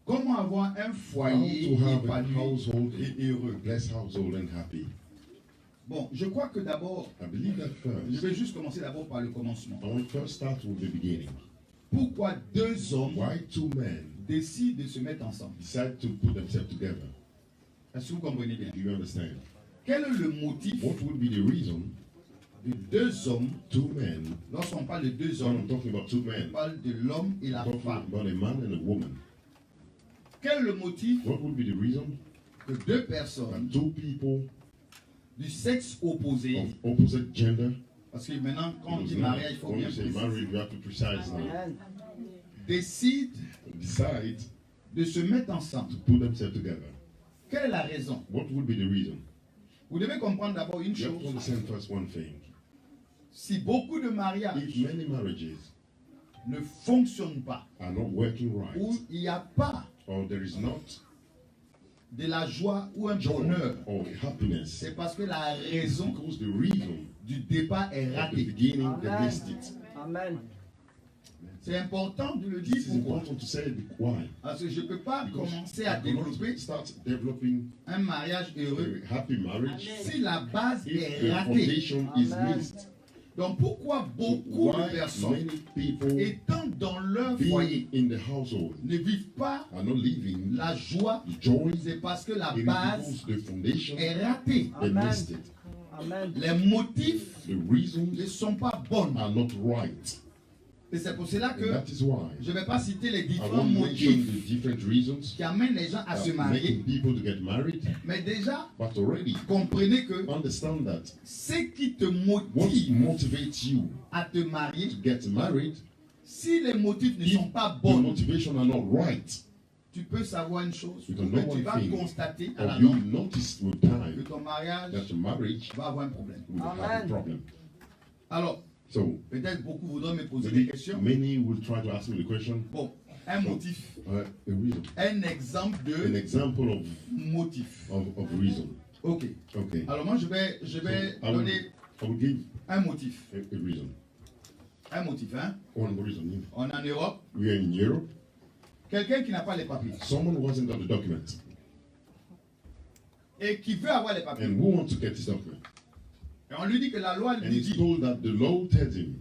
Comment avoir un How foyer to have a épanoui household, et heureux? blessed household and happy. Bon, je crois que d'abord, I believe that je first. vais juste commencer d'abord par le commencement. I want to first start with the beginning. Pourquoi deux hommes Why two men décident de se mettre ensemble? decide to put themselves together? Est-ce que vous comprenez bien? Do you understand? Quel est le motif What would be the reason de deux hommes? two men, Lorsqu'on parle de deux when I'm hommes, talking about two on men, parle de l'homme et la I'm talking femme. about a man and a woman. Quel est le motif What would be the reason que deux personnes that two people du sexe opposé, of opposite gender, parce que maintenant, quand on because dit now, mariage, il faut when bien you say préciser, marriage, you have to precise now, décident decide de se mettre ensemble? to put themselves together. Quelle est la raison? What would be the reason? Vous devez comprendre d'abord une You have to chose. understand first one thing. Si beaucoup de If mariages many marriages ne fonctionnent pas, are not working ou right, il n'y a pas or there is not de la joie ou un joy bonheur, or happiness, c'est parce que la raison because the reason du départ est at the ratée. beginning they Amen. missed it. Amen. C'est important de le dire. This is Pourquoi? important to say why. Parce que je ne peux pas Because commencer à I cannot développer start developing un mariage heureux a happy marriage si la base if est the ratée. foundation is Amen. missed. Donc pourquoi So beaucoup de why personnes, many people étant dans leur foyer, being in the household ne vivent pas are not living la joie? the joy? C'est parce que la It is base because the foundation est ratée. they Amen. missed it. Amen. Les motifs The reasons ne sont pas bons. are not right. Et c'est pour cela And que that is why je ne vais pas citer les I différents won't mention motifs the different reasons qui amènent les gens à se that marier. making people to get married, Mais déjà, but already comprenez que understand that ce qui te what motive motivates you à te marier, to get married, si les motifs ne if sont pas the bons, motivation are not right, tu peux savoir une chose, You que can know tu one vas thing, constater à or la you longue notice with que time ton mariage that your marriage va avoir un problème. will have a Amen. problem. Alors, So peut-être beaucoup voudront me poser des maybe questions. many will try to ask me the question, Bon, un motif, a reason, un exemple an de example motif. of reason. Ok. Okay. Alors moi, je vais So donner I will give un motif. a reason. Un motif, hein. One reason. On est en Europe. We are in Europe. Quelqu'un qui n'a pas les papiers Someone who hasn't got the document et qui veut avoir les papiers. and who wants to get this document. Et on lui dit que la loi And lui he's dit, told that the law tells him,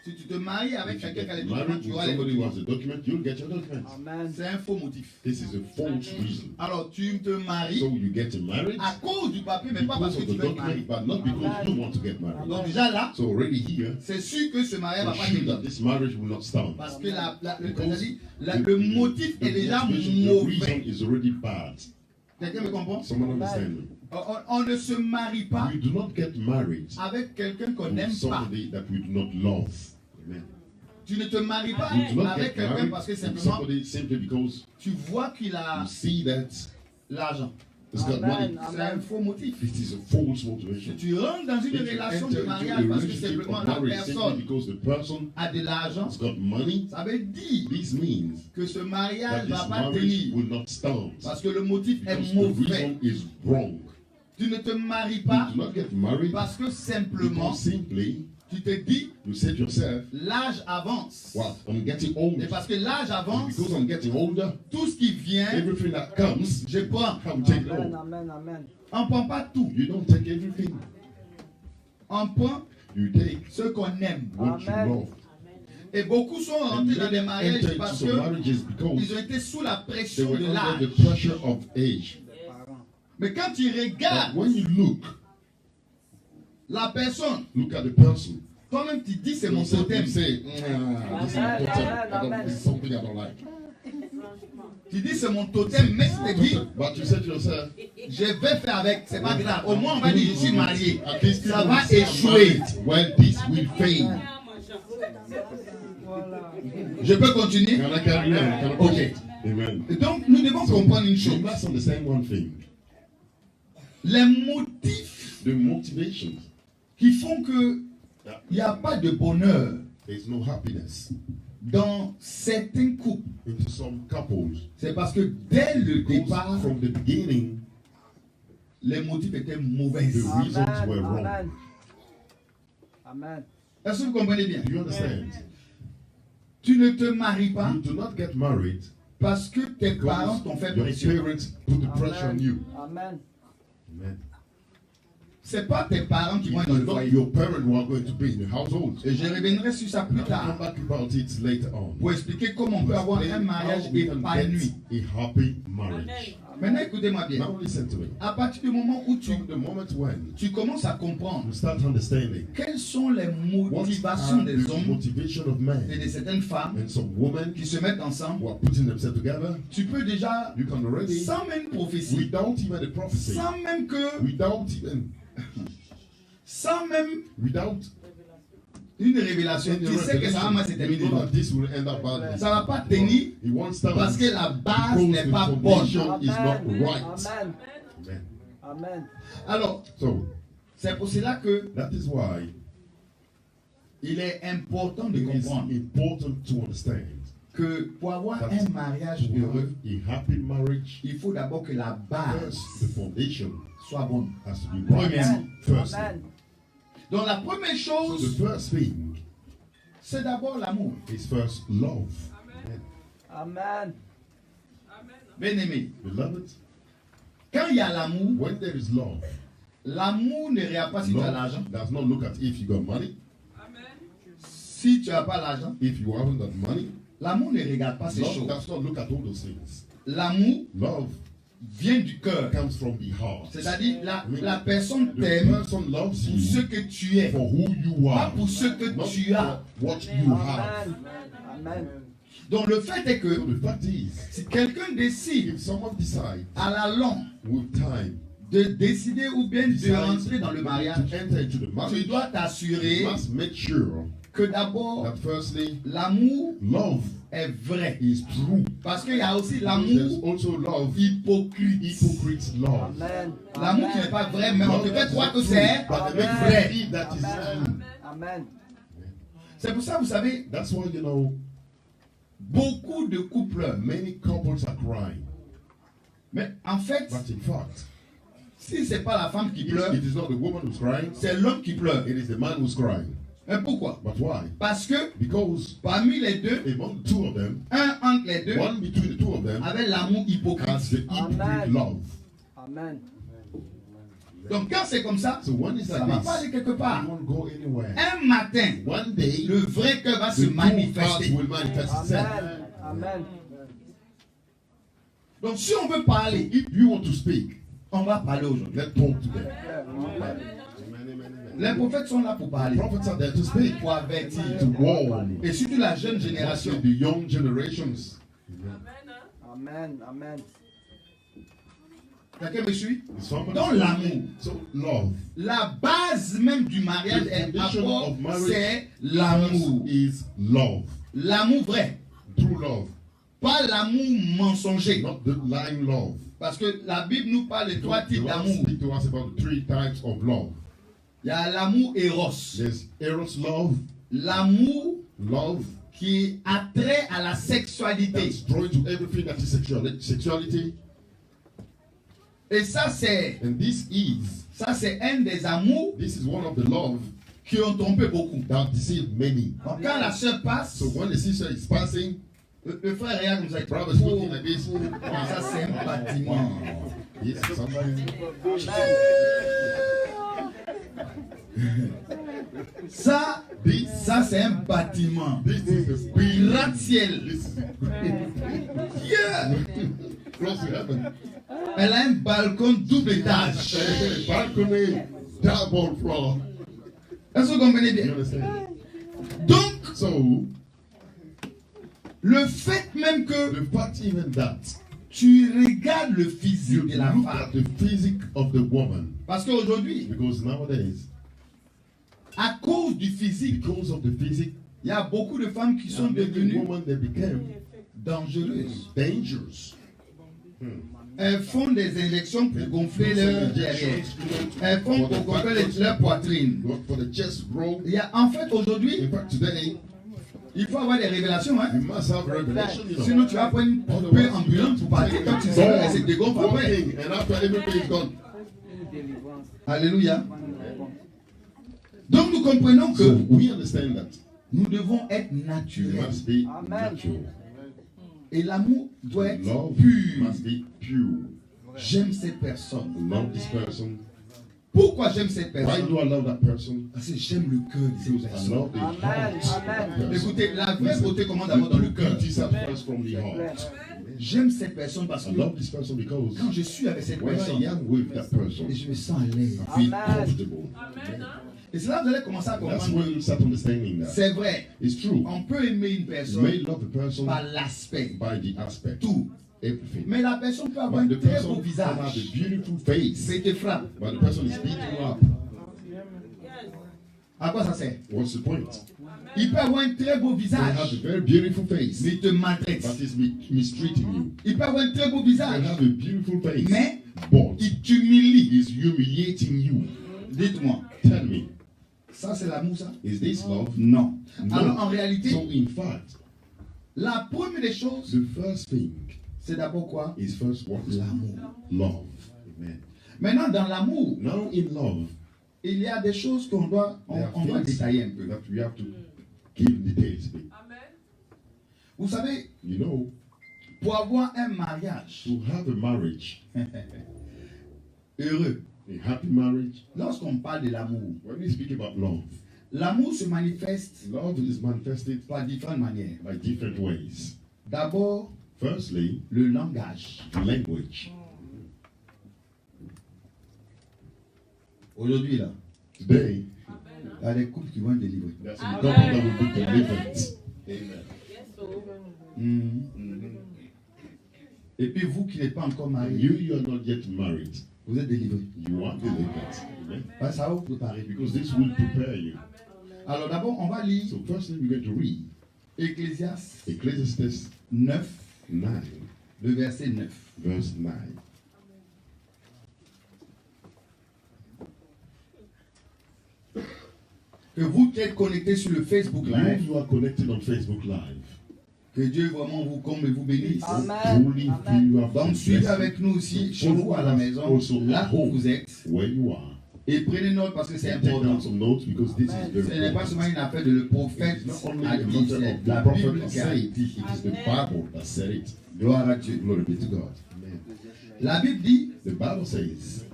si tu te maries avec if you quelqu'un qui a les get documents, married tu with auras les somebody who documents. has a document, you'll get your document. Amen. C'est un faux motif. This is a false reason. Alors tu te maries So you get married à cause du papier, mais pas parce because que of tu the veux te marier. document, but not because you want to get married. Donc déjà là, So already here, c'est sûr que ce mariage va we're pas sure tenir. that this marriage will not stand. Parce que Because le motif est déjà the reason mauvais. is already bad. Quelqu'un me comprend? Someone understand me? On ne se marie pas We do not get married avec quelqu'un qu'on with n'aime pas. somebody that we do not love. Amen. Tu ne te maries pas You do not avec get quelqu'un married parce que with simplement somebody simply because tu vois qu'il a you see that l'argent. he's got money. Amen. C'est un faux motif. It is a false Si motivation. tu rentres dans une If you relation enter de into a mariage parce que relationship simplement of la marriage simply personne because the person a de l'argent, has got money, ça veut dire this means que ce that mariage ne va this pas marriage tenir will not stand. parce que le motif est Because the mauvais. reason is wrong. Tu ne te maries You pas do not get married parce que simplement because simply tu te dis you say to yourself, l'âge avance. well, I'm getting Et older. parce que l'âge avance, Because I'm getting older, tout ce qui vient, everything that comes, je prends. I'm taking Amen. all. Amen. Amen. On ne prend pas tout. You don't take everything. On prend You take ce qu'on aime. what you Amen. love. Et beaucoup sont And rentrés dans des many mariages enter into parce some que marriages ils because ont été sous la they pression were de under l'âge. the pressure of age. Mais quand tu But regardes when you la personne, look at the person, toi-même tu dis c'est you mon say, totem. this is my totem. This is something I don't like. Tu dis c'est mon totem, mais tu te dis But you say to yourself, je vais faire avec, c'est pas grave. Au moins on va dire je suis marié. at least Ça people va will say I'm échouer. married. Well, this will fail. Voilà. Je peux continuer? Can I carry on? Can I push it? Amen. Et donc nous devons comprendre une So you chose. must understand one thing. Les motifs The motivations, qui font que il n'y a pas de bonheur there's no happiness dans certains couples, into some couples. c'est parce que dès le Because départ, from the beginning, les motifs étaient mauvais. the reasons were Amen. wrong. Amen. Amen. Est-ce que vous comprenez bien? Do you understand? Tu ne te maries pas You do not get married Parce que tes parents t'ont fait Your pression. parents put the pressure on you. Amen. Amen. C'est pas tes parents qui vont être dans le It's not foyer. your parents who are going to be in the household. Et je reviendrai sur ça plus I'll come tard back about it later on. pour expliquer comment on peut avoir un mariage How we can épanoui. get a happy marriage. Maintenant, écoutez-moi bien. Now listen to me. À partir du moment où From the moment when tu commences à comprendre you start understanding quelles sont les what motivations are des the hommes motivation of et men de certaines femmes and some women qui se mettent ensemble, who are putting themselves together, tu peux déjà, you can already, sans même prophétie, without even a prophecy, sans même que, without even, sans même without une révélation, any tu sais que ça va mal se revelation, you terminer. know that this will end up badly. Ça va pas tenir It won't stand parce que la base because n'est the pas bonne. foundation is not right. Amen. Amen. Amen. Alors, So c'est pour cela que that is why il est important de it is comprendre important to understand que pour avoir that un mariage to heureux, have a happy marriage, il faut d'abord que la base first the foundation soit bonne. has to be right. Premièrement. First, Amen. Donc la première so the chose, first thing c'est d'abord l'amour. is first love. Amen. Bien-aimé, Beloved, quand il y a l'amour, when there is love, l'amour ne regarde pas si tu as l'argent. love does not look at if you got money. Si tu n'as pas l'argent, If you haven't got money, l'amour ne regarde pas ces love choses. does not look at all those things. L'amour Love vient du cœur. comes from the heart. C'est-à-dire, la personne The t'aime person loves pour ce you que tu es, for who you pas are, pour ce que not tu as. for what you have. Amen. Amen. Donc le fait est So que the fact is, si quelqu'un décide if someone decides à la longue with time de décider ou bien de decides rentrer dans le mariage, to enter into the tu marriage, dois you t'assurer must make sure que d'abord that firstly, l'amour love est vrai. is true. Parce qu'il y a aussi There's l'amour also love, hypocrite. hypocrite love. Amen. L'amour qui n'est pas vrai, mais on te fait croire que c'est but they make vrai. believe that is true. Amen. C'est pour ça, vous savez, That's why, you know, beaucoup de couples, many couples are crying. mais en fait, But in fact, si c'est pas la femme qui pleure, it is not the woman who's crying, c'est l'homme qui pleure. it is the man who's crying. Mais pourquoi? But why? Parce que Because parmi les deux, among the two of them, un entre les deux one between the two of them avait l'amour has hypocrite. the hypocrite Amen. love. Amen. Donc quand c'est comme ça, So when it's ça like ne va this, pas aller quelque you part. won't go anywhere. Un matin, One day, le vrai cœur va the se true heart manifester. will manifest itself. Amen. Amen. Donc si on veut parler, If you want to speak, on va parler aujourd'hui. let's talk to them. Les prophètes sont là pour parler, Prophets are there to speak, pour avertir. to warn. Et surtout la jeune Also génération. the young generations. Amen. Amen. Quelqu'un me suit? Somebody- Dans l'amour. So love La base même du mariage The est foundation d'abord, of marriage c'est l'amour. is love. L'amour vrai. True love, Pas l'amour mensonger. not the lying love. Parce que la Bible nous parle de trois The types Lord d'amour. speak to us about the three types of love. Il y a l'amour éros. There's eros love, L'amour love qui a trait à la sexualité. that's drawn to everything that is sexuality. Et ça, c'est And this un des amours is one of the love qui ont trompé beaucoup. that deceive many. Donc, quand la sœur passe, So when the sister is passing, le frère regarde comme ça. brother is looking like this. Ça, c'est un bâtiment. Yes, something. Ça, c'est un bâtiment. This is the big Gratte-ciel. This is Yeah. close to heaven. Elle a un balcon double étage. Balcony, double floor. Est-ce que vous comprenez You bien? understand? Donc, So le fait même que the fact even that tu regardes le you physique de la look femme. at the physique of the woman, Parce qu'aujourd'hui, because nowadays, à cause du physique, because of the physique, il y a beaucoup de femmes qui sont many devenues women they became dangereuses. dangerous. Elles font des injections pour gonfler leur derrière. Elles font pour gonfler leur poitrine. For the chest roll. Il y a, en fait, aujourd'hui, In fact, today il faut avoir des révélations. Hein? you must have revelation. You know. Sinon, tu vas prendre une poupée ambulante pour partir. Quand tu seras, elle se dégonfle One après. thing, and after everything is gone. Délivrance. Alléluia. Donc, nous comprenons que So we understand that nous devons être we naturels. must be Amen. natural. Et l'amour doit être Love pur. must be pure. J'aime cette personne. Love this person. Pourquoi j'aime cette Why personne? do I love that person? Parce que j'aime le cœur de cette Because I personne. love the Amen. heart of that Amen. person. Écoutez, la vraie beauté commence d'abord dans The le true cœur. beauty starts first from the heart. J'aime cette personne parce I que love this person because quand je suis avec cette when personne, I am with that person, et je me sens à l'aise. I feel Amen. comfortable. Et c'est là que vous allez commencer à That's comprendre. when you start understanding that. C'est vrai, It's true. on peut aimer une You personne may love the person par l'aspect, by the aspect, tout. everything. Mais la personne peut avoir But un the très person beau can have a visage. beautiful face, Mais te frappe. but the person is beating you up. À quoi ça sert? What's the point? Il peut avoir un très beau You can have a visage, very beautiful face, mais il te maltraite. but is mistreating you. Il peut avoir un très beau You can visage, have a beautiful face, mais but il t'humilie. is humiliating you. Dites-moi, Tell me, ça c'est l'amour ça? is this love? Non. No. Alors en réalité, So in fact, la première des choses, the first thing c'est d'abord quoi? is first what? L'amour. Love. Amen. Maintenant, dans l'amour, Now in love, il y a des choses qu'on doit, there are on doit things détailler un peu. that we have to give details. Vous savez, You know, pour avoir un mariage to have a marriage, heureux, a happy marriage, lorsqu'on parle de l'amour, when we speak about love, l'amour se manifeste love is manifested par différentes manières. by different ways. D'abord, Firstly, le langage. language. Aujourd'hui, là, Today, il y a des couples qui vont être délivrés. there's a couple that will be delivered. Amen. Mhm. Et puis vous qui n'êtes pas encore And mariés, you are not yet married. vous êtes délivrés. You are delivered. Amen. Parce que ça va vous préparer. Because this will prepare you. Alors d'abord, on va lire So firstly, we're going to read Ecclésiaste Ecclesiastes 9, 9, le verset 9. verse 9. Que vous qui êtes connectés sur le Facebook Live, You are connected on Facebook Live. que Dieu vraiment vous comble et vous bénisse. Amen. Truly Amen. feel you have Donc been suivez blessed avec nous aussi, chez vous à la maison, là où vous êtes, where you are. et prenez note parce que c'est And take down important. some notes because this is Ce very n'est pas seulement important. une affaire de le prophète It's not only a a dit, matter c'est of la the prophet Bible that qui a said it. dit. It is the Bible that said it. Gloire à Dieu. Glory be to God. Amen. La Bible dit, The Bible says,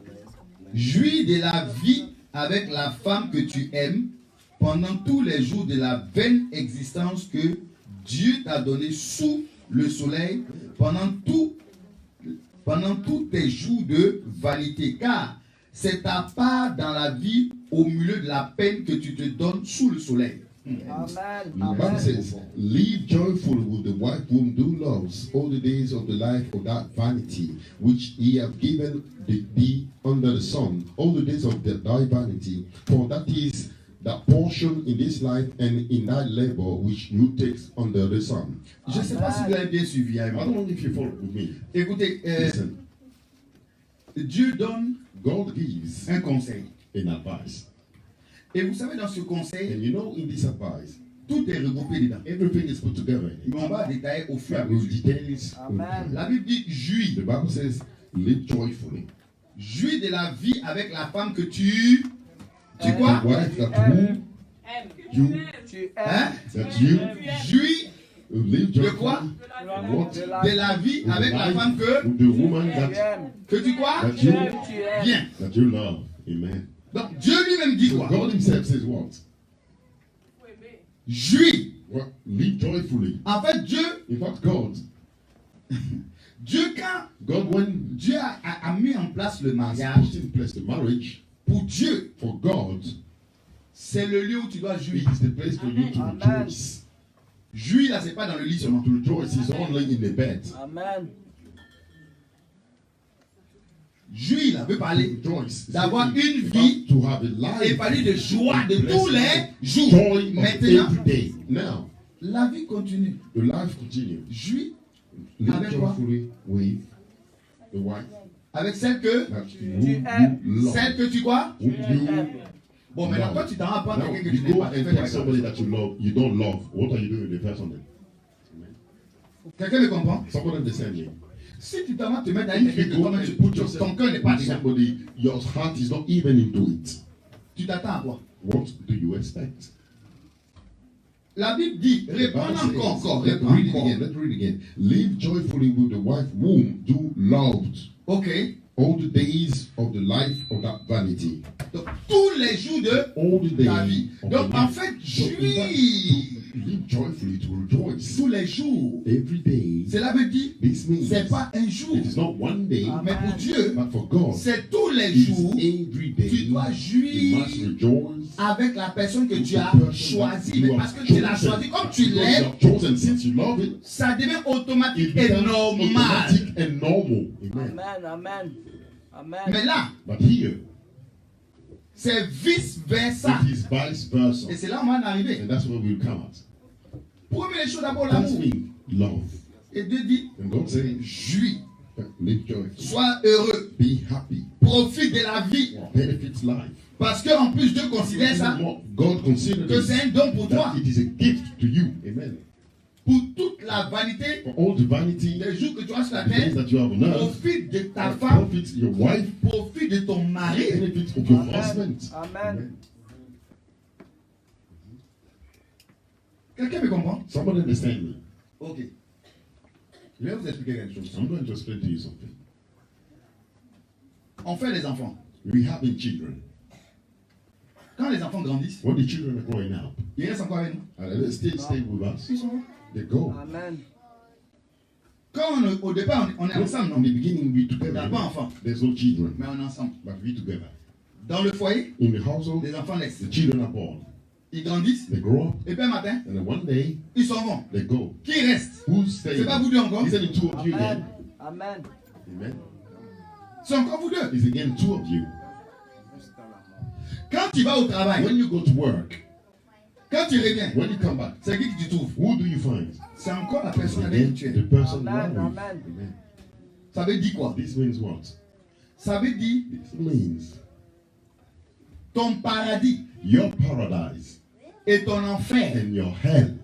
jouis de la vie avec la femme que tu aimes pendant tous les jours de la vaine existence que Dieu t'a donnée sous le soleil pendant tous tes jours de vanité, car c'est ta part dans la vie au milieu de la peine que tu te donnes sous le soleil. Amen. the Bible Amen. says, live joyfully with the wife whom thou loves all the days of the life of that vanity which he hath given thee under the sun, all the days of thy vanity, for that is that portion in this life and in thy labor which you take under the sun. Je ne sais pas si vous avez bien suivi. I don't know if you follow with me. Écoutez, Listen, Dieu donne God gives un conseil. an advice. Et vous savez, dans ce conseil, And you know, in this advice, tout est regroupé dedans. everything is put together in Mais on va détailler au fur et à it. With mesure. details. Amen. La Bible dit, jouis. The Bible says, live joyfully. Jouis de la vie avec la femme que tu quoi? The wife that whom you, Tu Hein? aimes. that you Jouis live de quoi? joyfully. What? De la vie With avec the la life, femme que with the woman Tu that, aimes. tu quoi? that you, Tu aimes. Bien. that you love. Amen. Donc Dieu lui-même dit So quoi? God himself says what? Jouis. What? Live joyfully. En fait, Dieu In fact, God, when Dieu a mis en place le has mariage, put in place the marriage, pour Dieu, for God, c'est le lieu où tu dois it jouir. is the place for you to Amen. rejoice. Jouir là, c'est pas dans le lit So seulement. to rejoice is only in the bed. Amen. Jouir là veut parler Rejoice. d'avoir It's une about vie to have a et life. parler de joie de tous les jours. Joy of Maintenant, every day. Now, la vie continue. the life continues. Jouis Live Avec quoi? joyfully with the wife avec celle que that aimes. you love. celle que tu quoi? Whom you Bon, maintenant, toi, tu t'en rends pas now, quelqu'un que tu you n'aimes go pas. Tu and fais tell quoi? somebody that you don't love. What are you doing with the person then? Quelqu'un me comprend? Someone understand me. Si tu t'en vas te mettre avec If quelqu'un you que go toi-même, and put yourself ton cœur n'est pas with déjà. somebody, your heart is not even into it. Tu t'attends à quoi? What do you expect? La Bible dit, The réponds Bible encore, says, réponds let's read it encore. again. Let's read it again. Live joyfully with the wife whom do loved Ok. all the days of the life of that vanity. Donc, tous les jours de All the ta vie. days of Donc, the en life. fait, So, in fact, jouis to live joyfully, to rejoice tous les jours. every day. Cela veut dire, This means c'est pas un jour, it is not one day, mais pour Dieu, but for God, c'est tous les it jours. is every day. Tu dois You jouir must rejoice. avec la personne que with tu the as person that choisie. you Mais have parce que tu l'as chosen. choisi, comme tu Because you l'aimes, have chosen, since you love it, ça devient it automatique et becomes normal. automatic and normal. Amen. Amen. Amen. Amen. Mais là, But here, c'est vice-versa. it is vice versa. Et c'est là où on va en arriver. And that's where we'll come at. Première chose d'abord, That's l'amour. me, love. Et Dieu dit, And God says, jouis, live joyful. sois heureux, Be happy. profite de la vie. Benefits life. Parce qu'en plus, Dieu considère ça God considers que c'est un don pour toi. that it is a gift to you. Amen. Pour toute la vanité For all the vanity, des jours que tu as sur la the things terre, that you have on earth, profite de ta femme, profits your wife, profite de ton mari. benefits of your Amen. husband. Amen. Quelqu'un me comprend? Someone understand me? Ok. Je vais vous expliquer quelque chose. I'm going to explain to you something. On fait les enfants. We have children. Quand les enfants grandissent, When the children are growing up, ils restent encore avec nous. and they still stay with us, Ils sont là. they go. Amen. Quand au départ, on est ensemble, In non? the beginning, we Il n'y together. a pas d'enfants, There's no children, mais on est ensemble. but we together. Dans le foyer, In the household, les enfants naissent. the children are born. Ils grandissent. They grow up, Et puis un matin, and then one day, ils s'en vont. they go. Qui reste? Who's staying? C'est pas vous deux encore. Is it the two of you Amen. then? Amen. Amen. C'est encore vous deux. It's again two of you. Quand tu vas au travail, When you go to work, quand tu reviens, when you come back, c'est qui que tu trouves? who do you find? C'est encore la personne It's avec again qui tu es. the person you Amen, are with. amen. Amen. Ça veut dire quoi? This means what? Ça veut dire This means ton paradis your paradise et ton enfer. and your hell.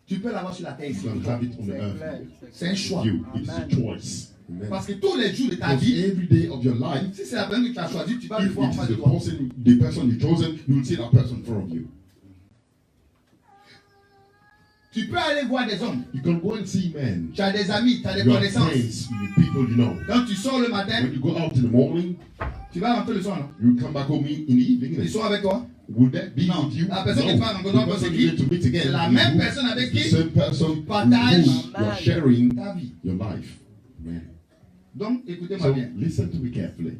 Tu peux l'avoir sur la terre You ici. can have it on the C'est earth. clair. C'est un choix. You. It's a Amen. choice. Amen. Parce que tous les jours de ta Because vie, every day of your life, si c'est la personne que tu as choisie, tu vas le if voir en it face is de the toi. person you chosen, you will see that person in front of you. Tu peux aller voir des hommes. You can go and see men. Tu as des amis, tu as des You have connaissances. friends, you people you know. Quand tu sors le matin, When you go out in the morning, tu vas rentrer le soir, non? you come back home in the evening. Ils innit? sont avec toi. Would that be Non. with you? La personne No. qui parle en The Godot, person c'est you qui? need to meet again. C'est la is même who? personne avec It's qui the same person partage with who you are sharing ta vie. your life. Amen. Donc, écoutez-moi So bien. listen to me carefully.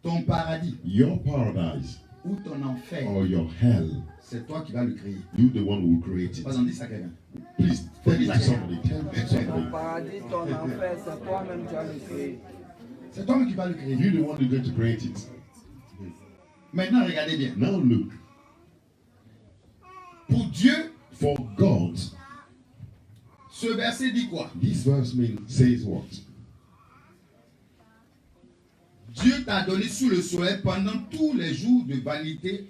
Ton paradis Your paradise ou ton enfer, or your hell, c'est toi qui vas le créer. you the one who will create it. Pas en dire ça à quelqu'un. Please tell it to somebody. Tell it to Ton somebody. paradis, ton enfer, c'est toi-même qui as le créé. C'est toi qui vas le créer. You the one who's going to create it. Maintenant, regardez bien. Now look, Pour Dieu, for God, ce verset dit quoi? this verse says what? Dieu t'a donné sous le soleil pendant tous les jours de vanité,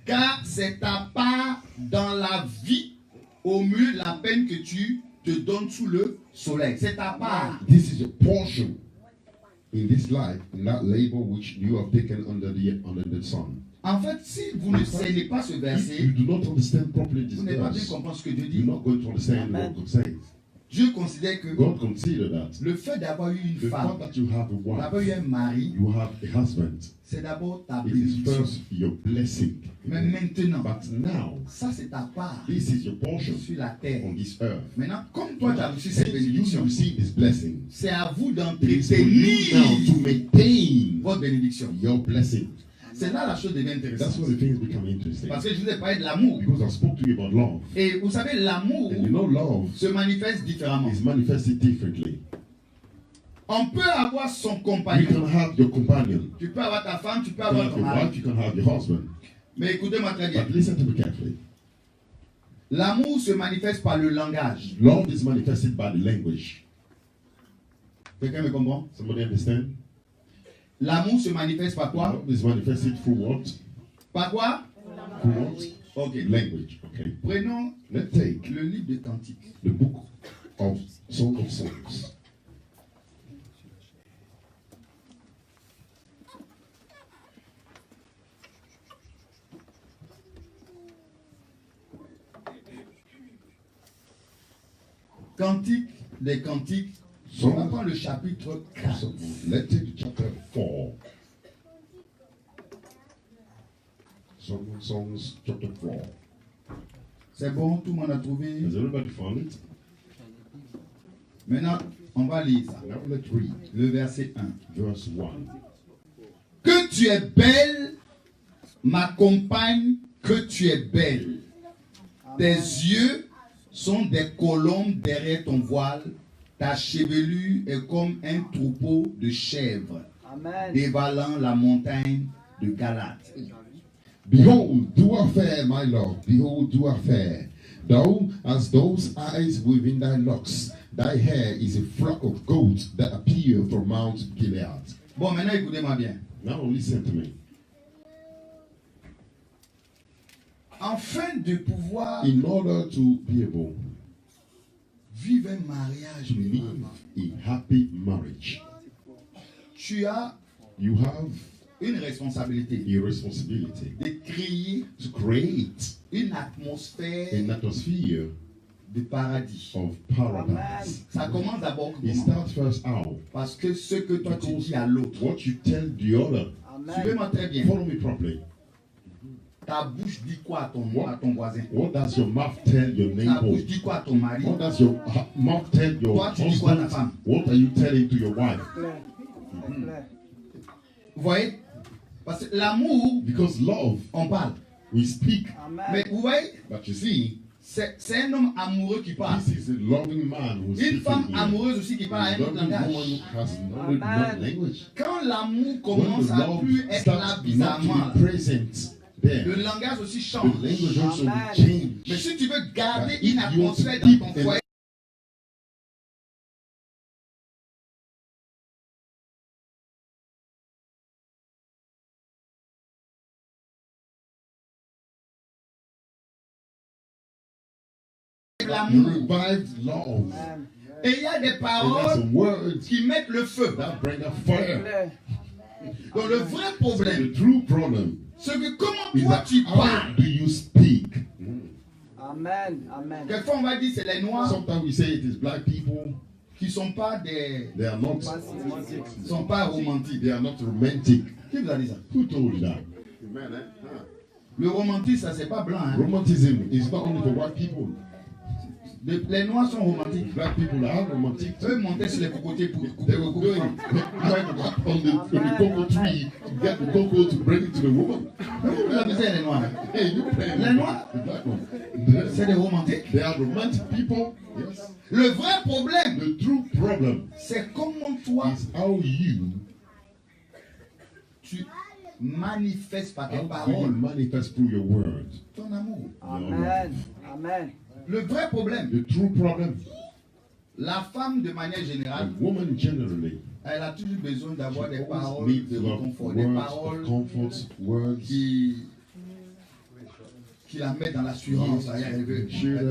car c'est ta part dans la vie au milieu de la peine que tu te donnes sous le soleil. C'est ta part. This is your portion in this life, in that labor which you have taken under the sun. En fait, si vous ne cernez pas ce If you verset, do not understand properly this vous n'allez pas bien verse, comprendre ce que Dieu you're dit. not going to understand Amen. what God says. Dieu considère que God consider that le fait d'avoir eu une the fact femme, that you have a d'avoir eu wife, un mari, you have a husband, c'est d'abord ta it is bénédiction. first your blessing. Mais maintenant, But now, ça c'est ta part this is your portion sur la terre. on this earth. Maintenant, comme toi tu as reçu cette Since you bénédiction, receive this blessing, c'est à vous it is for you now to d'entretenir maintain votre bénédiction. your blessing. C'est là la chose devient That's intéressante. where the things become interesting. Parce que je vous ai parlé de l'amour. Because I spoke to you about love. Et vous savez, l'amour And you know, love se manifeste différemment. is manifested differently. On peut avoir son You compagnon. can have your companion, Tu peux avoir ta femme, tu peux you can avoir have ton your mari. wife, you can have your husband. Mais écoutez-moi très bien. But listen to me carefully. L'amour se manifeste par le langage. Love is manifested by the language. Quelqu'un me comprend? Somebody understand? L'amour se manifeste par quoi? Love is manifested through what? Par quoi? Through what? Ok. Language. Okay. Prenons Let's take le livre des Cantiques. the book of Song of Songs. des Cantiques, on va prendre le chapitre 4. So, let's take chapter 4. Songs chapter 4. C'est bon, tout le monde a trouvé. Has everybody found it? Maintenant, on va lire ça. Now let's read Le verset 1. verse 1. Que tu es belle, ma compagne, que tu es belle. Tes yeux sont des colombes derrière ton voile. Ta chevelure est comme un troupeau de chèvres Amen. dévalant la montagne de Galate. Behold, thou art fair, my lord. Behold, thou art fair. Thou hast those eyes within thy locks. Thy hair is a flock of goats that appear from Mount Gilead. Bon, maintenant écoutez-moi bien. Now listen to me. Afin de pouvoir In order to be able vivre un mariage, to live a happy marriage, tu as you have une responsabilité a responsibility de créer to create une atmosphère an atmosphere de paradis. of paradise. Ça commence d'abord It comment? starts first out. Parce que ce que toi tu dis à l'autre, What you tell the other, suivez-moi très bien. follow me properly. Ta bouche dit quoi à ton voisin? What does your mouth tell your Ta neighbor? bouche dit quoi à ton mari? What does your mouth tell your Toi, tu dis quoi à ta husband? femme? What are you telling to your wife? Clair. Clair. Vous voyez? Parce que l'amour, Because love, on parle. we speak. Mais Amen. vous voyez, But you see, c'est un homme amoureux qui parle. this is a loving man who's Une speaking femme here. amoureuse aussi qui parle A un autre loving langage. woman has Amen. another language. Quand l'amour When commence the à love plus être là starts not bizarrement, to be present there, le langage aussi the change. language also will Amen. change. Mais si tu veux garder But if une you want to atmosphère keep dans ton an foyer, You l'amour. revived love. Amen. Et il y a des And there's paroles some words qui mettent le feu. that bring a fire. Clair. Donc le vrai problème, The true problem c'est que comment is toi that tu how parles. do you speak? Amen. Amen. Quelquefois on va dire c'est les noirs Sometimes we say it is black people. qui sont pas des, They are not. sont pas romantiques. They are not romantic. Qui vous a dit ça? Who told you that? Le romantisme, ça c'est pas blanc. Hein. Romanticism is not only for white people. Les noirs sont romantiques. Black people are romantic. Eux montaient sur les cocotiers pour They couper le were coco. going on the cocoa tree to get the cocoa to bring it to the woman. Vous amusez les noirs. Hey, you playing Les noirs, the black one. c'est des romantiques. They are romantic people. Yes. Le vrai problème, The true problem c'est comment toi is how tu manifestes par tes you paroles manifest through your words. ton amour. Amen. Amen. Le vrai problème, The true problem, la femme de manière a générale, woman generally elle a toujours besoin d'avoir des always paroles needs de to have réconfort, des words paroles of comfort, words qui la mettent dans l'assurance. Elle veut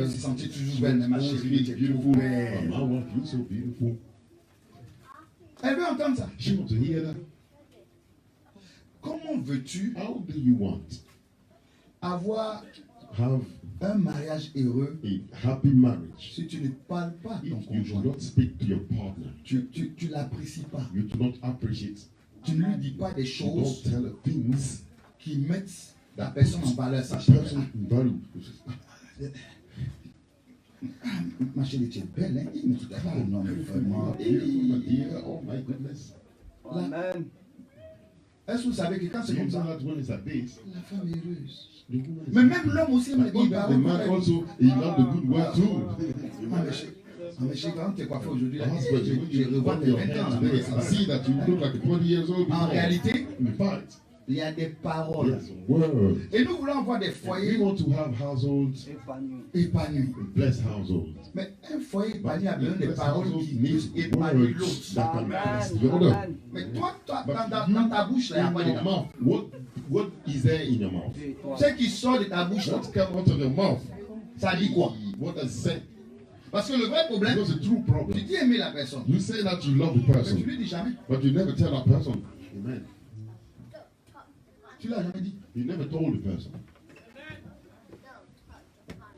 se sentir toujours belle, mais ma chérie, tu es trop beautiful. Oh, belle. my wife, you're so beautiful. Elle veut entendre ça. She wants to hear that. Comment veux-tu How do you want avoir have un mariage heureux a happy marriage si tu ne parles pas à ton if you do conjoint? not speak to your partner? Tu l'apprécies pas. You do not appreciate. Tu ne lui dis pas des You don't choses tell her things. qui mettent la personne en valeur. That Sache person in value. ma chérie, tu es belle, hein? Mais tu t'as pas non, mais vraiment. Beautiful, my dear. Oh my goodness. Amen. Est-ce que vous savez que quand So c'est you comme know ça, that when it's like this, la femme est heureuse. the woman is Mais même l'homme aussi aime les But bonnes even the paroles. man also, he loved the good word too. Mais chérie, quand tu es coiffé aujourd'hui, là, Husband, je when you revois rub tes your 20 ans. hands là, today, mais I see that you look like 20 years old. En before. réalité, In fact, il y a des paroles. there's words. Et nous voulons avoir des We foyers want to have households, Épanoui. épanouis. blessed households. Mais un foyer épanoui a But besoin des blessed paroles households qui needs épanouissent words l'autre. that can bless the Amen. other. Amen. Mais toi, But dans ta bouche, là, il n'y a pas in your de mouth, what is there in your mouth? Et toi. Ce qui sort de ta bouche, là, What comes out of your mouth? ça dit quoi? What does it say? Parce que le vrai problème, Because the true tu problem, dis aimer la personne, you say that you love the mais tu person, lui dis jamais. but you never tell that person. Amen. Tu l'as jamais dit. You never told the person.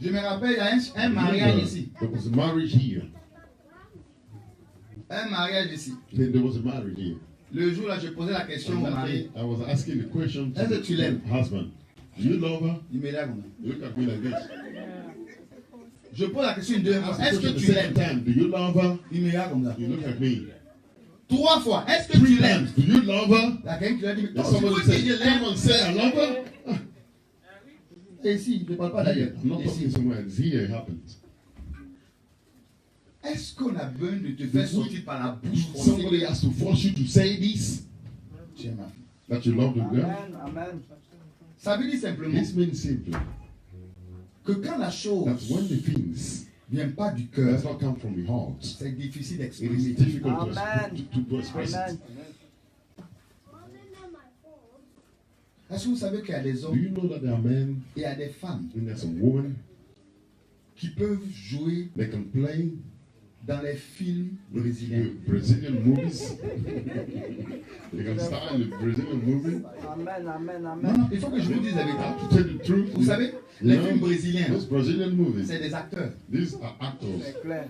Je me rappelle, il y a un mariage ici. There was a marriage here. Un mariage ici. Then there was a marriage here. Le jour là, je posais la question And au that mari. day, I was asking the question to Est-ce que tu l'aimes? the husband. Do you love her? Il me regarde comme ça. You look at me like this. Je pose la question une deuxième fois. Ask the Est-ce que question the tu second l'aimes? time. Do you love her? Il me regarde comme ça. You look at me. 3 fois. Est-ce que tu 3 l'aimes? times. Do you love her? Il y a quelqu'un qui lui a dit, mais And toi, tu somebody veux dire said, je l'aime? come and say I love her. Et ici, je ne parle pas d'ailleurs. I'm not Ici. talking somewhere. It's here it happens. Est-ce qu'on a besoin de te faire sortir par la bouche Somebody has to force you to say this, Tu es ma fille. that you love the girl. Amen. Amen. Ça veut dire simplement This means simply que quand la chose that when the things ne vient pas du cœur, does not come from the heart, c'est difficile it is d'exprimer. difficult Amen. to express Amen. it. Est-ce que vous savez qu'il y a des Do hommes you know that there are men et il y a des femmes and there's some women, qui peuvent jouer they can play dans les films brésiliens? the Brazilian movies. They can star in the Brazilian movie. Amen. Amen. Non, Amen. non, il faut que je vous dise la I vérité. have to tell the truth. Vous savez, You les know, films brésiliens, those Brazilian movies, c'est des acteurs. these are actors, C'est clair.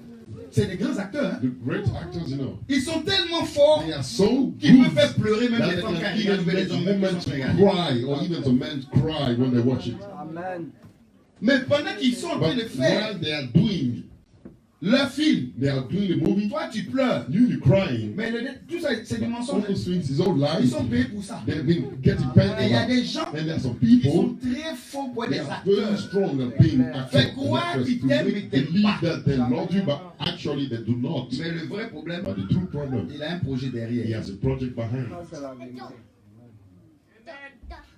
C'est des grands acteurs. Hein? the great actors, you know. Ils sont tellement forts They are so qu'ils good peuvent faire pleurer même that les they femmes quand can ils regardent even les make hommes the même women quand to ils regardent. cry, or even the men cry when they watch it. Amen. Mais pendant qu'ils sont en train de But faire while they are doing leur film, the movie, toi tu pleures. you crying. Mais tout ça, c'est du All mensonge. those things is all Ils lies. sont payés pour ça. They've been getting paid Et il y a for that. des gens And there are some qui people, sont très forts pour être they des are very acteurs. strong at being actors Fait croire and actresses qu'ils to t'aiment, make mais ils t'aiment believe pas. that they love you, but actually they do not. Mais le vrai problème, But the true problem, il a un projet he derrière. has a project behind. Ça, c'est la vérité.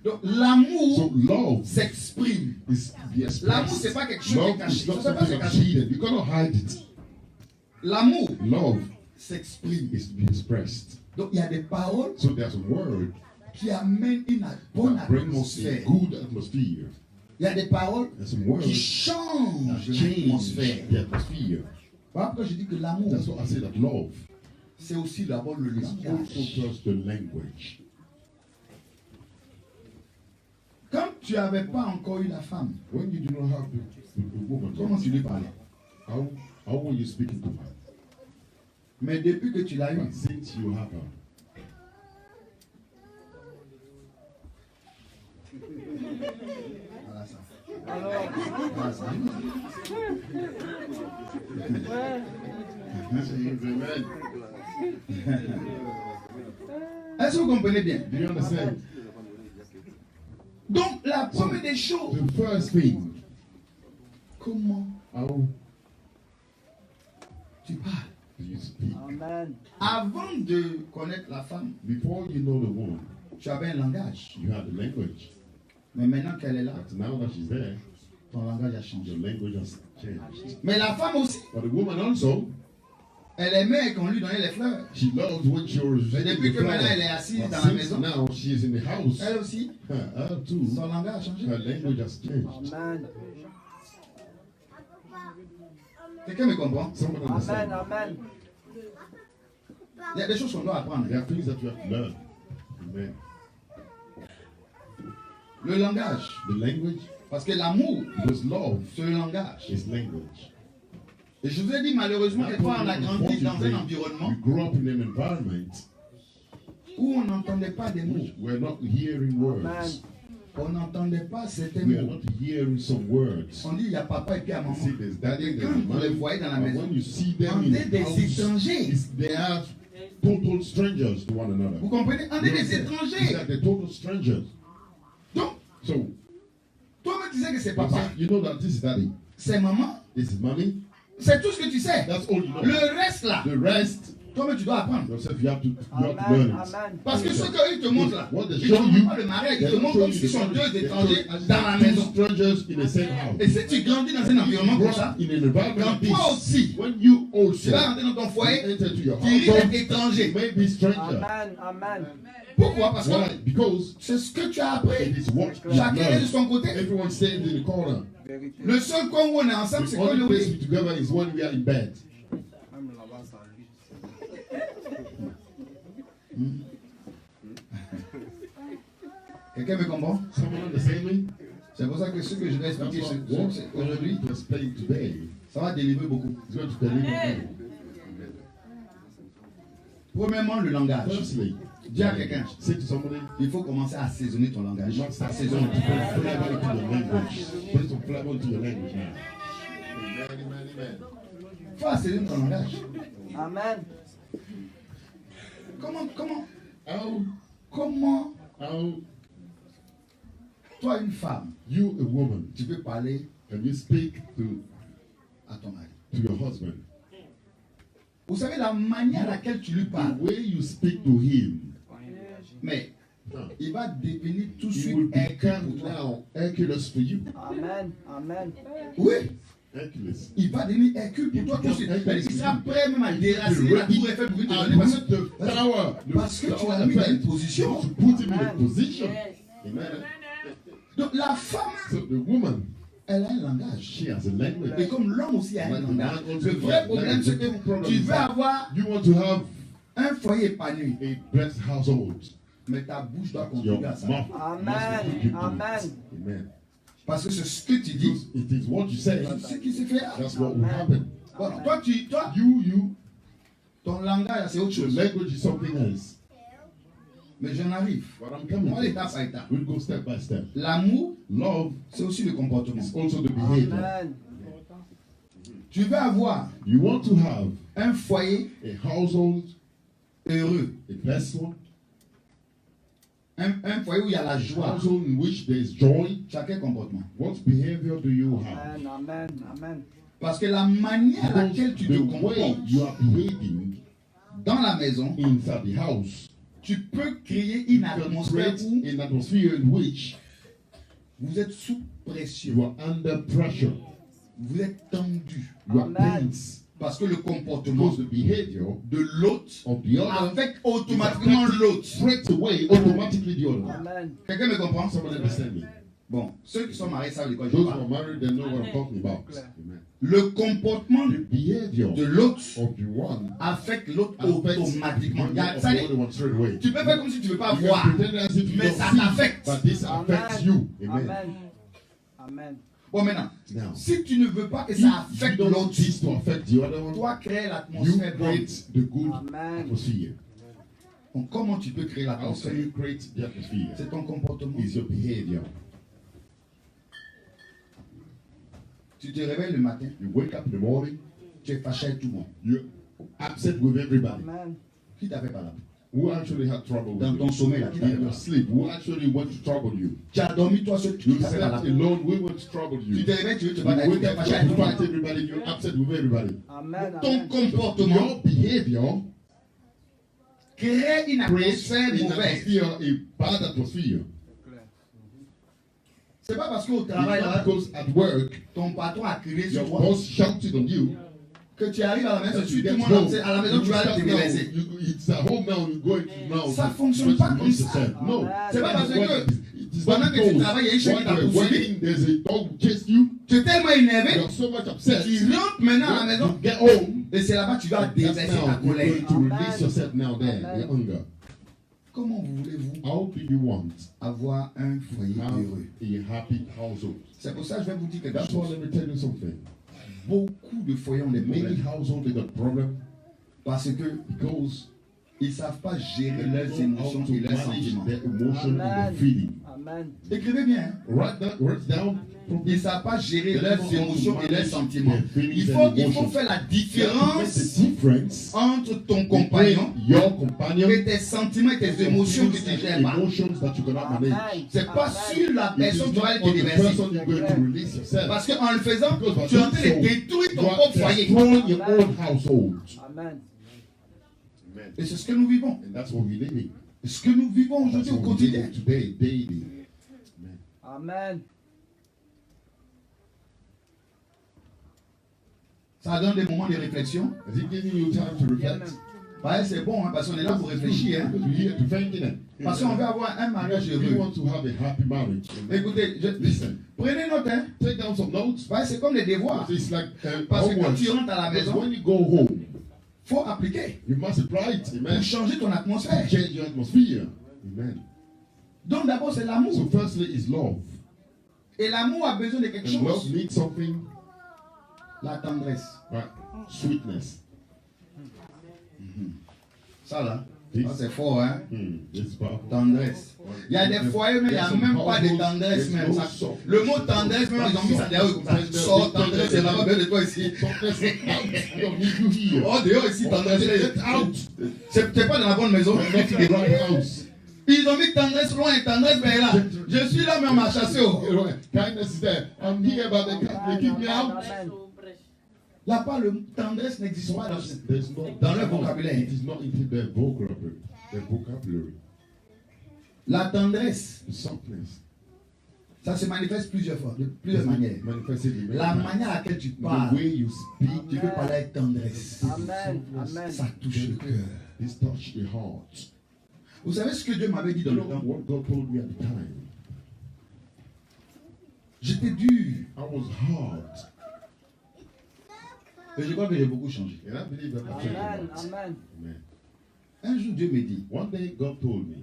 Donc l'amour So love s'exprime. is the L'amour, express. c'est pas quelque chose qui est Love caché. is not Ça, c'est pas something se that's cacher. hidden. You cannot hide it. L'amour Love s'exprime. is to be expressed. Donc il y a des paroles So there's a word qui amènent une bonne that brings a atmosphère. good atmosphere. Il y a des paroles There's some words qui that changent change l'atmosphère. the atmosphere. Voilà pourquoi je dis que l'amour, That's what I say that love c'est aussi d'abord le is also langage. just the language. Quand tu n'avais pas encore eu la femme, When you do not have the woman, comment tu lui parlais? how were you speaking to her? Mais depuis que tu l'as eu, But since you have her, voilà ça. Alors, Voilà ça. this is amen. Est-ce que vous comprenez bien? Do you understand? Donc la première des choses, The first thing, comment how tu parles? do you speak? Amen. Avant de connaître la femme, Before you know the woman, tu avais un langage. you had the language. Mais maintenant qu'elle est là, But now that she's there, ton langage a changé. your language has changed. Mais la femme aussi, But the woman also, elle aimait qu'on lui donnait les fleurs. she loved when she was Mais receiving depuis the que maintenant elle est flower. assise But dans la since maison, now she is in the house, elle aussi, her too, son langage a changé. her language has changed. Amen. Quelqu'un me comprend? Someone Amen. understand? Amen. Il y a des choses qu'on doit apprendre. There are things that you have to learn. Amen. Le langage. The language, Parce que l'amour, because love c'est le langage. is language. Et je vous ai dit, malheureusement, quelquefois, on a grandi dans un environnement You grew up in an environment où on n'entendait pas des mots. which we're not hearing words. Amen. On n'entendait pas certains We are mots. not hearing some words. On dit, il y a papa et puis il y a You maman. see, there's daddy, Et there's quand vous les mom. voyez dans la But maison, when you see them on in est des the house, étrangers. they are total strangers to one another. Vous comprenez? On est des It's étrangers. like they're total strangers. Donc, So, toi-même, tu sais que c'est you papa, say, you know that this is daddy, c'est maman. this is mommy. C'est tout ce que tu sais. That's all you know. Le reste là, The rest, toi-même, tu dois apprendre. yourself, you have to learn Amen. it. Amen. Parce que ce qu'ils te montrent là, What they ils te show montrent you, pas le mariage, ils they te don't montrent show comme you s'ils the sont marriage. deux They étrangers show you dans la two maison. strangers in the same house. Et si tu grandis dans un environnement You comme grow ça, up in an environment quand like toi this, aussi, when you tu also vas rentrer dans ton foyer, enter to your tu risques d'être household, étranger. you may be stranger. Amen. Amen. Pourquoi? Parce que Why? Because c'est ce que tu as appris. it is what you Chacun est de learn. son côté. Everyone stands in the corner. Vérité. Le seul coin où on est ensemble, The c'est quand only le place oui. we together is when we are in bed. Même là-bas, ça lit. Quelqu'un me comprend? Someone understand me? C'est pour ça que ce que je vais That's expliquer what aujourd'hui, to explain today. ça va délivrer beaucoup. It's going to deliver you. Premièrement, le langage. Firstly, Dis à quelqu'un, say to somebody, il faut commencer à assaisonner ton langage. you must start Assaisonner. to put flavor into your language. Put some flavor into your language now. Amen, amen, amen. Il faut assaisonner ton langage. Amen. Comment, How toi, une femme, you, a woman, tu peux parler can you speak à ton mari? to your husband? Vous savez, la manière à laquelle tu lui The parles, way you speak to him, mais il va devenir tout de he suite will Hercule become pour toi. now Hercules for you. Amen. Amen. Oui, Hercules. il va devenir Hercule pour toi tout de suite. C'est-à-dire qu'il sera prêt même à déraciner la tour Eiffel pour te donner. And with the power, Parce que tu l'as mis dans une position. to put him in a position. Amen. Donc la femme, So the woman, elle a un langage. she has a language. Et comme l'homme aussi a un Like the langage. man also Le vrai has problème, language. c'est The problem que tu is veux that avoir you want to have un foyer épanoui, a blessed household. mais ta bouche doit Your contribuer à ça. mouth Amen. must contribute to Amen. it. Amen. Parce que c'est ce que tu dis, Because it is what you say. c'est ce qui se fait. That's what will happen. Voilà. Toi, ton langage, c'est autre Your chose. language is something else. Mais j'en arrive. But I'm coming. On va to étape it. par étape. We'll go step by step. L'amour, Love c'est aussi le comportement. is also the behavior. Amen. Tu veux avoir You want to have un foyer a household, heureux, a blessed one, un foyer où il y a la a joie. household in which there is joy. Tu as quel comportement? What behavior do you have? Amen. Amen. Amen. Parce que la manière à laquelle tu te The way comportes you are behaving dans la maison, inside the house, tu peux créer une you can atmosphère create où an atmosphere in which vous êtes sous pression, you are under pressure, vous êtes tendu. you are Amen. tense, Parce que le comportement because the behavior de l'autre of the other affecte automatiquement l'autre. threats away automatically the other. Amen. Quelqu'un me comprend? Somebody understand me? Bon, ceux qui sont mariés savent de quoi je Those who parle. are married, they know what I'm talking about. Amen. Le comportement The behavior de l'autre of the one affecte l'autre affects automatiquement. the Il y a- behavior ça of dit, the other one straight away. tu peux faire comme si tu ne veux pas You can voir. pretend as if you Mais don't ça see, t'affecte. but this affects you. Amen. Amen. Amen. Bon, maintenant, Now, si tu ne veux pas que if ça you affecte don't want l'autre, this to affect the other one, toi crée you l'atmosphère bonne. create the good Amen. atmosphere. Donc, comment tu peux créer How can l'atmosphère? you create the atmosphere? C'est ton comportement. Is your behavior. Tu te réveilles le matin, You wake up in the morning, tu es fâché avec tout le monde. you're upset with everybody. Amen. Qui t'a fait par là? Who actually had trouble Dans with ton you? sommeil, là, qui t'a fait In par your là? sleep, who actually went to trouble you? Tu as dormi toi seul, qui You t'a fait par là? slept alone, we went to trouble Tu you. te réveilles, tu veux te You battre avec tout wake le monde, up, tu es fâché avec you tout le fight monde. everybody, you're upset with everybody. Amen. Ton Amen. comportement Your behavior crée une creates atmosphère an mauvaise. atmosphere, a bad atmosphere. C'est pas parce qu'au It's travail, not là, because at work, ton patron a crié sur your toi, boss shouted on you. que tu arrives à la maison, That tu you tout le get monde home, sait, à la maison, you tu vas start te now, délaisser. it's a home now, you're going to now. Ça to- fonctionne to pas comme release ça. yourself. No. C'est pas parce que It is pendant not que tu because travailles, il y a un chien qui while t'a you're poursuivi. working, there's a dog who chased you. Tu es tellement énervé, You're so much upset. tu rentres maintenant à la maison, You get home. et c'est là-bas que tu vas That's déverser ta now you're colère. going to Amen. release yourself now there, Amen. your anger. Comment voulez-vous How do you want avoir un foyer to have heureux? a happy household? C'est pour ça que je vais vous dire quelque That's why chose. let me tell you something. Beaucoup de foyers ont des Many problèmes households they got problem parce que because ils ne savent pas they gérer leurs don't know how émotions to et leurs manage sentiments. their emotion and their Amen. feeling. Amen. Écrivez bien. Hein? Write down. Ils ne savent pas gérer They leurs don't know how to émotions et leurs manage sentiments. their feelings Il and faut emotions. faire la The différence difference entre ton between compagnon your companion et tes sentiments et tes émotions que tu ne gères pas. emotions that you cannot manage. Amen. C'est pas sur la It is personne que tu vas not te on the déverser. person you're going to release yourself. Parce qu'en le faisant, Because tu es en by train de doing so, détruire you ton are propre foyer. destroying your Amen. own household. Amen. Et c'est ce que nous vivons. And that's what we live in. Ce que nous vivons That's aujourd'hui au what we live quotidien. in today, daily. Amen. Ça donne des moments de réflexion. Has it given you time to reflect? Ouais, c'est bon, hein, parce qu'on est là pour réfléchir. Hein. Because we're here to think in it. Parce qu'on veut avoir un mariage We heureux. want to have a happy marriage. Écoutez, Listen, prenez note. Hein. take down some notes. Ouais, c'est comme les devoirs. It's like Parce que quand homework. tu rentres à la Because maison, when you go home, il faut appliquer you must apply it. pour Amen. changer ton atmosphère. Change your atmosphere. Amen. Donc d'abord, c'est So l'amour. firstly is love. Et l'amour a besoin de quelque And love chose. needs something, La tendresse. right? Sweetness. Ça là, This- ça, c'est fort, hein. It's powerful. Tendresse. Il y a des foyers, mais il n'y a même pas de tendresse même. Ça, le mot tendresse, même ils ont mis ça derrière comme ça. Sors tendresse, c'est là-bas, de toi ici. Tendresse, I don't need you here. Oh, dehors ici, tendresse. Get out. C'est pas dans la bonne maison. Not in the right house. Ils ont mis tendresse loin et tendresse ben là. Je suis là, mais on m'a chassé. Oh. Kindness is there. I'm here, but they keep me out. Amen. Là pas le tendresse n'existe pas There's no, dans le vocabulaire. It is not into their vocabulary. Their vocabulary. La tendresse, The softness. ça se manifeste plusieurs fois, de plusieurs manières. Manifested in La many manière à laquelle tu times. parles, The way you speak, tu peux parler avec tendresse. Amen. Amen. Ça touche le cœur. this touch the heart. Vous savez ce que Dieu m'avait dit dans You le know temps? what God told me at the time? J'étais dur. I was hard. Et je crois que j'ai beaucoup changé. And I believe that I've changed a Amen. lot. Amen. Amen. Un jour, Dieu me dit, One day God told me,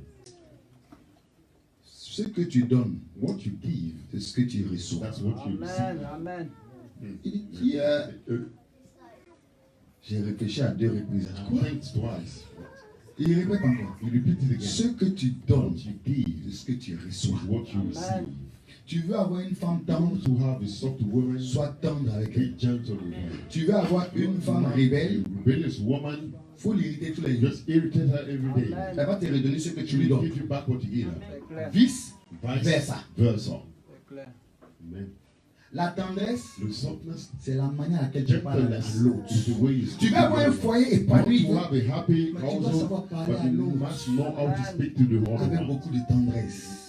ce que tu donnes, what you give, c'est ce que tu reçois. that's what you Amen. receive. Amen. Il dit, j'ai réfléchi à 2 reprises. I think twice. Il répète encore. You repeat it again. Ce que tu donnes, What you give c'est ce que tu is reçois. what you receive. Tu veux avoir une femme You want tendre, to have a soft woman, sois tendre avec be elle. gentle with her. Tu veux avoir une femme A rebelle, rebellious woman, faut l'irriter tous les jours. just irritate her every day. Amen. Elle va te redonner ce que She tu lui will donnes. give you back what you give her. C'est clair. Vice Vice versa. versa. C'est clair. Amen. La tendresse, The softness, c'est la manière à laquelle tu parles à gentleness l'autre. is the way you Tu speak veux to avoir un the foyer other. épanoui You have a happy Mais tu dois household, savoir parler but à you l'autre. must know how to speak to the other avec one. beaucoup de tendresse.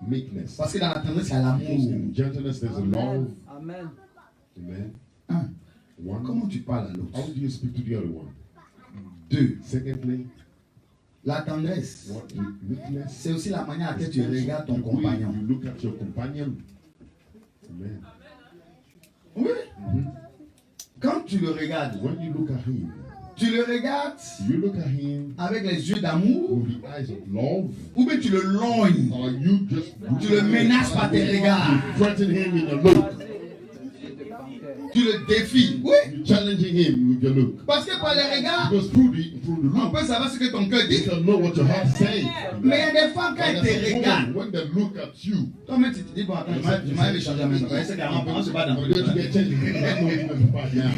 Meekness. Parce que dans la tendresse, il y a Because l'amour. in gentleness, there's a love. Amen. Amen. Amen. Un, One. comment tu parles à How l'autre? do you speak to the other one? 2, Secondly, la tendresse, what the meekness. c'est aussi la manière à laquelle is tu also regardes ton the way compagnon. you look at your companion. Amen. Oui. Mhm. Quand tu le regardes, When you look at him, tu le regardes you look at him avec les yeux d'amour with the eyes of love, ou bien tu le lognes. or you just Tu le menaces par tes regards. You threaten him in a look. Vas-y. Tu le défies. Oui. You're challenging him with your look. Parce que par les regards, Because through the on look, peut savoir ce que ton cœur you dit. can know what your heart says. Mais il y a des femmes, quand elles And te as a regardent, woman, when they look at you, toi-même tu te dis, bon, attends, je m'avais changé à main. C'est carrément, on se bat dans I'm le going to get changed. I'm not going to be back now.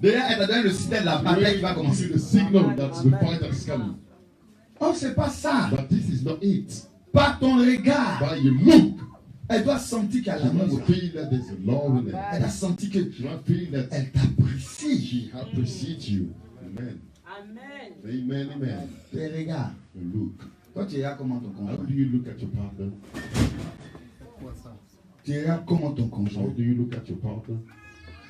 Déjà, elle t'a donné le système de la bataille qui va You commencer. see the signal that's the fight that's coming. Oh, c'est pas ça. But this is not it. Par ton regard, By your look, elle doit sentir qu'il y a she l'amour. must feel that there's a love in it. Elle a senti que She must feel that elle t'apprécie. she appreciates you. Amen. Amen. Amen. Amen. Tes regards. The look. Toi, tu regardes comment ton How conjoint. do you look at your partner? Tu regardes comment ton How conjoint. do you look at your partner?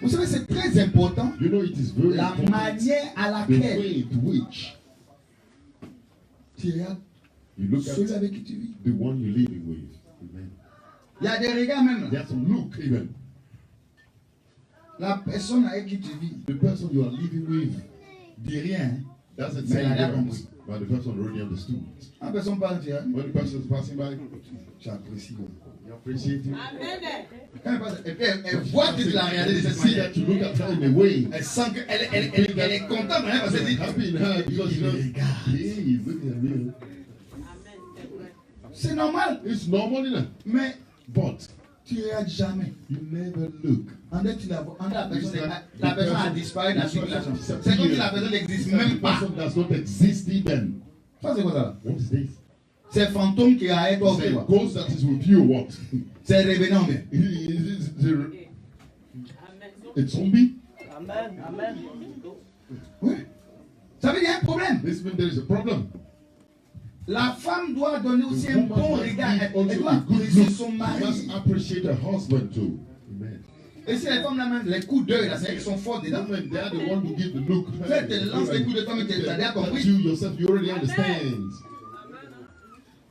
Vous savez, c'est très important You know, it is very la important manière à the laquelle way to which tu regardes you look at celui avec qui tu vis. the one you're living with. Amen. Il y a des regards même. There's some look even. La personne avec qui tu vis The person you are living with dit rien. doesn't Mais say elle a words, compris. but the person already understood. La personne parle, tu dis, When the person is passing by, j'apprécie. you appreciate him. Amen. Quand elle passe, et puis elle voit que tu l'as regardé de cette See manière. that you look at her in a way. Elle sent qu'elle est contente hein, parce qu'elle dit, Happy in her because you know, Regarde. hey, he's looking at me. Amen. c'est normal. It's normal, isn't it? Mais But tu ne regardes jamais. you never look. En fait, tu la vois. En fait, la personne a disparu dans la circulation. C'est C'est comme si la personne n'existe The même pas. person does not exist even. Ça, c'est quoi ça là? What is this? C'est le fantôme qui est avec toi. It's a Quoi. ghost that is with you or what? C'est révélant bien. A zombie? Amen. Amen. Oui. Ça veut dire qu'il y a un problème. This means there is a problem. La femme doit donner aussi The un woman bon must regard. give Elle also doit a good apprécier look. son She mari. must appreciate her husband too. Amen. Et si les femmes là même, les coups d'œil là, c'est elles qui sont fortes dedans. Women, they are the one who give the look. Fait, te lance des coups de femme et tu as déjà compris. You yourself, you already understand.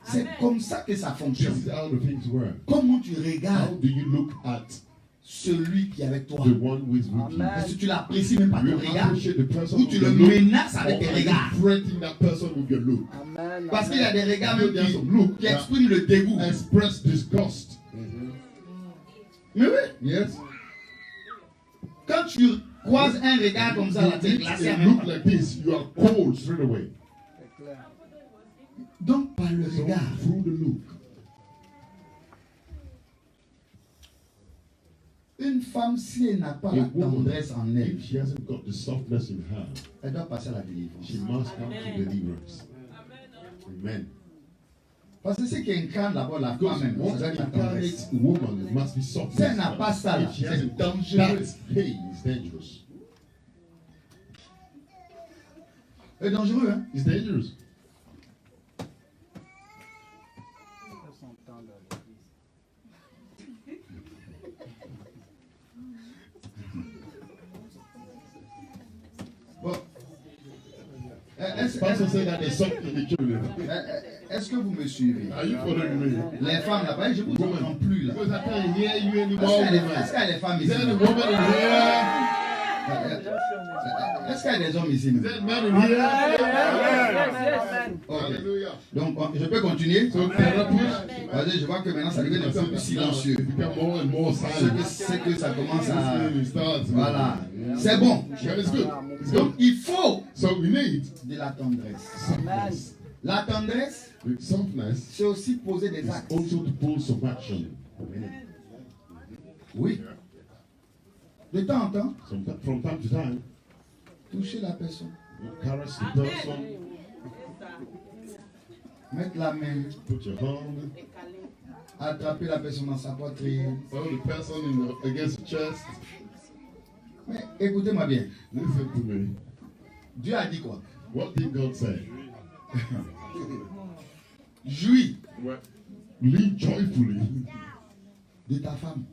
C'est comme ça que ça This fonctionne. is how the things work. Comment tu How regardes do you look at celui qui est avec toi? the one who is with you? Amen. Est-ce que tu l'apprécies même par You ton regard? appreciate the person Ou with tu your le look, menaces avec or tes are you regards? threatening that person with your look? Amen. Parce qu'il y a des regards You know, même there are some look qui that expriment le dégoût. express disgust. Mais oui, Yes. quand tu croise un regard comme ça, là, t'es glacé à It même look temps. like this, you are cold straight away. C'est clair. Donc, par le So regard, through the look, une femme, si elle n'a pas a la woman, tendresse en elle, if she hasn't got the softness in her, elle doit passer à la délivrance. she must come to deliverance. Amen. Parce que ce qui incarne d'abord la femme Because même, what c'est la tendresse. incarnates woman must be softness. Si elle n'a pas ça, là, If she c'est hasn't dangereux. that, hey, it's dangerous. C'est dangereux, hein? It's dangerous. Ils sont tendres dans l'église. Bon. Pastor said that there's something in the children. Est-ce que vous me suivez? Are you following me? Les femmes là-bas, je vous entends plus là. Because I can't hear you Est-ce anymore. qu'il y a des- woman. est-ce qu'il y a des femmes Is ici? there any woman in here? Est-ce qu'il y a des hommes ici? Is there a man in here? Amen. Ok. Hallelujah. Donc, je peux continuer? So can I push? Vas-y, je vois que maintenant ça devient un peu plus silencieux. It become more and more silent. C'est que ça commence à... It starts. Voilà. C'est bon. Yeah, it's good. It's Donc, good. il faut So we need de la tendresse. softness. La tendresse, With softness, c'est aussi poser des is actes. also to pull some action. Oui. De temps en temps, From time to time, toucher la personne. you caress the person, Mettre la main, put your hand, attraper la personne dans sa poitrine. hold the person against the chest. Mais écoutez-moi bien. Listen to me. Dieu a dit quoi? What did God say? Jouis Live joyfully de ta femme.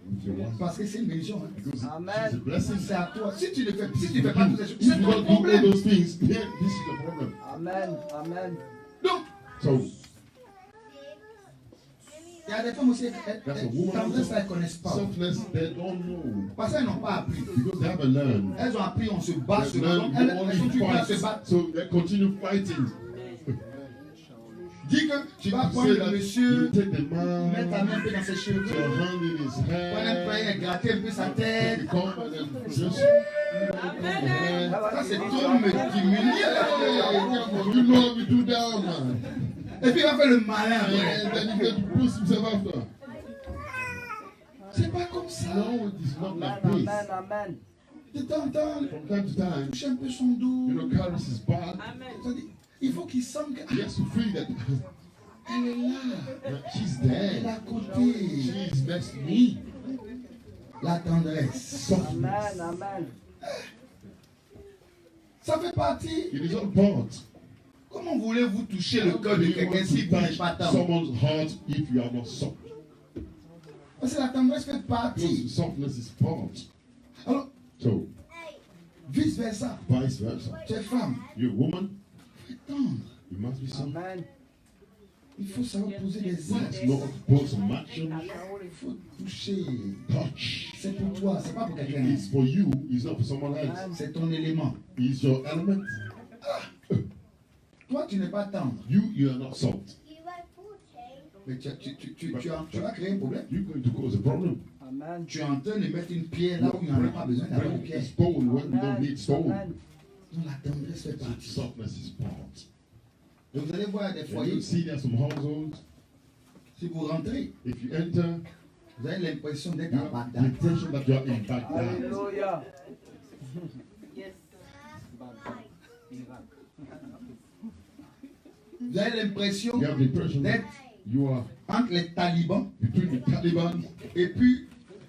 with your wife. Parce que c'est une bénédiction. Hein. Because Amen. she's a blessing. C'est à toi. Si tu ne fais, si If tu fais pas toutes ces choses, you c'est ton don't do all problème. those things, then this is the problem. Amen. Amen. Donc, So, il y a des femmes aussi, That's a woman tendresse, also. elles ne connaissent pas. softness, they don't know. Parce qu'elles n'ont pas appris. Because they haven't learned. Elles ont appris, on se bat They've sur le learned donc you elles only sont toujours à se fight. battre. So they continue fighting. Dis que tu vas You prendre say le that monsieur, you take the mettre ta man, main un peu dans ses put cheveux, your hand in his prendre un hair, gratter un peu sa tête. you come and then just Ça, c'est trop me diminuer. you know what we do down, man. Et puis il va faire le malin après. And then you get to bruise himself after. C'est pas comme ça. No, it is not like Amen. this. Amen. Amen. De temps en temps, From time to time, touche un peu son dos. you know, caress his back. C'est-à-dire, il faut qu'il sente qu'elle He has to feel that est là. she's Elle est there. à côté. She's next to me. La tendresse. Amen. Amen. Ça fait partie. It is all part. Comment voulez-vous toucher le cœur Do de you quelqu'un want si to vous n'êtes pas touch tendre? someone's heart if you are not soft? Parce que la tendresse fait Because partie. softness is part. Alors, So, vice versa. vice versa. Tu es femme, You're a woman, tu es tendre. you must be soft. Amen. Il faut savoir poser des You actes. know, put some action, Il faut toucher. touch. C'est pour toi, c'est pas pour quelqu'un. It's for you, it's not for someone else. C'est ton élément. It's your element. Toi, tu n'es pas tendre. You are not soft. Mais tu vas créer un problème. You're going to cause a problem. Amen. Tu es en train de mettre une pierre là où il n'y en a pas besoin d'avoir une Bring a pierre. stone when we don't need stone. Amen. Donc la tendresse fait partie. Softness is part. Donc vous allez voir des And foyers, you see there's some households. si vous rentrez, If you enter, vous avez l'impression d'être you à have the Bagdad. impression that you're in Baghdad. Alléluia. Vous avez l'impression You have the impression that d'être you are entre les talibans between the Taliban et puis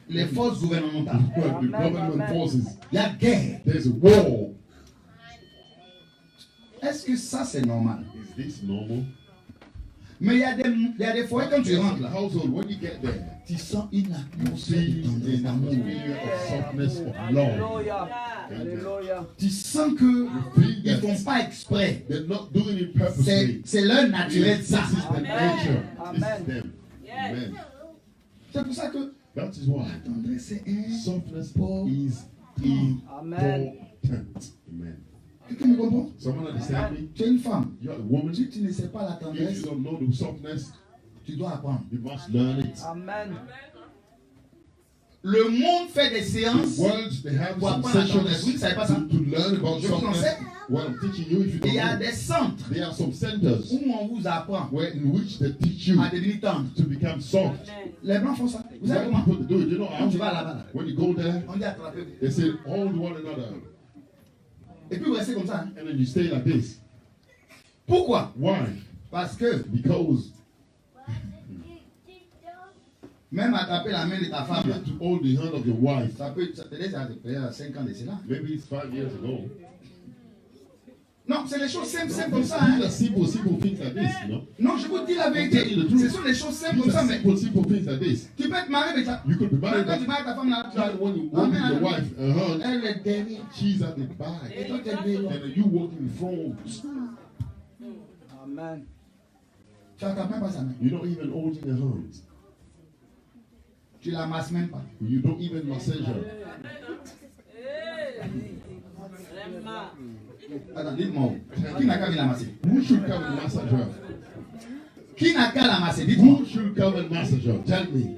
les forces gouvernementales. and the government forces. Il y a guerre. There's a war. Est-ce que ça c'est normal? Is this normal? Mais il y a des foyers quand tu There's rentres a là, household, when you get there, tu sens une you atmosphère de see tendresse, an d'amour. atmosphere of softness, of love. Alléluia. Alléluia. Tu sens que Feel ils font that pas exprès. they're not doing it purposely. C'est leur naturel This ça. is the nature. This Amen. is them. Amen. C'est pour ça que That is why la tendresse c'est un. softness Pour- is Amen. important. Amen. Quelqu'un me comprend? Someone understand me? Tu es une femme. You're a woman. Si tu ne sais pas la If you tendresse, don't know the softness, tu dois apprendre. you must learn it. Amen. le monde fait des The séances world, they have pour some apprendre la sessions tendresse. Vous ne savez pas ça? to learn about Je vous softness. enseigne. Well, I'm teaching you if you Il y a don't know. des centres There are some centers où on vous apprend in which they teach you à devenir tendre. to become soft. Les blancs font ça. Vous savez White comment? people do it. You know Quand how? tu vas là-bas, là, When you go there, on dit attrapez-vous. they say hold one another, Et puis vous restez comme ça. Hein. and then you stay like this. Pourquoi? Why? Parce que Because même attraper la main de ta femme, you là, have to hold the hand of your wife. ça peut être 5 ans de cela. Maybe it's 5 years ago. Non, c'est les choses simples, simples comme ça. These Hein. are simple things like this, you know. Non, je vous dis la vérité. Ce sont des choses simples comme These ça, are mais simple things like this. tu peux être marié, mais ça. You could be married, Quand tu but maries ta femme, là, tu when you Ah, walk mais with your là, wife, hand, elle est derrière. she's at the Et back, toi, tu es derrière. and you walk in front. Amen. Tu n'attrapes même pas sa main. You're not even holding her hand. Tu la masses même pas. You don't even massage her. Attends, dites-moi. Qui n'a qu'à venir la masser? Who should come and massage her? Qui n'a qu'à la masser? Dites-moi. Who should come and massage her? Tell me.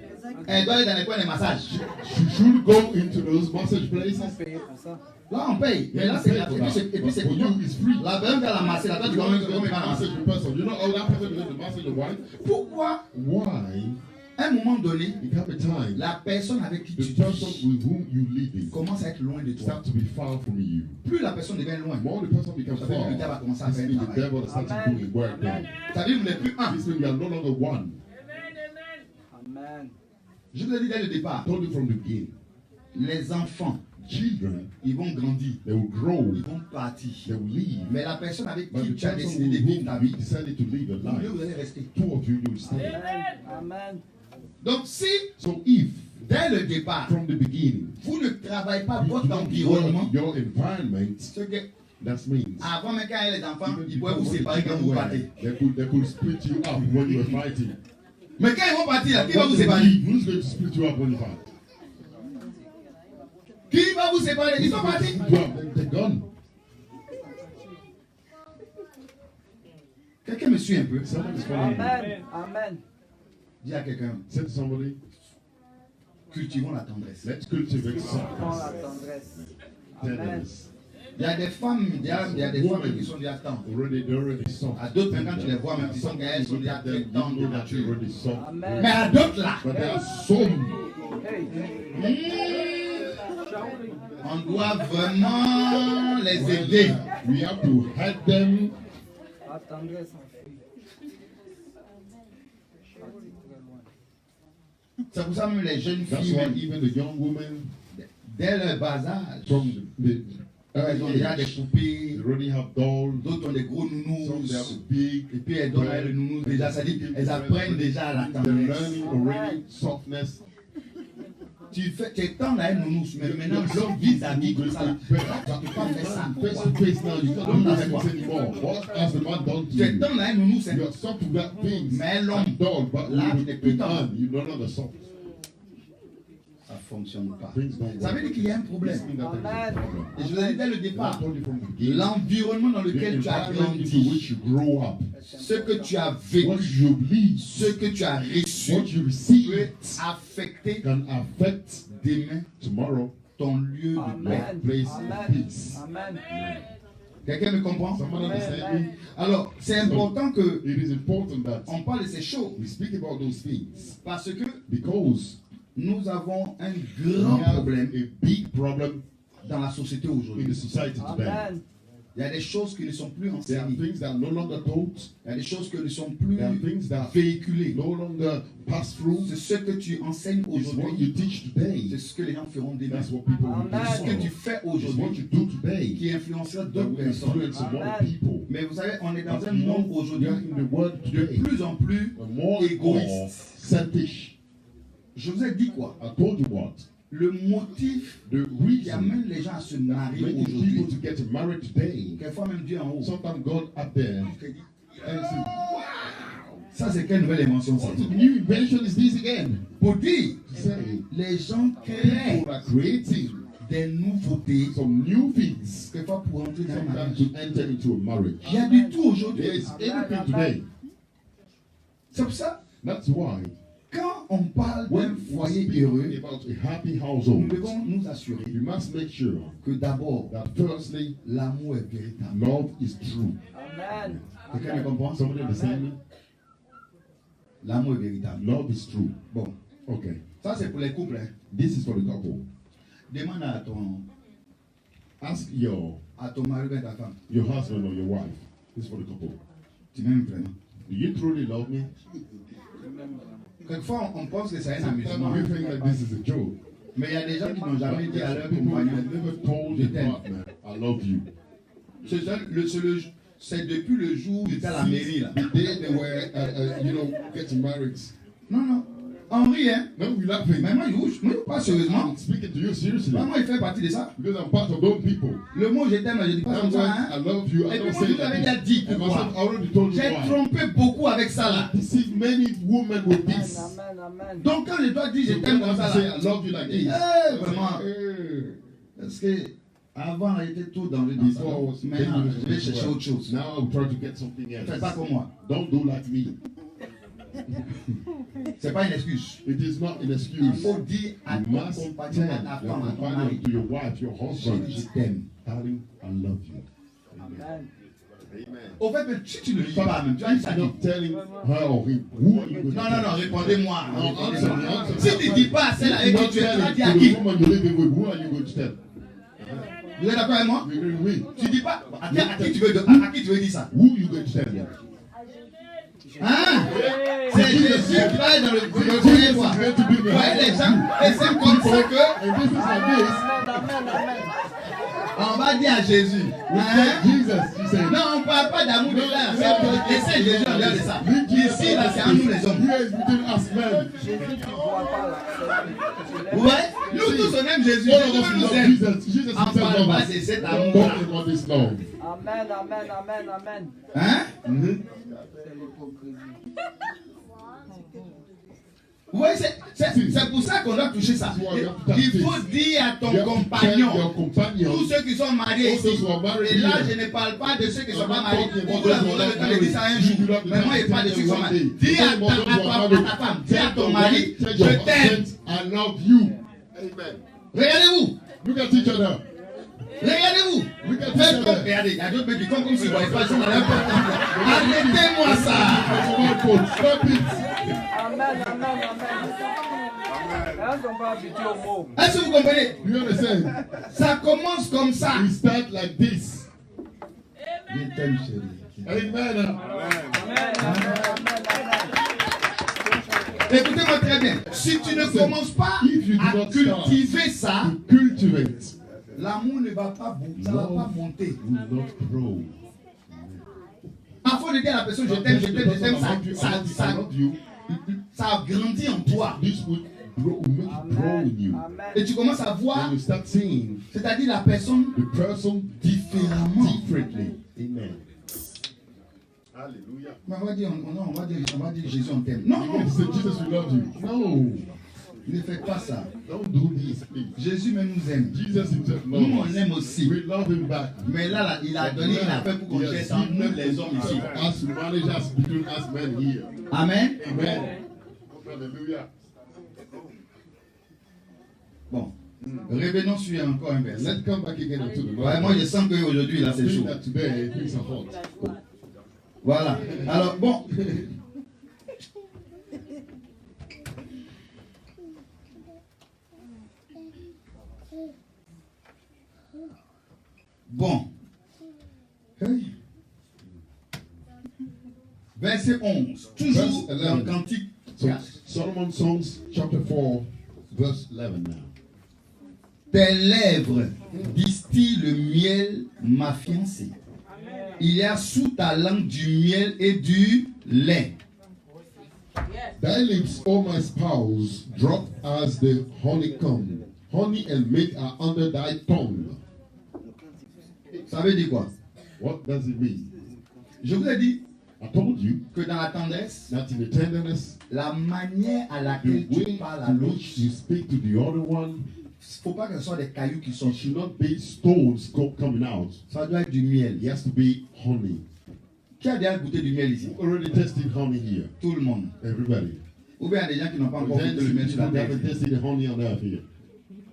Elle doit aller dans les coins de massage. She should go into those massage places. Payer pour ça. Là, on paye. Mais là, c'est gratuit. Et puis, c'est For you, it's free. la personne qui a la massé, la personne You qui want to va la masser. massage the person. You know how that person is going to massage the wife? Pourquoi, Why? à un moment donné, It come a time la personne avec qui the tu person vis with whom you live commence à être loin de toi? start to be far from you. Plus la personne devient loin, More the person becomes ça veut dire que le diable far, va commencer à this faire un means the travail. devil is starting doing work there. Ça veut dire que vous n'êtes plus un. This means you are no longer one. Amen. Je vous ai dit dès le départ, I told you from the beginning. les enfants, Children, ils vont grandir, they will grow, ils vont partir. they will leave. Mais la personne avec But qui the tu as person décidé de with vivre ta whom you vie, decided to live a vous life, allez rester. two of you will stay. Amen. Amen. Donc si, So if, dès le départ, from the beginning, vous ne travaillez pas you do votre not environnement, work your environment, ce que that means avant même quand il y a les enfants, even ils pourraient before vous when the séparer quand children vous were, partez. they could split you up when you were fighting. Mais quand ils vont partir, là, qui va When vous they séparer? leave, who's going to split you up when you fight? Qui va vous séparer? Ils sont partis. Split you up, they're gone. Quelqu'un me suit un peu. Someone is following you. Amen. Amen. Dis à quelqu'un, Say to somebody, cultivons la tendresse. let's cultivate Prends la softness, tendresse. Amen. tenderness. Il y a des femmes, il y a des femmes qui sont déjà tendres. They're already soft. À d'autres, même quand tu les vois, même qui sont elles sont déjà très tendres de You know that you're nature. already soft. Amen. Mais à d'autres là, But there are some, Hey. on doit vraiment les aider. we have to help them. La tendresse en fille. Parti très loin. C'est pour ça même les jeunes That's filles, why même, even the young women dès leur bas âge, from the elles ont early déjà des age, poupées, they already have dolls. d'autres ont des gros Some nounous. they have big. Et puis elles donnent à elles le nounou déjà, c'est-à-dire elles apprennent déjà la They're tendresse. learning already softness. Tu es tendre à un nounous, mais maintenant l'homme vis-à-vis comme ça, là, tu ne peux pas faire ça. Face to face now, you can't do this anymore. What has the man done to Tu es you? tendre à un nounous, hein. You are soft to that thing. Mais l'homme, Doll, but là, tu with n'es the plus tendre. man, you're no longer soft. Ça ne fonctionne pas. Things don't Ça veut work. dire qu'il y a un problème. This means that there's a Amen. problem. Et je vous ai dit dès le And I départ, told you from the beginning, l'environnement dans the lequel tu as environment into grandi, which you grow up, ce que tu as what vécu, you believe, ce que tu as reçu what you peut receive affecter can affect demain tomorrow ton lieu de Amen. paix. place of Amen. peace. Amen. Quelqu'un me comprend? Someone understand me? Alors, c'est important que It is important that on parle de ces choses we speak about those things parce que because nous avons un we grand have problème a big problem dans la société in aujourd'hui. the society today. Amen. Il y a des choses qui ne sont plus There are enseignées. things that are no longer taught. Il y a des choses qui ne sont plus There are things that véhiculées. no longer pass through. C'est ce que tu enseignes It's what you aujourd'hui. teach C'est today. ce que les gens feront demain. That's what people will do Amen. Ce que tu tomorrow. fais It's what aujourd'hui you do today qui influencera that d'autres will personnes. influence more Amen. people. Mais vous savez, on est dans As un you know, monde we aujourd'hui are in the world de today plus en plus more and more égoïste. selfish. Je vous ai dit quoi? I told you what? Le motif The qui reason amène les gens à se marier making aujourd'hui, people to get married today, quelquefois même Dieu en haut, sometimes God up there and say, ça c'est quelle nouvelle invention ça? what new invention is this again? Pour dire, To say, les gens créent people are creating des nouveautés, some new things quelquefois pour entrer dans un sometimes mariage. to enter into a marriage. Il y a du tout There aujourd'hui. is everything today. C'est pour ça, That's why Quand on parle d'un When foyer we heureux, speak about a happy nous household, devons nous assurer we must make sure que d'abord, that firstly, l'amour est véritable. love is true. Amen. Quelqu'un me comprend? Somebody understand me? L'amour est véritable. Love is true. Bon, Okay. ça c'est pour les couples. Hein. This is for the couple. Demande à Ask ton mari ou à ta femme. your husband or your wife. This is for the couple. Tu m'aimes vraiment? Do you truly love me? Quelquefois, on pense que c'est un Sometimes amusement. we think like this is a joke. Mais il y a des gens qui n'ont jamais dit à leur People compagnon, have never told je their t'aime. partner, I love you. C'est depuis le jour où j'étais à la mairie là. The day they were, getting married. Non, non. On rit, hein. No, we're laughing. Mais moi, pas sérieusement. I'm speaking to you seriously. Moi, il fait partie de ça. Because I'm part of those people. Le mot je t'aime, je dis pas That comme word, ça, hein. I love you. I Et puis don't moi, say je vous avais that. déjà dit And pourquoi. myself, I already told you J'ai why. trompé beaucoup avec ça là. I deceived many women with Amen, this. amen, amen. Donc quand je dois dire je So t'aime when comme I ça say là. I love you like this. Vraiment. Parce que avant, j'étais tout dans le Before I discours. was Maintenant, taking je vais chercher autre chose. Now I'm trying to get something Fais pas else. comme moi. Don't do like me. C'est pas une excuse. It is not an Il excuse. faut dire à You ton must compagnon, tell à ta your femme, à ton companion, mari, to your wife, your husband, je t'aime. darling, I love you. Amen. Amen. Au fait, même si tu ne le dis pas même, tu as dit ça. You're Non, not telling her or him who are you going to non, non, répondez-moi. No, answer me, Répondez-moi. answer me. Si tu ne dis pas à celle avec You're qui not tu es, tu vas telling dire à to qui? the woman you're living with, who are you going to tell? Vous êtes d'accord avec moi? You agree with me? Tu dis pas. À qui tu veux dire ça? Who you going to tell me? Hein? C'est Jésus qui va être dans le premier fois. Vous voyez les gens, et c'est comme ça que And this is like this. Amen, amen. on va dire à Jésus. We Hein? said Jesus, you say. Non, on ne parle pas d'amour de là. Laissez Jésus en dehors de ça. Ici, là, c'est à nous les hommes. Here is between us men. Jésus, tu ne vois pas là. Vous voyez? Nous tous, on aime Jésus. All of Jésus us nous love aime. Jesus. Jesus On ne himself parle loves pas us. de cet Don't amour-là. talk about this love. Amen, amen, amen, amen. Hein? C'est l'hypocrisie. Oui, c'est pour ça qu'on doit toucher ça. Il faut dire à ton You have to tell your compagnon, companion, tous ceux qui sont mariés all those ici, who are married et là here. je ne parle pas de ceux qui ne sont pas I'm not mariés, talking on about vous those who donner are le temps not de dire ça un married. jour, You do not mais moi je parle de ceux qui sont one mariés. day. Dis à Tell those who are ta married. femme, dis Tell à ton your mari, wife, tell je your t'aime. husband, I love you. Amen. Regardez-vous, Look at each other. regardez-vous. Look at Faites each comme, other. regardez, il y a d'autres mecs qui font comme s'ils ne voyaient pas, ils sont dans leur portable. Arrêtez-moi ça. Stop it. Amen, amen, amen. Elles sont pas habituées au mot. Est-ce que vous comprenez? You understand? Ça commence comme ça. We start like this. Je t'aime chérie. Amen. Amen, amen, amen, amen. Écoutez-moi très bien. Si tu ne commences pas If you do à not cultiver ça, To cultivate l'amour ne va pas bouger, ça ne va pas monter. will not grow. Avant de dire à la personne je t'aime, I love you. ça grandit en toi. This will grow, will make it grow in you. Et tu commences à voir, When you start seeing c'est-à-dire la personne the person différemment. differently. Amen. Hallelujah. Mais on va dire Jésus on t'aime. Non, You can say Jesus will love you. No, ne faites pas ça. don't do this, please. Jésus même nous aime. Jesus himself Nous loves on us. aime aussi. We love him back. Mais là, il a donné, il a fait pour qu'on He has gère entre nous given les hommes ici. us marriage us between us men here. Amen. Amen. Hallelujah. Bon. Revenons sur encore un verset. Let's come back again into the Ouais, moi je sens qu'aujourd'hui là I c'est think chaud. that today things are hot. Voilà. Alors bon. Bon. Hey. Verset 11. Toujours Verse dans 11. Cantique So 4. Solomon Songs chapter 4 verse 11 now. Tes lèvres distillent le miel, ma fiancée. Il y a sous ta langue du miel et du lait. Thy lips, O my spouse, drop as the honeycomb. Honey and milk are under thy tongue. Ça veut dire quoi? What does it mean? Je vous ai dit I told you que dans la tendresse, that in the tenderness, la manière à the laquelle tu way parles à in l'autre, which you speak to the other one, il ne faut pas que ce soit des cailloux qui sont it should not be stones coming out. Ça doit être du miel. It has to be honey. Qui a déjà goûté du miel ici? Already tasted honey here. Tout le monde. Everybody. Ou bien il y a des gens qui n'ont pas But encore then goûté le miel people sur la terre. haven't tasted the honey on earth here.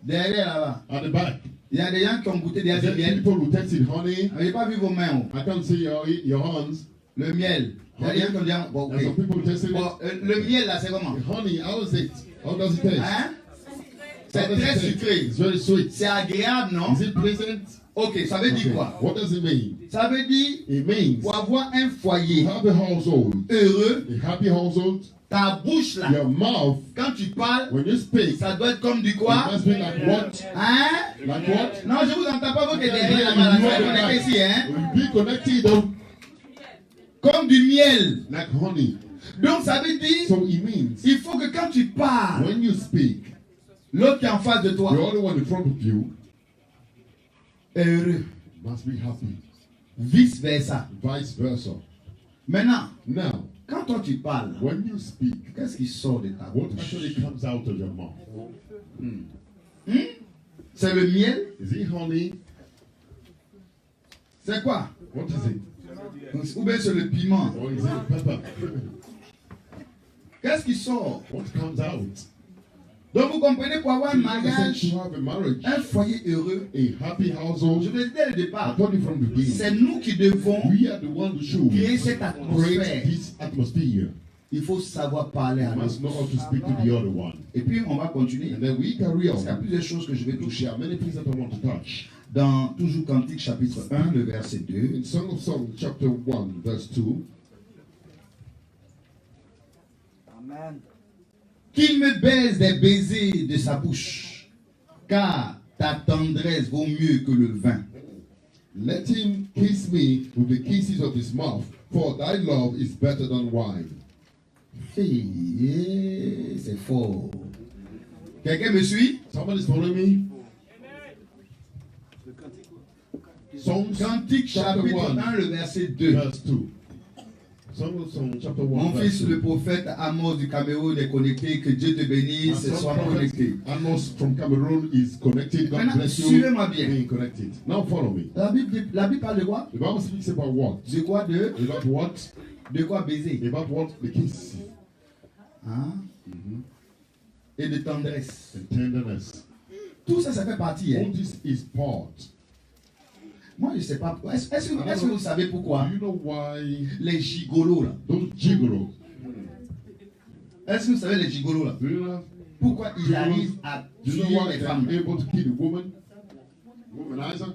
Derrière là-bas, At the back, il y a des gens qui ont goûté déjà du there miel. people who tasted honey. Je n'ai pas vu vos mains. Oh. I can't see your hands. Le miel. Il y a des gens qui ont dit, bon, There's some ok. people tasted Bon, it. le miel là, c'est comment? The honey, how is it? How does it taste? Hein? How C'est does it très taste? sucré. It's very sweet. C'est agréable, non? Is it pleasant? Ok, ça veut dire Okay. quoi? What does it mean? Ça veut dire, It means pour avoir un to foyer have a household, heureux, a happy household. ta bouche là, Your mouth, quand tu parles, when you speak, ça doit être comme du it quoi? must be like what? Hein? Like what? Non, je vous entends pas, vous qui êtes derrière là-bas, là, ça va connecter ici, hein? Be connected though, Comme du miel. like honey. Donc ça veut dire, So it means il faut que quand tu parles, when you speak, l'autre qui est en face de the toi other one in front of you est heureux. must be happy. Vice versa. Vice versa. Maintenant, Now, quand toi tu parles, when you speak, qu'est-ce qui sort de ta what bouche? actually comes out of your mouth? C'est le miel? Is it honey? C'est quoi? What is it? Ou bien c'est le piment? Or is it pepper? Qu'est-ce qui sort? What comes out? Donc vous comprenez, pour avoir un To mariage, have a marriage, un foyer heureux, a happy je household, vais dire dès le I départ, told you from the beginning, c'est nous qui devons we are the one who should créer cette create atmosphère. this atmosphere. Il faut savoir parler à You must l'autre. know how to speak to the other one. Et puis on va continuer. And then we carry Parce qu'il y a on. plusieurs choses que je vais To toucher. share many things that I want to touch. Dans toujours Cantique chapitre 1, le verset 2. In Song of Songs, chapter 1, verse 2, Amen. Qu'il me baise des baisers de sa bouche, car ta tendresse vaut mieux que le vin. let him kiss me with the kisses of his mouth, for thy love is better than wine. Hey, c'est fort. Quelqu'un me suit? Somebody's following me? Songs, Cantique chapter chapitre 1, 1, le verset 2. verse 2. Song of Songs, chapter 1, Mon verse fils, 2. le prophète Amos du Cameroun est connecté. Que Dieu te bénisse et sois connecté. Amos from Cameroon is connected. God Maintenant, bless you. suivez-moi bien. Being connected. Now follow me. La Bible parle de quoi? The Bible speaks about what? De quoi? About what? De quoi baiser? About what? The kiss Hein? Et de tendresse. and tenderness. Tout ça, ça fait partie. All Hein? this is part. Moi, je ne sais pas. Est-ce que vous savez pourquoi Do you know why les gigolos là? those gigolo? Est-ce que vous savez les gigolos là? Do you know? Pourquoi ils arrivent à Do you tuer know why les they're femmes? able to kill a woman? Womanizer?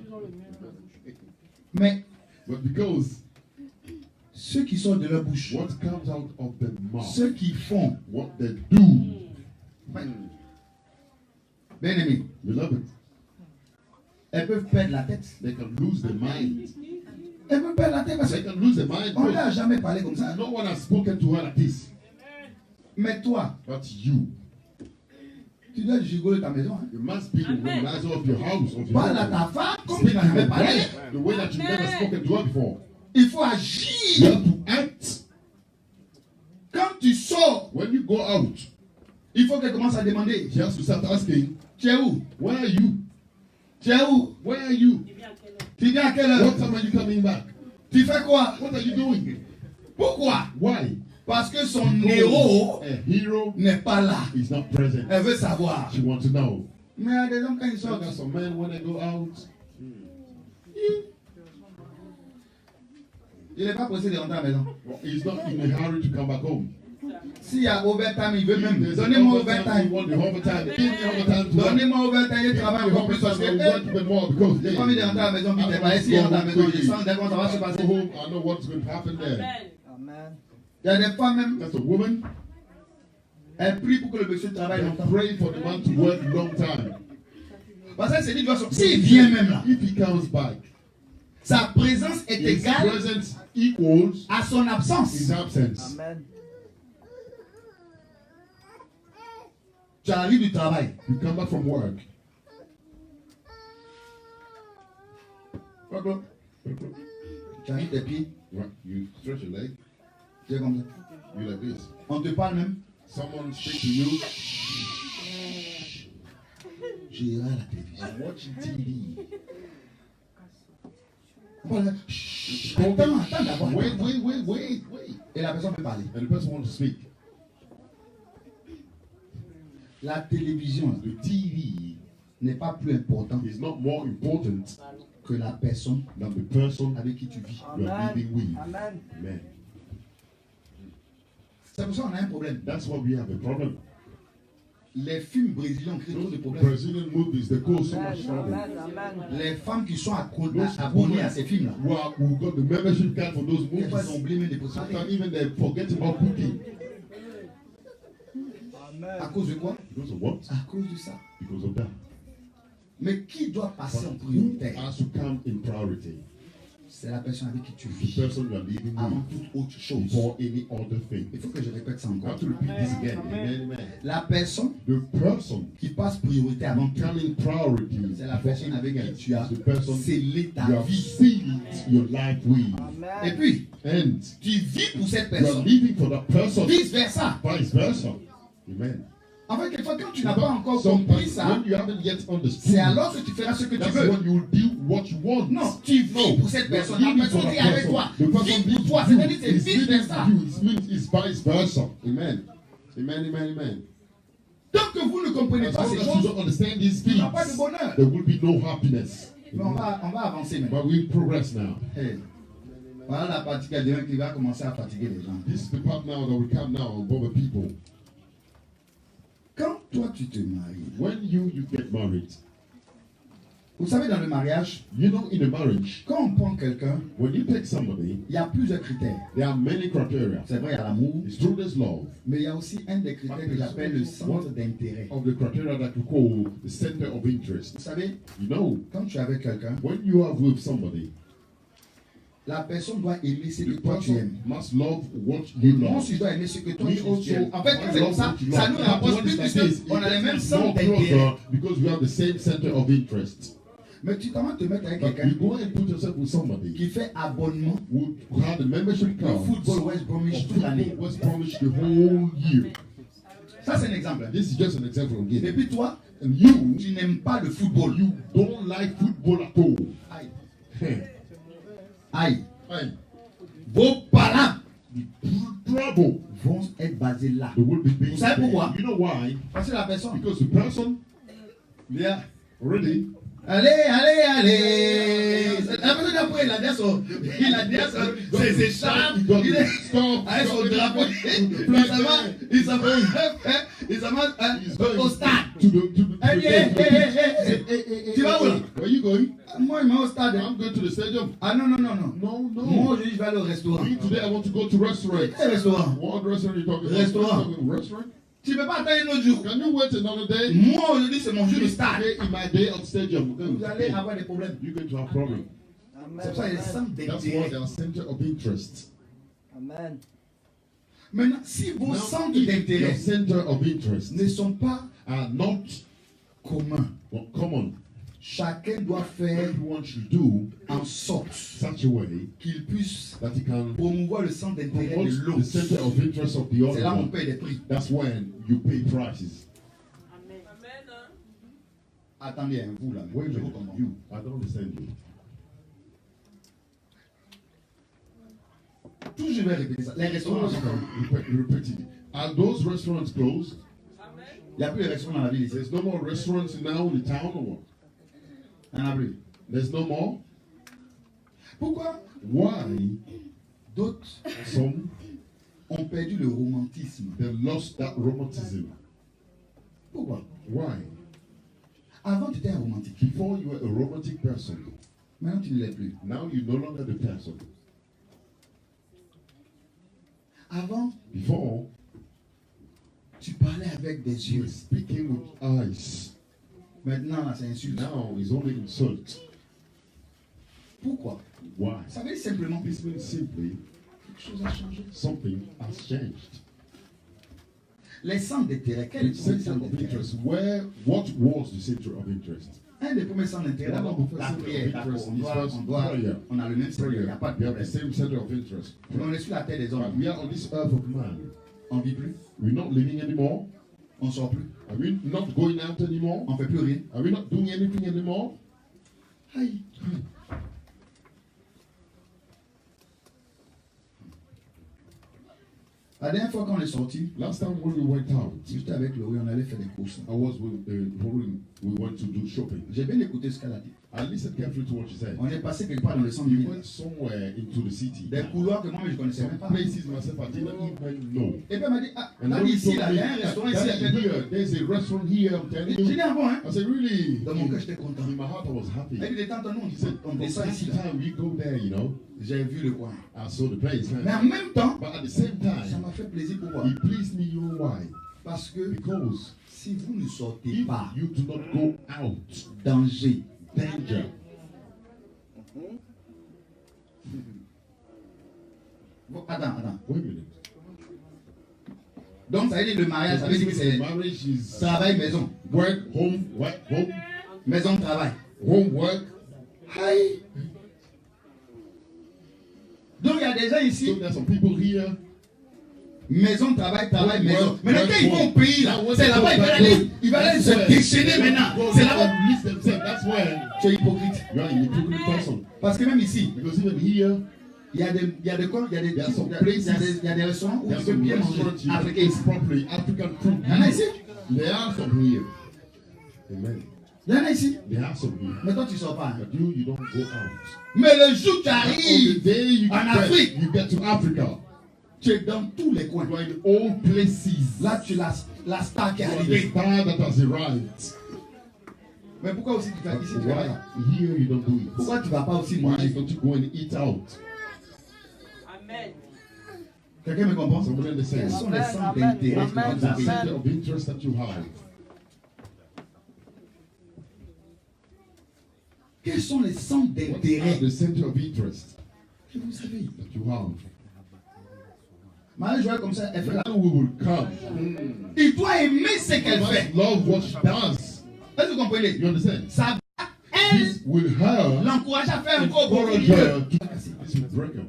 Mais But because ceux qui sortent de leur bouche, what comes out of their mouth, ceux qui font, what they do, bien aimé, beloved, elles peuvent perdre la tête. they can lose their mind. Elles peuvent perdre la tête parce They can lose their mind. qu'on ne leur a jamais parlé comme ça. No one has spoken to her like this. Mais toi, But you. tu dois gigoler ta maison. Hein? You must be the womanizer of your house. Of your Parle à home. ta femme comme tu Speak n'as to jamais your parlé. wife the way that you've never spoken to her before. Il faut You agir. have to act. Quand tu sors, When you go out, il faut qu'elle commence à demander, she has to start asking, tu es où? where are you? Tu es où? Where are you? Tu viens à quelle heure? What time are you coming back? Tu fais quoi? What are you doing? Pourquoi? Why? Parce que son héros A hero n'est pas là. is not present. Elle veut savoir. She wants to know. Mais il y a des hommes quand ils So sortent, there's some men when they go out, il n'est pas pressé de rentrer à la maison. well, he's not in a hurry to come back home. S'il y a overtime, il veut même. There's Donnez-moi overtime, you overtime. want the overtime. Give me overtime to work. Donnez-moi overtime, il Give travaille me encore plus parce que overtime, I work even more because j'ai pas envie de rentrer à la maison vite. Pas ici, rentre à la maison. Je sens comment ça va se Go passer. home, I know what's going to happen there. Amen. Il y a des femmes même, That's a woman. elles prient pour que le monsieur travaille They longtemps. pray for the man to work long time. Parce qu'elle s'est dit, de toute façon, s'il vient même là, If he comes back, sa présence est his égale presence equals à son his absence. absence. Amen. Tu arrives du travail. You come back from work. Tu arrives tes pieds, Right. You stretch your leg. tu es comme ça. You like this. On te parle même. Someone speak to you. Je regarde la télévision. I'm watching TV. Voilà. Chut, attends d'abord. Wait. Et la personne peut parler. And the person wants to speak. La télévision The TV n'est pas plus importante is not more important que la personne than the person avec qui tu vis. you are Amen. living with. Amen. Amen. C'est pour ça qu'on a un problème. That's why we have a problem. Les films brésiliens créent trop de Those problèmes. Brazilian movies, they cause so Amen. much trouble. Amen. Amen. Les femmes qui sont Those abonnées à ces films-là, who got the membership card for those des fois, ils ont movies, oublié même de préparer. sometimes even they forget about cooking. À cause de quoi? Because of what? À cause de ça. Because of that. Mais qui doit passer en But who priorité? has to come in priority? C'est la personne avec qui tu The vis. person you are living Avant with toute autre chose. before any other thing. Il faut que je répète ça I encore. have to repeat this again. Amen, amen. La personne The person qui passe priorité avant tout, come in priority c'est la before personne avec anything qui tu as else. The person scellé you ta have vie. sealed your life with. Et Amen. puis, And tu vis pour cette you are personne. living for that person. Vice versa. Vice versa. Amen. En fait, quelquefois, quand tu n'as pas encore compris Sometimes ça, when you haven't yet understood, c'est alors que tu feras ce que tu that's veux. when you will do what you want. Non, tu vis pour cette You are personne. La living personne for vit that avec person. toi. The person Vis pour lives toi. with C'est-à-dire, c'est you. It's vice living versa. with you. It means it's vice versa. Amen. Amen, amen, amen. Tant que vous ne comprenez As pas long ces as you choses, don't understand these il n'y things, aura pas de bonheur. there will be no happiness. Mais on va avancer maintenant. But we progress now. Hey. Voilà la partie qui va commencer à fatiguer les gens. This is the part now that will come now and bother people. Quand toi tu te maries, When you get married, vous savez, dans le mariage, you know, in a marriage, quand on prend quelqu'un, when you take somebody, il y a plusieurs critères. there are many criteria. C'est vrai, il y a l'amour, It's true there's love. mais il y a aussi un des critères que j'appelle le centre d'intérêt. Of the criteria that we call the center of interest. Vous savez, You know, quand tu es avec quelqu'un, when you are with somebody, la personne doit aimer ce que the toi tu aimes. person must love what Et you moi love. aussi, je dois aimer ce que toi Me tu also, aimes. En fait, quand I c'est comme love ça, what you ça love. nous rapproche When plus it's like this, puisqu'on a les mêmes it's centres more d'intérêt. closer because we have the same center of interest. Mais tu commences à te mettre avec But quelqu'un you go and put yourself with somebody qui fait abonnement who had the membership au card football West Bromwich toute l'année. was promised the whole year. Ça, c'est un exemple. This is just an example I'm Et giving. puis toi, And you, tu n'aimes pas le football. you don't like football at all. Aïe. Aïe. Hey, Vos parents trouble. vont être basés là. They will be based Vous savez there. pourquoi? You know why? Parce que la personne, Because the person bien, already allez, allez, allez. La personne après, il a dit son, ses écharpes, il est avec son drapeau. Il s'en va au stade. to the Tu vas où là? Where are you going? Moi, je vais au stade. I'm going to the stadium. Ah non, non, non, non. No, no. Moi, aujourd'hui, je vais aller au restaurant. Me today, I want to go to restaurant. Quel restaurant? What restaurant are you talking about? Restaurant. Restaurant? Tu ne peux pas attendre un autre jour. Can you wait another day? Moi, aujourd'hui, c'est mon jour de stade. Today in my day of stadium. Vous allez avoir des problèmes. You're going to have problem. C'est pour ça qu'il y a des centres That's why d'intérêt. they are center of interest. Amen. Maintenant, si vos Now, centres if your d'intérêt center of interest ne sont pas are not communs, common, chacun doit faire everyone should do en sorte such a way qu'il puisse that he can promouvoir le centre d'intérêt de promote the l'autre. center of interest of the C'est other là où on one. paye des prix. That's when you pay prices. Attendez, hein, vous là, Wait a je vous minute, comprends. you. I don't understand you. Toujours je vais répéter ça. Les restaurants sont fermés. Repeat it. Are those restaurants closed? Il n'y a plus de restaurants dans la ville ici. There's no more restaurants now in the town or what? Il n'y en a plus. There's no more? Pourquoi Why? d'autres Some, ont perdu le romantisme? they lost that romanticism. Pourquoi? Why? Avant, tu étais un romantique. Before you were a romantic person, Maintenant, tu ne l'es plus. now you're no longer the person. Avant, Before, tu parlais avec des you yeux. were speaking with eyes. Maintenant, là, c'est insulte. Now it's only insult. Pourquoi? Why? Ça veut dire simplement que This means simply quelque chose a changé. something has changed. Les centres d'intérêt, quels The sont les center centres of d'intérêt? interest. What was the center of interest? Un des premiers centres d'intérêt, One d'abord, of the la first prière. centers of D'accord, interest is prayer. on a le même centre, il n'y a pas de We have the problème. same center of interest. Mais on est sur la terre des But hommes. we are on this earth of man. On ne vit plus, We're not living anymore. on ne sort plus, Are we not going out anymore? on ne fait plus rien. Are we not doing anything anymore? Aïe. La dernière fois qu'on est sorti, Last time when we went out, j'étais avec Laurie, on allait faire des courses. I was with Lauren. We went to do shopping. J'ai bien écouté ce qu'elle a dit. I listened carefully to what she said. On est passé quelque part dans le centre We ville. went somewhere into the city. Des couloirs que moi je ne connaissais même pas. Places myself I didn't even know. Et puis elle m'a dit, ah, And là Lauren ici, told là, me, il y a un restaurant ici. "Daddy, here, there's a restaurant here, I'm telling J'ai you." dit, ah bon, hein? I said, really? Dans mon cœur, j'étais content. In my heart, I was happy. Elle dit, tant nous, He said, on from descend time ici. to time, we go there, you know. J'ai vu le coin. I saw the place. Mais en même temps, But at the same ça time, m'a fait plaisir pour moi. it pleased me, you know why? Parce que Because si vous ne sortez if pas, you do not go out, danger. danger. Bon, attends. Wait a minute. Donc ça veut dire le mariage, ça veut dire que c'est Marriage is travail, maison. work, home, Maison, travail. work. Aïe. Donc il y a des gens So ici, there's some people here. maison, travail, maison. Work, Maintenant quand ils vont au pays là, Now, c'est là-bas, il va aller that's se where- déchaîner maintenant. C'est là-bas. Release themselves. That's where Tu es hypocrite. you are an hypocrite person. Parce que même ici, Because even here, il y a des coins, il y a des There are some il y a places- des restaurants où there's tu peux some bien manger restaurants you africain. can eat properly African food. Il y en a ici. There are some here. Amen. Il y en a ici. There are some here. Mais toi tu ne sors pas. hein. But you don't go out. Mais le jour où tu On the arrives, day you En Afrique. get to Africa, tu es dans tous les coins. you are in all places. Là tu la star qui est You are the arrivée. star that has arrived. Mais pourquoi aussi tu fais But ici tu fais why pas? here you don't do it? Pourquoi tu ne vas pas aussi Why manger? don't you go and eat out? Quelqu'un me comprend? Somebody understand? Quels sont les centres Amen. d'intérêt que Amen. vous The avez? center of interest that you have. Quels sont les centres What are d'intérêt the center of interest que vous avez? that you have? Marie Joël comme ça, elle fait là. Now we will come. Il doit aimer ce You qu'elle fait. must love what she does. Est-ce que vous comprenez? You understand? Ça va, elle, This will her l'encourager à faire encore beaucoup encourage mieux. her to this will break her.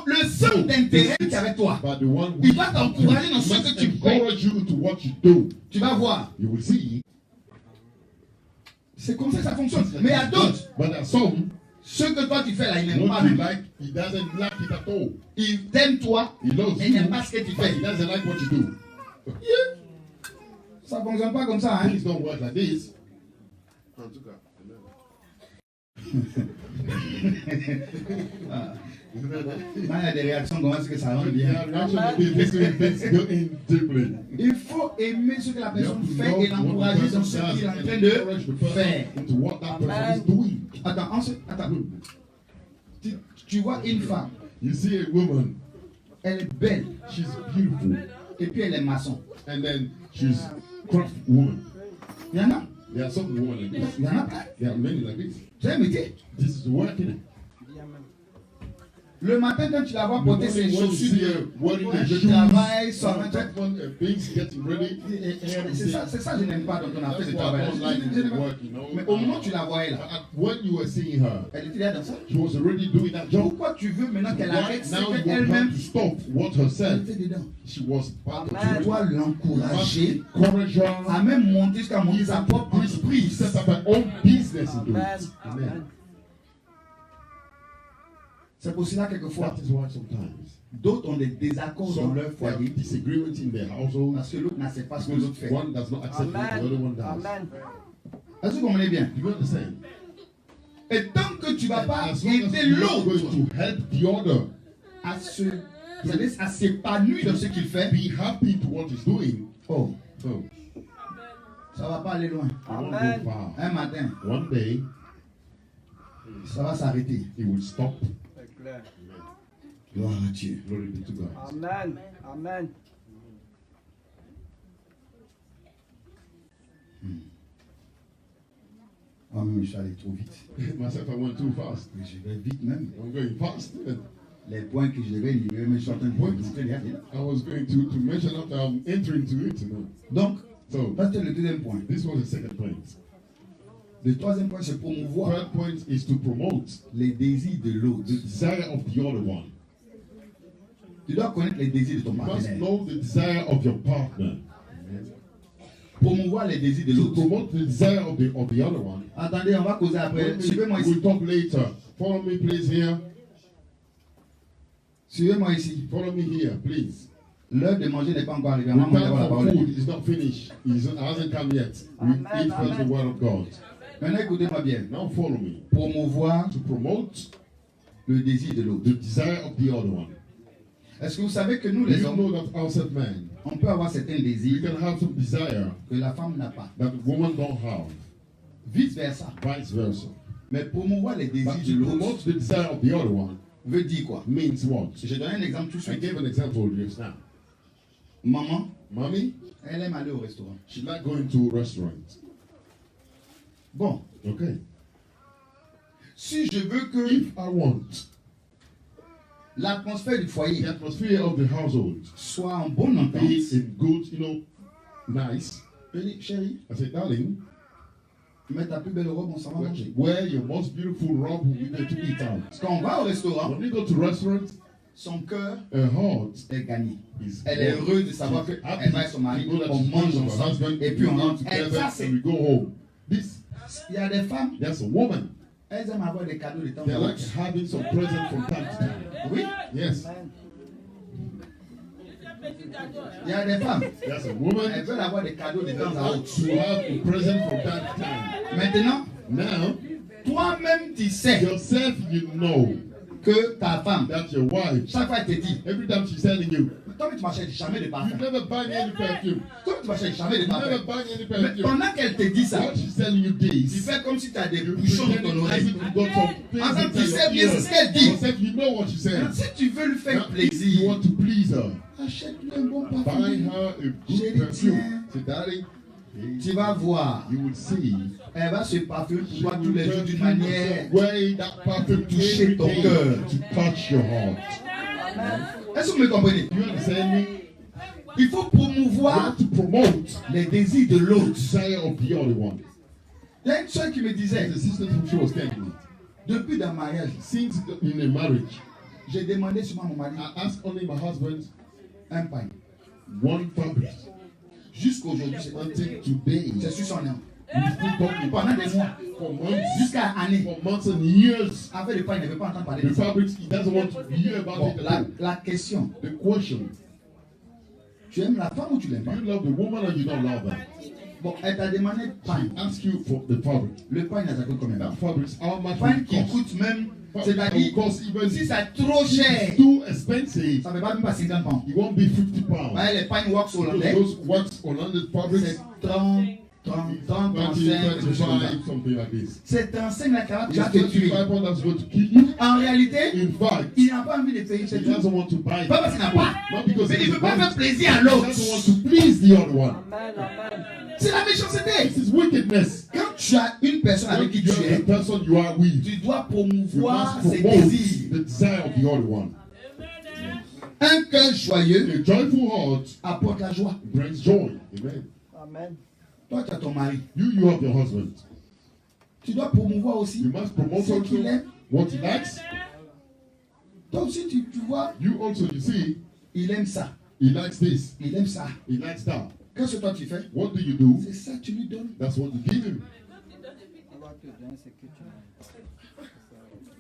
Le centre d'intérêt qui est avec toi, But the one il va t'encourager dans must ce que tu fais. encourage you to what you do. Tu vas voir. You will see. C'est comme ça que ça fonctionne. Mais il y a d'autres. But there are some, Ce que toi tu fais là, il n'aime pas. what you like, he doesn't like it at all. Il t'aime toi, He loves mais il you, n'aime pas ce que tu but fais. he doesn't like what you do. Ça ne fonctionne pas comme ça. Hein? Things don't work like this. En tout cas. Quand il y a des réactions, comment est-ce que ça rentre bien? Yeah, actually, this things go in deeply. Il faut aimer ce que la You have personne to fait love et what the l'encourager person dans ce does qu'il est en and train encourage the de person faire. into what that person is doing. Attends. Tu vois une femme, You see a woman, elle est belle, she's beautiful, et puis elle est maçon. and then she's craft woman. Il y en a. There are some women like this. Il y en a plein. There are many like this. C'est un métier. This is work, isn't it? Le matin, quand tu la vois The porter ses morning when you see chaussures her wearing the de shoes, travail, son that one, things getting ready. c'est ça que je n'aime pas dans ton affaire That's de why I travail. don't like this work, you know. Mais au moment où tu la voyais là, When you were seeing her, elle était là dans ça. she was already doing that job. Pourquoi tu veux maintenant qu'elle arrête Right ce now, you want qu'elle-même her to stop what elle herself. était dedans? She was part of Tu it. dois You must l'encourager encourage her. à même monter jusqu'à monter sa propre Please entreprise. set up her own business and do it. Amen. Amen. C'est pour cela quelquefois, That is why sometimes d'autres ont des désaccords dans some leur foyer have disagreements in their household parce que l'autre n'accepte pas ce que l'autre because fait. one does not accept what the other one does. Amen. Est-ce que vous comprenez bien? You understand? Et tant que tu ne vas pas As long as aider you're not l'autre going to help the other à s'épanouir dans ce qu'il fait, be happy to what he's doing, oh, so ça ne va pas aller loin. it won't Amen. go far. Un matin, One day, ça va s'arrêter. it will stop. C'est clair. Gloire à Dieu. Glory be to God. Amen. Amen. Moi-même, je suis allé trop vite. Myself, I went too fast. Mais je vais vite même. I'm going fast. Les points que je devais livrer, mais je suis en train de montrer les là. I was going to mention after I'm entering to it. You know. Donc, So, ça c'était le deuxième point. this was the second point. Le troisième point, c'est promouvoir Third point is to promote les désirs de l'autre. the desire of the other one. Tu dois connaître les désirs de ton You must partenaire. know the desire of your partner. Promouvoir les désirs de To l'autre. promote the desire of the other one. Attendez, on va causer après. Suivez-moi ici. We'll talk later. Follow me, please, here. Suivez-moi ici. Follow me here, please. L'heure de manger n'est pas encore arrivée. The Maman, time la for parole de food Dieu. is not finished. It hasn't come yet. We Amen, eat first the amen. word of God. Maintenant, écoutez-moi bien. Now follow me. Promouvoir To promote le désir de l'autre. the desire of the other one. Est-ce que vous savez que nous, Do les you hommes, know that outside man, on peut avoir certains you désirs can have some desire que la femme n'a pas. that women don't have, Vice versa. vice versa. Mais promouvoir les désirs But de to l'autre promote the desire of the other one veut dire quoi? means what? Je donne un exemple tout de I suite. gave an example just now. Maman, Mommy, elle aime aller au restaurant. she like going to a restaurant. Bon, Okay. si je veux que If I want l'atmosphère du the foyer atmosphere of the household soit en bonne entente, be in good, nice, je dis, chérie, I say, darling, mets ta plus belle robe, on s'en va manger. wear your most beautiful robe we go to eat out. Parce qu'on va au restaurant, When we go to restaurant, son cœur her heart est gagné. is Elle est warm. heureuse de savoir She's qu'elle happy va avec son mari, to know that on she's mange with her ensemble husband, et puis on we rentre. eat Et together ça, and c'est. we go home. This, Il y a des femmes, that's a woman. elles aiment avoir des cadeaux de temps They en like temps. having some present from time to time. Oui, Yes, Amen. il y a des femmes, that's a elles woman. veulent avoir des cadeaux de They temps en like temps. to have a present from time to time. Maintenant, Now, toi-même, tu sais yourself, you know que ta femme, that your wife, chaque fois elle te dit, every time she's telling you, toi tu m'achètes jamais de you parfum. never buy me any perfume. Toi tu m'achètes jamais de You never parfum. buy me any Mais perfume. pendant qu'elle te dit ça, What she's telling you tu this, fais comme si tu as des you bouchons dans pretend ton as oreille. if you got some things Attends, tu inside sais your bien ear. ce qu'elle dit. Yourself, you know what she said. Si tu veux lui faire Now, if you plaisir, want to please her, achète-lui un bon buy parfum. her a good Chérie, perfume. tiens. Say, darling, Tu vas voir, you will see. elle va se parfumer pour She toi tous les jours will d'une perfume manière. the way that perfume Toucher every ton day cœur. to touch your heart. Est-ce que vous me comprenez? You understand me? Il faut You promouvoir have to promote les désirs de the l'autre. desire of the other one. Il y a une soeur qui me disait, The sister who she was telling me, depuis dans le mariage, since in a marriage, j'ai demandé souvent à mon mari I asked only my husband un pain. one fabric. Jusqu'aujourd'hui, Until today, c'est sur son nom. we still talking Pendant des mois, for months, jusqu'à année, for months and years. avec le pain, il ne veut pas entendre parler The de ça. fabrics, he doesn't want to hear about Bon, it at all. la question, The question, tu aimes la femme ou tu l'aimes do pas? you love the woman or you don't love her? Bon, elle t'a demandé pain. Ask you for the fabric. Le pain, il a coûté combien? That fabrics, how much Pain will it qui cost? coûte même, That c'est-à-dire, will cost even si c'est trop cher, it's too expensive. ça ne va même pas 50 pounds. It won't be 50 pounds. Ouais, les pains wax Because hollandais, those wax Hollandis fabrics, c'est 30, 30, 30, 20, 35, quelque chose comme ça. 35, something like this. C'est 35 la carotte qui It's va te tuer. 25 pounds that's going to kill you. En réalité, In fact, il n'a pas envie de payer, c'est he tout. doesn't want to buy Pas it. parce qu'il n'a pas, Not because mais he il ne veut pas doesn't faire plaisir à He l'autre. doesn't want to please the other one. Amen, amen. C'est la méchanceté. This is wickedness. Quand tu as une personne When avec qui you tu are es, the person you are with, tu dois you promouvoir must ses promote désirs. the desire of the other one. Un cœur joyeux A joyful heart apporte la joie. brings joy. Amen. Amen. Toi, tu as ton mari. You have your husband. Tu dois promouvoir aussi You must promote ce qu'il also aime. what he likes. Toi aussi, tu vois, You also, you see, il aime ça. he likes this, Il aime ça. he likes that. Qu'est-ce que toi tu fais? What do you do? C'est ça, tu lui donnes. That's what you give him. On va te donner ce que tu veux.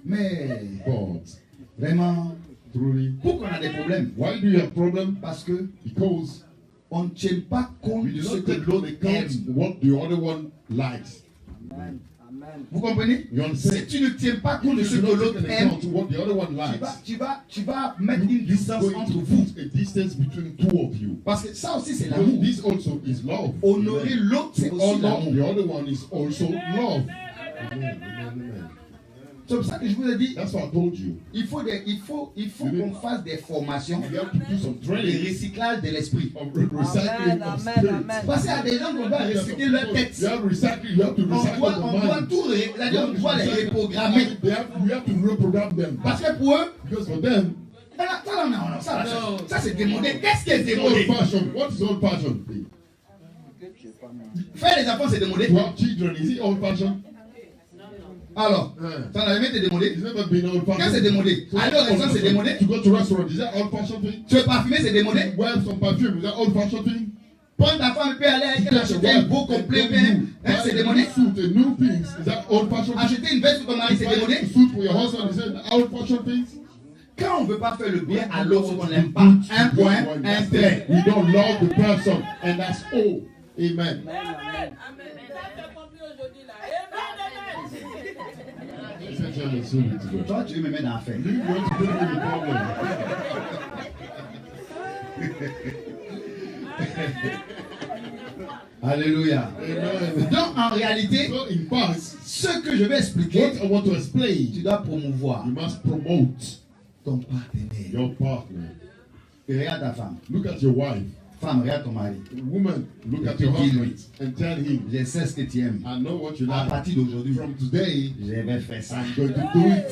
Mais But vraiment, truly, pourquoi on a des problèmes? why do you have problem? Parce que Because on ne tient pas compte we de do ce not que take l'autre into account aime. what the other one likes. Amen. Amen. Vous comprenez? You understand? Si tu ne tiens pas compte de If ce you que do not l'autre take aime, into account what the other one likes, tu vas mettre une you're distance going entre to vous. put a distance between two of you. Parce que ça aussi, c'est Because l'amour. this also is love. Honorer Amen. l'autre, c'est To aussi honor l'amour. the other one is also love. Amen. Amen. Amen. C'est pour ça que je vous ai dit, That's what I told you. il faut qu'on fasse des formations You have to do some de training recyclage de l'esprit. of recycling Amen, of amen, spirit. amen. Parce qu'il y a des gens qu'on doit recycler leur tête. You have recycling. You have to On recycle doit the mind. tout, c'est-à-dire on doit les reprogrammer. You have to reprogram them. Parce que pour eux, Because for them, ça c'est démodé. Qu'est-ce qui est it's old démodé? fashioned. What is old fashioned? Que tu es pas mal. Faire des enfants c'est démodé. To have children, is it old fashioned? Alors, ça n'a jamais été démodé. It's never been old Quand c'est fashioned. démodé, aller au restaurant c'est démodé. To go to restaurant, is that old fashioned thing? Se parfumer c'est démodé. Wear some perfume, is that old fashioned thing? Prendre ta femme et puis aller avec elle acheter un beau complet bien, c'est démodé. Suit, a new things, is that old fashioned thing? Acheter une veste pour ton mari c'est démodé. Suit for your husband, is that old fashioned things? Quand on ne veut pas faire le bien à l'autre, on n'aime pas. Un point, un trait. We don't love the person, and that's all. Amen. Toi, tu veux me mettre dans l'affaire. You want to put me in the problem. Alléluia. Amen. Donc, en réalité, So in fact, ce que je vais expliquer, what I want to explain, tu dois promouvoir you must promote ton partenaire. your partner. Et regarde ta femme. Look at your wife. Femme, regarde ton mari. Woman, look at your husband and tell him, Je sais ce que tu aimes. I know what you À like. partir d'aujourd'hui, From today, je vais faire ça. I'm going to do it.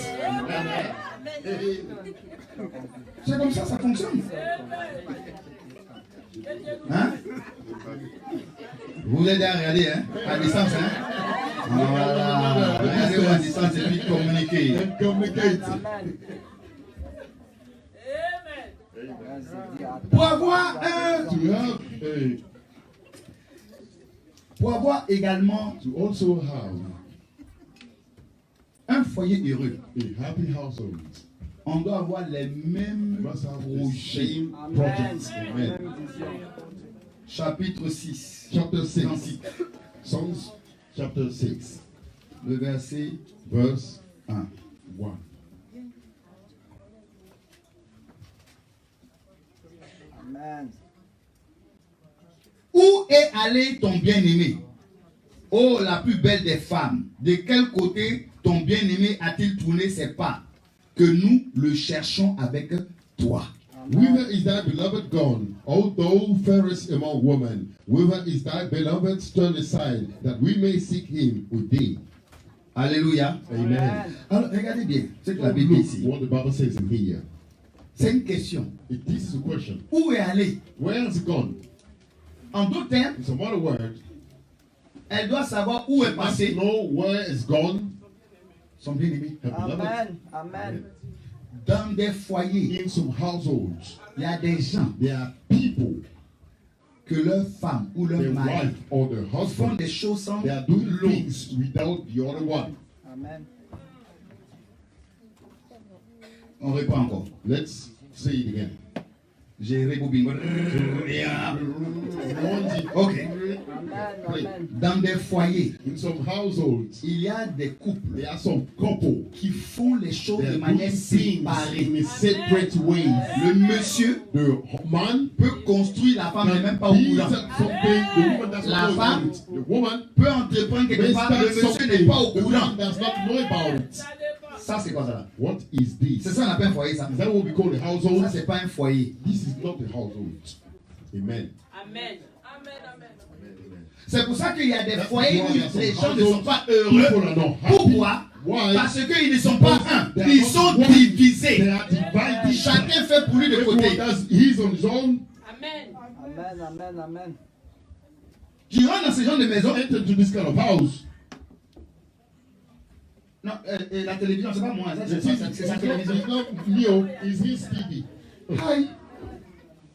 C'est comme ça fonctionne. Hein? Vous êtes à regarder, hein? À distance, hein? Voilà. Regardez à distance et puis communiquer. And communicate. Pour avoir également To also have un foyer heureux, a happy household, on doit avoir les mêmes you must have the projets. same projects. Amen. Chapitre 6, Chapter 6, Cantique, Psalms chapter 6, le verset verse 1. 1. Amen. Où est allé ton bien-aimé? Oh, la plus belle des femmes, de quel côté ton bien-aimé a-t-il tourné ses pas? Que nous le cherchons avec toi. Whither is thy beloved gone, O thou fairest among women? Whither is thy beloved turned aside, that we may seek him with thee? Alléluia. Amen. Alors, regardez bien ce que la Look Bible dit ici. what the Bible says in here. C'est une question. This is a question. Où est allé? Where has it gone? En d'autres termes, In some other words, elle doit savoir où est you must passé know where it's gone. son bien-aimé. Her beloved. Amen. Amen. Dans des foyers, In some households, il y a des gens there are people, que leur femme ou leur their mari wife or their font husband, des choses sans they are doing l'autre. things without the other one. Amen. On répond encore. Let's say it again. J'ai rebobine. Ok. Amen. Amen. Dans des foyers, In some households, il y a des couples there are some couple qui font les choses they de are manière doing things séparée. in a separate way. Le monsieur The man peut construire, la femme n'est même pas au builds courant. something, the woman does La not femme know it. The woman peut entreprendre quelque may part, le start monsieur n'est something, pas au the courant. woman does not know about it. Ça, c'est quoi ça? What is this? C'est ça qu'on appelle un foyer, ça. Is that what we call a Ça, household? c'est pas un foyer. This is not a household. Amen. Amen. Amen. Amen. C'est pour ça qu'il y a des That's foyers why où there are some les gens ne sont households, pas people heureux. are not happy. Pourquoi? Why? Parce qu'ils ne sont pas un. They are Ils not sont one. They divisés. are divided. Chacun fait pour lui de Everyone côté. does his on his own. Amen. Amen. Amen. Amen. Tu rentres dans ce genre de maison. Enter to this kind of house. Non, la télévision, c'est pas moi. Ça, The c'est TV, c'est sa it's télévision. not Leo, it's his TV. Aïe.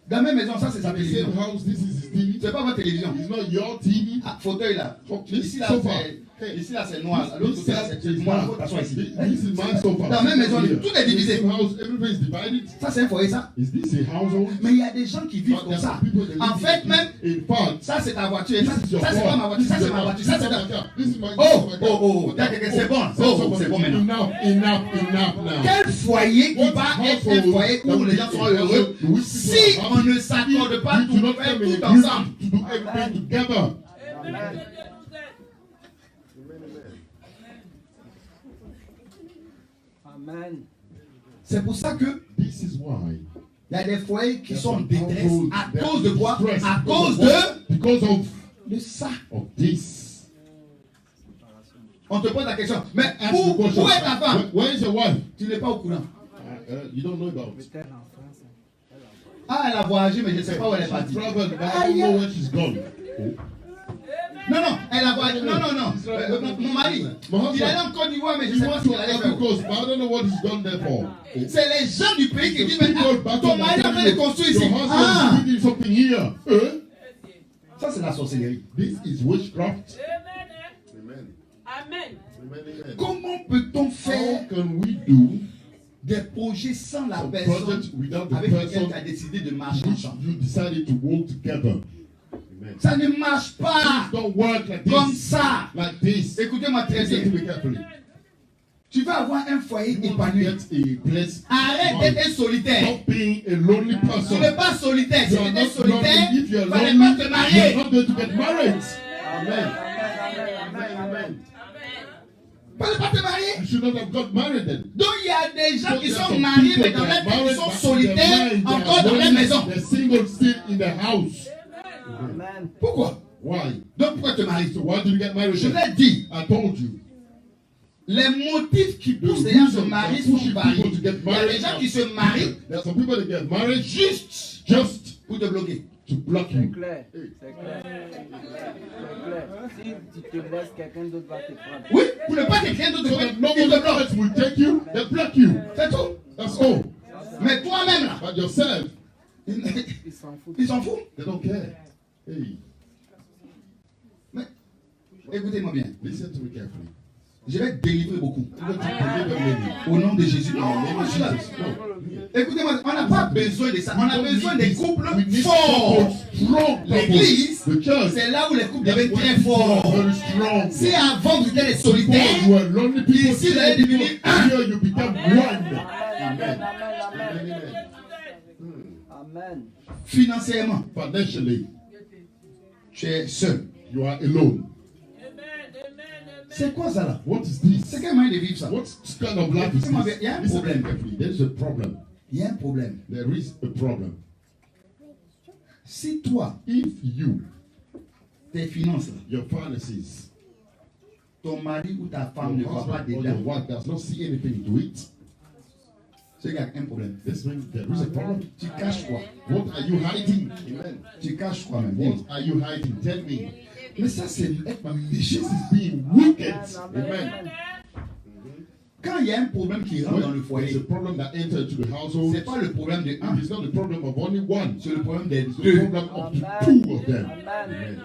Dans ma maison, ça, c'est sa In the télévision. same house, this is his TV. C'est pas votre télévision. It's not your TV. Ah, fauteuil là. Ici là, Sofa. ici là, c'est noir. L'autre côté là, c'est noir. Faut t'asseoir ici. This is my sofa. Dans ma maison, Here. tout est In the divisé. same house, everything is divided. Ça, c'est un foyer, ça. Is this a household? Mais il y a des gens qui vivent But comme there ça. are people that live En fait, in même, this. In fact, ça, c'est ta voiture. this Ça, is your ça, c'est pas ma car. voiture. Ça, c'est ma voiture. Ça, c'est ta. This is my Oh, my car. oh, oh, c'est bon. Oh, c'est bon maintenant. Enough now. Quel foyer qui What va être un household foyer that où les will gens be sont a heureux household in which si people are on happy, ne s'accorde pas we do tout not faire come in tout agreement ensemble? to do everything together. Amen. Amen. C'est pour ça que This is why il y a des foyers qui there sont en are some détresse. households À that cause de are quoi? stressed À because cause of what? Because de ça. of this. On te pose la question. Mais Ask the question. où est ta femme? Where is your wife? Tu n'es pas au courant. You don't know about it. Peut-être en France. Ah, elle a voyagé, mais je ne sais pas où elle est She partie. traveled, but I don't know where she's gone. Non, non, elle a voyagé. Non, non, non. Mon mari, il est allé en Côte d'Ivoire, mais je ne He sais pas went ce to qu'il allait Ivory faire. Coast, but I don't know what he's gone there for. C'est les gens du pays qui disent, mais People ah, back ton in mari est en train de the construire Your ici. husband Ah, is building something here. ça c'est la sorcellerie. This is witchcraft. Amen. Amen. Amen. Comment peut-on How faire can we do des projets sans la Some personne projects without the avec laquelle person tu as décidé de marcher which ensemble. you decided to work together. Amen. Ça ne marche pas Don't work like comme this. ça. Like this. Écoutez-moi très Listen to bien. me carefully. Tu vas avoir un foyer You want to épanoui. get a place. Arrête d'être un solitaire. Stop being a lonely Tu person. n'es pas solitaire. Si You tu are étais not solitaire, lonely. If il you ne are fallait lonely, pas te you marier. are not going to get married. Amen. Amen. Amen. Il ne fallait pas te marier. You should not have got married then. Donc il y a des gens So qui there are sont some mariés, people mais dans that leur are tête, ils married, sont but in solitaires their mind, they are encore dans leur lonely. maison. They're single still in the house. Amen. Pourquoi? Why? Donc pourquoi te marier? So why did you get married Je then? l'ai dit. I told you. Les motifs qui poussent The les gens à se reason marier that sont pushes variés. people to get Il y a des married gens are- qui se marient There are some people that get married juste pour te bloquer. to block C'est you. clair. C'est clair. C'est clair. Si tu te laisses, quelqu'un d'autre va te prendre. Oui, pour ne pas que quelqu'un d'autre te So bloque, that no il te one bloque. else will take you, they block you. C'est tout. That's all. Mais toi-même là, But yourself, ils Ils s'en foutent. s'en foutent. they don't care. Hey, Mais écoutez-moi bien. listen to me carefully. Je vais délivrer beaucoup. I'm going to deliver many. Au nom de Jésus. In the name of Jesus. No. Écoutez-moi, on n'a pas besoin de ça. On a besoin des couples We need forts. strong L'église, couples. The church. c'est là où les couples That's deviennent when très people are forts. very strong. Si avant vous étiez des Before solitaires, you were lonely people, Ici, vous allez devenir un. here you become one. Amen. Amen. Amen. Amen. Amen. financièrement, Financially, tu es seul. you are alone. C'est quoi ça là? What is this? C'est quel moyen de vivre ça? What kind of life is Écoutez-moi bien, this? il y a un Listen problème. carefully. There is a problem. Il y a un problème. There is a problem. Si toi, If you, tes finances, là, your finances, ton mari ou ta femme ne your va pas husband or your dedans, wife does not see anything to it, c'est qu'il y a un problème. this means there is a problem. Tu caches quoi? What are you hiding? Amen. Tu caches quoi même? What are you hiding? Tell me. Mais ça, c'est être méchant. This is being wicked. Amen. Amen. Quand il y a un problème qui rentre dans le When there's foyer, a problem that enters into the household, c'est pas le problème de un, it is not the problem of only one. c'est le problème des It's the deux. problem of the Amen. two of them. Amen.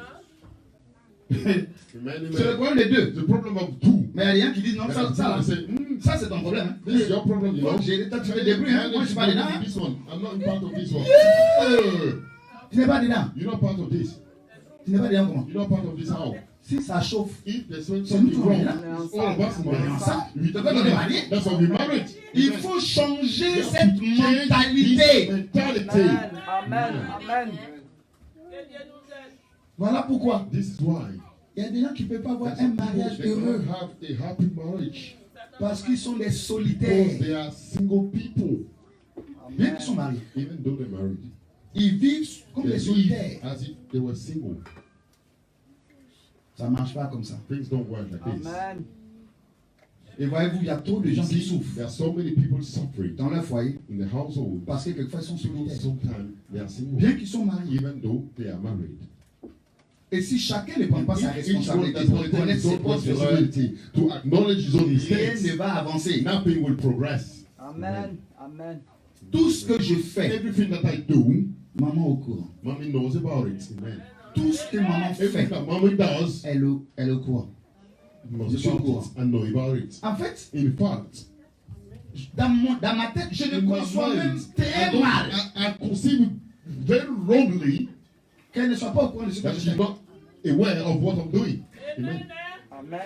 Amen. C'est le problème des deux. It's the problem of two. Mais il y a des gens qui disent non, There ça, are ça, là, people that say, ça c'est ton problème. Hein. this is your problem, you know. Toi, toi, tu te débrouilles, hein. Moi je suis pas dedans. Hein. This one. I'm not part of this one. Tu n'es pas dedans. You're not part of this. Tu n'es pas dedans comment? You're not part of this house. Si ça chauffe, If there's something C'est nous qui wrong, sommes là. it's all of us in On est there. ensemble. We C'est pourquoi on est mariés. That's why we married. il Amen. faut changer We have cette to change mentalité. this mentality. Amen. Amen. Voilà pourquoi This is why il y a des gens qui ne peuvent pas avoir there's un some people, mariage they heureux don't have a happy marriage parce qu'ils sont des because solitaires. they are single people. Bien qu'ils sont mariés, Even though they're married, ils vivent comme they des live solitaires. as if they were single. Ça ne marche pas comme ça. Things don't work like this. Amen. Et voyez-vous, il y a trop de gens qui souffrent There are so many people suffering dans leur foyer in the household. parce que quelquefois ils sont People solitaires. sometimes they are single, Bien qu'ils sont mariés. even though they are married. Et si chacun ne prend pas sa If each one responsabilité does pour not take reconnaître his ses own propres erreurs, responsibility to acknowledge his own rien mistakes, ne va avancer. nothing will progress. Amen. Amen. Tout ce que je fais, Everything that I do, maman au courant. mommy knows about it. Amen. Tout ce que maman Everything fait, that mommy does, elle est au courant. knows Je suis au about courant. it and know about it. En fait, In fact, dans ma tête, je ne in my conçois même mind, très mal I conceive very wrongly qu'elle ne soit pas au courant de ce que that je she's fais. not aware of what I'm doing. Amen. Amen.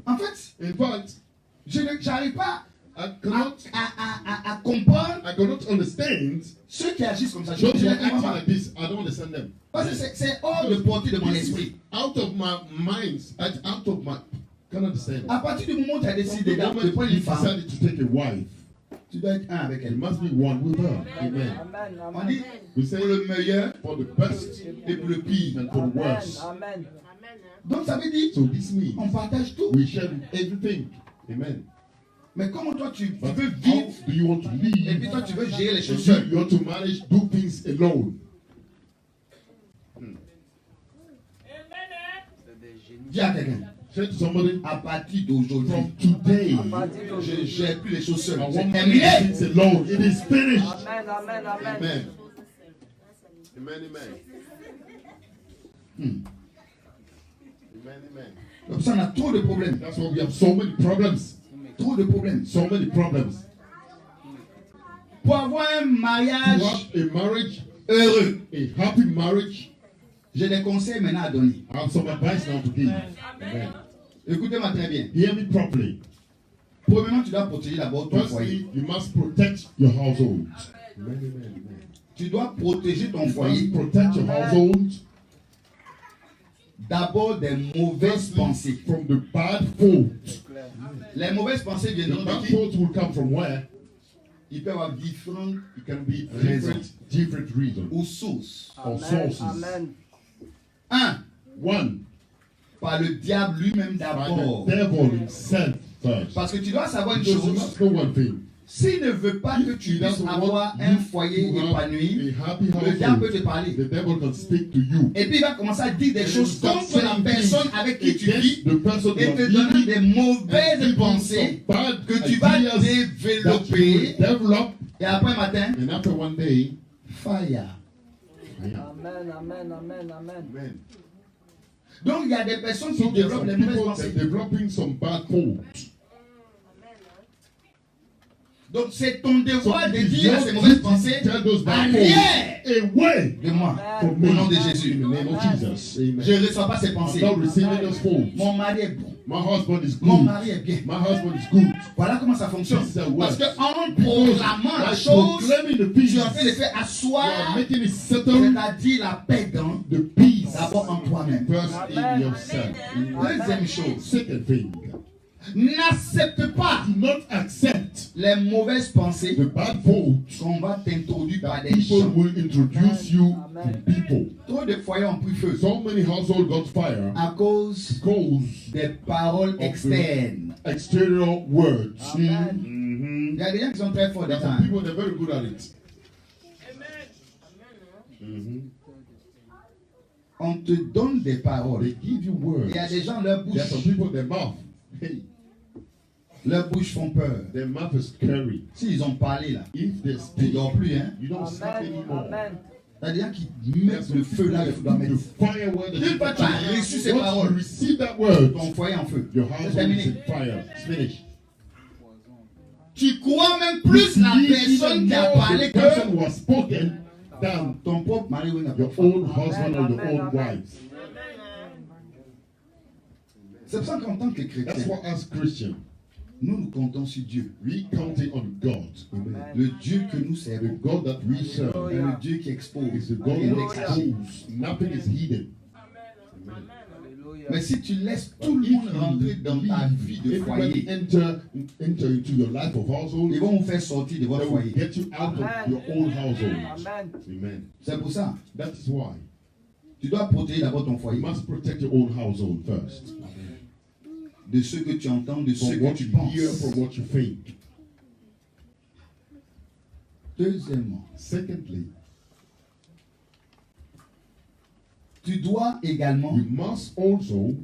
En fait, In fact, je n'arrive pas I cannot comprendre understand ceux qui agissent comme ça. Je those who ne are comprends acting pas. like this. I don't understand them. Parce que c'est hors de portée de mon This is esprit. out of my mind, out of my, can't understand. À partir du moment où tu as From décidé the de moment prendre you une femme, decided to take a wife, tu dois être un avec there elle. must be one with her. Amen. Amen. On dit Amen. We say pour le meilleur for the best et pour le pire. and for the Amen. worst. Amen. Donc ça veut dire So this means on partage tout. we share everything. Amen. Mais comment toi tu But veux how vivre do you want to et live? puis toi tu veux gérer les And choses seul? you want to manage, do things alone. C'est des génies. Dis à quelqu'un, Say to somebody, à partir d'aujourd'hui, from today, À partir je d'aujourd'hui. ne gère plus les choses I seules. want C'est to terminé. manage things alone. It is finished. Amen. Amen. Amen. Amen. Amen. Amen. Hmm. Amen. Amen. Donc ça on a trop de problèmes. That's why we have so many problems. Trop de problèmes. So many problems. Pour avoir un to mariage have a marriage, heureux, a happy marriage, j'ai des conseils maintenant à donner. I have some advice now to give. Amen. Écoutez-moi très bien. Hear me properly. Premièrement, tu dois protéger d'abord ton foyer. Firstly, you must protect your household. Amen, amen, amen. Tu dois protéger ton You foyer must protect your household. d'abord des mauvaises pensées. Firstly, from the bad thoughts. Les mauvaises pensées The viendront de bad qui? thoughts will come from where? Ils peuvent avoir différentes It can be Raison. different reasons ou sources. or Amen. sources. Amen. Un, One, par le diable lui-même by d'abord. the devil himself first. Parce que tu dois savoir une Because you chose. must know one thing. S'il ne veut pas que tu He puisses doesn't avoir want un you foyer to have épanoui, a happy le diable peut te household. parler. The devil can speak to you. Et puis il va commencer à dire des And choses he starts contre la saying personne things avec qui tu against vis the person et you te are donnant living des and mauvaises giving pensées some bad que tu vas ideas that you développer. will develop, Et après matin, and after one day, fire. Amen. Amen. Amen. Amen. amen. Donc il y a des personnes qui So there's développent some les mauvaises people pensées. that developing some bad thoughts. Donc c'est ton So devoir de it is dire à your ces mauvaises duty pensées, to tell those bad arrière thoughts away de moi. from Au me. nom de Jésus. In the name of Jesus. Amen. Je ne reçois pas ces I'm pensées. not receiving those thoughts. Mon mari est bon. My husband is Mon good. mari est bien. My husband is good. Voilà comment ça fonctionne. This is how it Parce works. qu'en proclamant la By chose, proclaiming the tu peace, es en train de faire you are asseoir, making it settle c'est-à-dire la paix dans the peace d'abord en toi-même. first in yourself. Deuxième chose, Second thing, n'accepte pas do not accept les mauvaises pensées the bad thoughts qu'on va t'introduire par that des people gens. will introduce you to Amen. people. Trop de foyers ont pris feu So many households got fire à cause because des paroles the- externes. exterior words. Amen. Mhm. Il y a des gens qui sont très forts There are dedans. some people that are very good at it. Mhm. On te donne des paroles. They give you words. Il y a des gens, leur There are some bouche, people, their mouth, hey, leurs bouches font peur. their mouth is scary. S'ils ont parlé là, If they tu ne speak, dors plus, hein. you don't sleep Amen. anymore. Amen. Il y a des gens qui There are mettent some le feu là où people tu dois that mettre. put the fire where they Une fois que tu as reçu ces Once paroles, you receive that word, ton foyer en feu. your C'est household is terminé. in fire. It's finished. Tu crois même plus la Believe personne even qui a more parlé the person que who has spoken than ton propre mari ou your own husband or your own wives. C'est pour ça qu'en tant que That's chrétien, why as Christians, nous comptons sur Dieu. we counting on God. Amen. Le Dieu que nous The servons God that we serve est le Dieu qui expose. is the God Rien who n'est caché. exposes. Nothing is hidden. Alléluia. Mais si tu laisses tout le monde rentrer dans ta vie de Everybody foyer, enter into your life of household, ils vont vous faire sortir de they votre will foyer. get you out of your own household. Amen. Amen. C'est pour ça, That is why tu dois protéger d'abord ton you foyer must protect your own household first. de ce que tu entends, de ce From que what tu you penses. hear, from what you think. Deuxièmement, Secondly, tu dois également you must also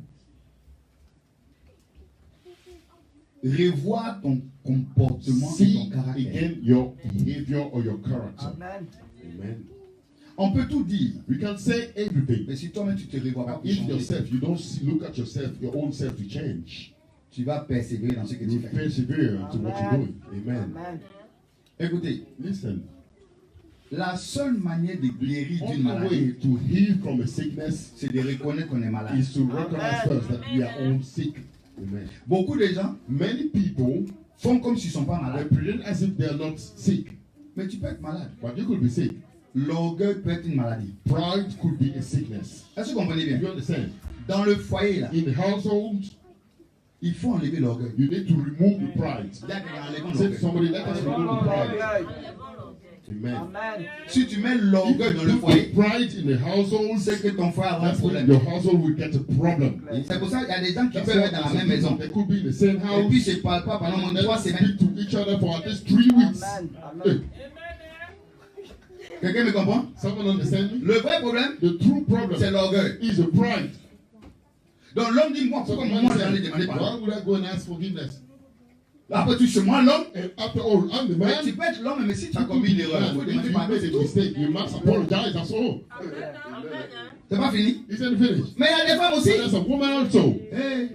revoir ton comportement et see ton caractère. again your behavior or your character. Amen. Amen. On peut tout dire, We can say everything. mais si toi-même tu te revois pas But pour if changer, yourself, you don't see, look at yourself, your own self to change. tu vas persévérer dans ce que You tu fais. persevere into what you're doing. Amen. Amen. Écoutez, Listen, la seule manière de guérir d'une only maladie, way to heal from a sickness c'est de reconnaître qu'on est malade. is to recognize first that we are all sick. Amen. Beaucoup de gens Many people font comme s'ils ne sont pas they malades. pretend as if they are not sick, Mais tu peux être malade. but you could be sick. L'orgueil peut être une maladie. Pride could be a sickness. Est-ce que vous comprenez bien? You understand? Dans le foyer, là, In the household, il faut enlever l'orgueil. you need to remove the pride. Il y a quelqu'un enlevant Say to l'orgueil. somebody, let us remove the pride. Amen. Amen. Si tu mets If l'orgueil dans le you put foyer, pride in the household, c'est que ton foyer aura un that's when problème. your household will get a problem. C'est pour ça qu'il y a des gens qui That's peuvent why être dans la some même maison. people, they could be in the same Et puis house ils ne se parlent pas pendant au moins and 3 they semaines. speak to each other for at least 3 weeks. Amen. Hey, Amen. Quelqu'un me comprend? someone understand me? Le vrai problème, The true problem c'est l'orgueil. is the pride. Donc l'homme dit, moi, So pourquoi the moi man j'en ai said, demandé pardon? why would I go and ask forgiveness? Après tu sais, moi l'homme, And after all, I'm the mais man. tu peux être l'homme, mais si tu as You could commis une be the erreur, il man. faut If demander you pardon, made c'est a tout. mistake, you must apologize, that's all. C'est pas fini. He said finish. Mais il y a des femmes So aussi. there's a woman also. Hey.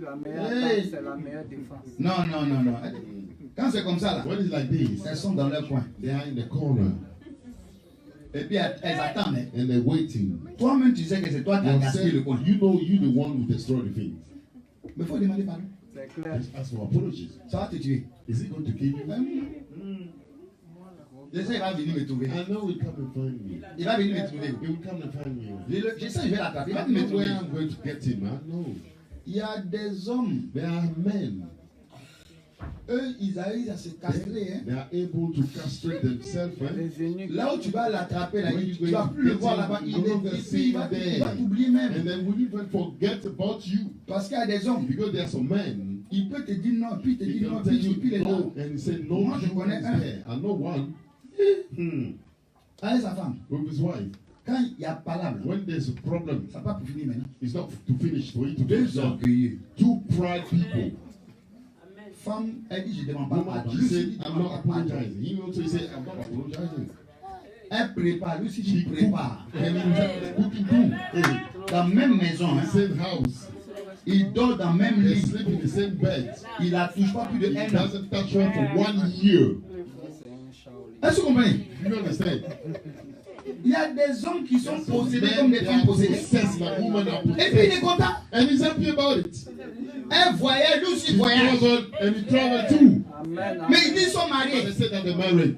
La meilleure Hey. attaque, c'est la meilleure défense. Non, non, non, non. Quand c'est comme ça là, When it's like this, elles sont dans leur coin. they are in the corner Et puis elles attendent. Hein. and they're waiting. Toi-même, tu sais que c'est toi qui as You gaspillé le coin. you know you're the one who destroyed the thing. Mais il faut demander pardon. C'est clair. Just ask for apologies. Ça va te tuer. Is it going to kill you? Je sais, il va venir me trouver. I know he'll come and find me. Il va venir me trouver. He will come and find me. Je sais, je vais l'attraper. Il va I venir me know where trouver. I'm going to get him. I know. Il y a des hommes, There are men. eux, ils arrivent à se castrer. Hein. They are able to castrate themselves. Eh? Les eunuques. Là où tu vas l'attraper, là, When tu you ne vas go plus le get voir him, là-bas. you Il no longer est see il va him t'oublier And même. then will even forget about you. Parce qu'il y a des hommes, Because there are some men. il peut te dire non, puis il te He dit non, can tell puis il est là. you no and he say no. Moi, je you connais is un. there. I know one. Avec sa femme. With his wife. Quand il y a palabre, When there's a problem, ça va pas pour finir maintenant. it's not to finish for you to Deux finish. orgueilleux. Two pride people. Femme, elle dit je ne demande pas Woman, pardon. she Lui aussi, said, il I'm demande not pas pardon. apologizing. He also said, I'm not apologizing. Elle prépare, lui aussi She il cook, prépare. and he cooking too. Hey, Dans la même maison, in hein. the same house. Il dort dans le même They lit. sleep in the same bed. Il la touche pas plus de He 1 an. doesn't touch her for 1 year. C'est un Shaolin. Est-ce que vous comprenez? You understand? Il y a des hommes qui sont possédés Men, comme des they femmes are possédées. possessed like women are Et puis il est possessed. content. And he's happy about it. Elle voyage, lui aussi He voyage. goes on and he travel too. Amen. Mais ils disent qu'ils sont But mariés. they say that they're married.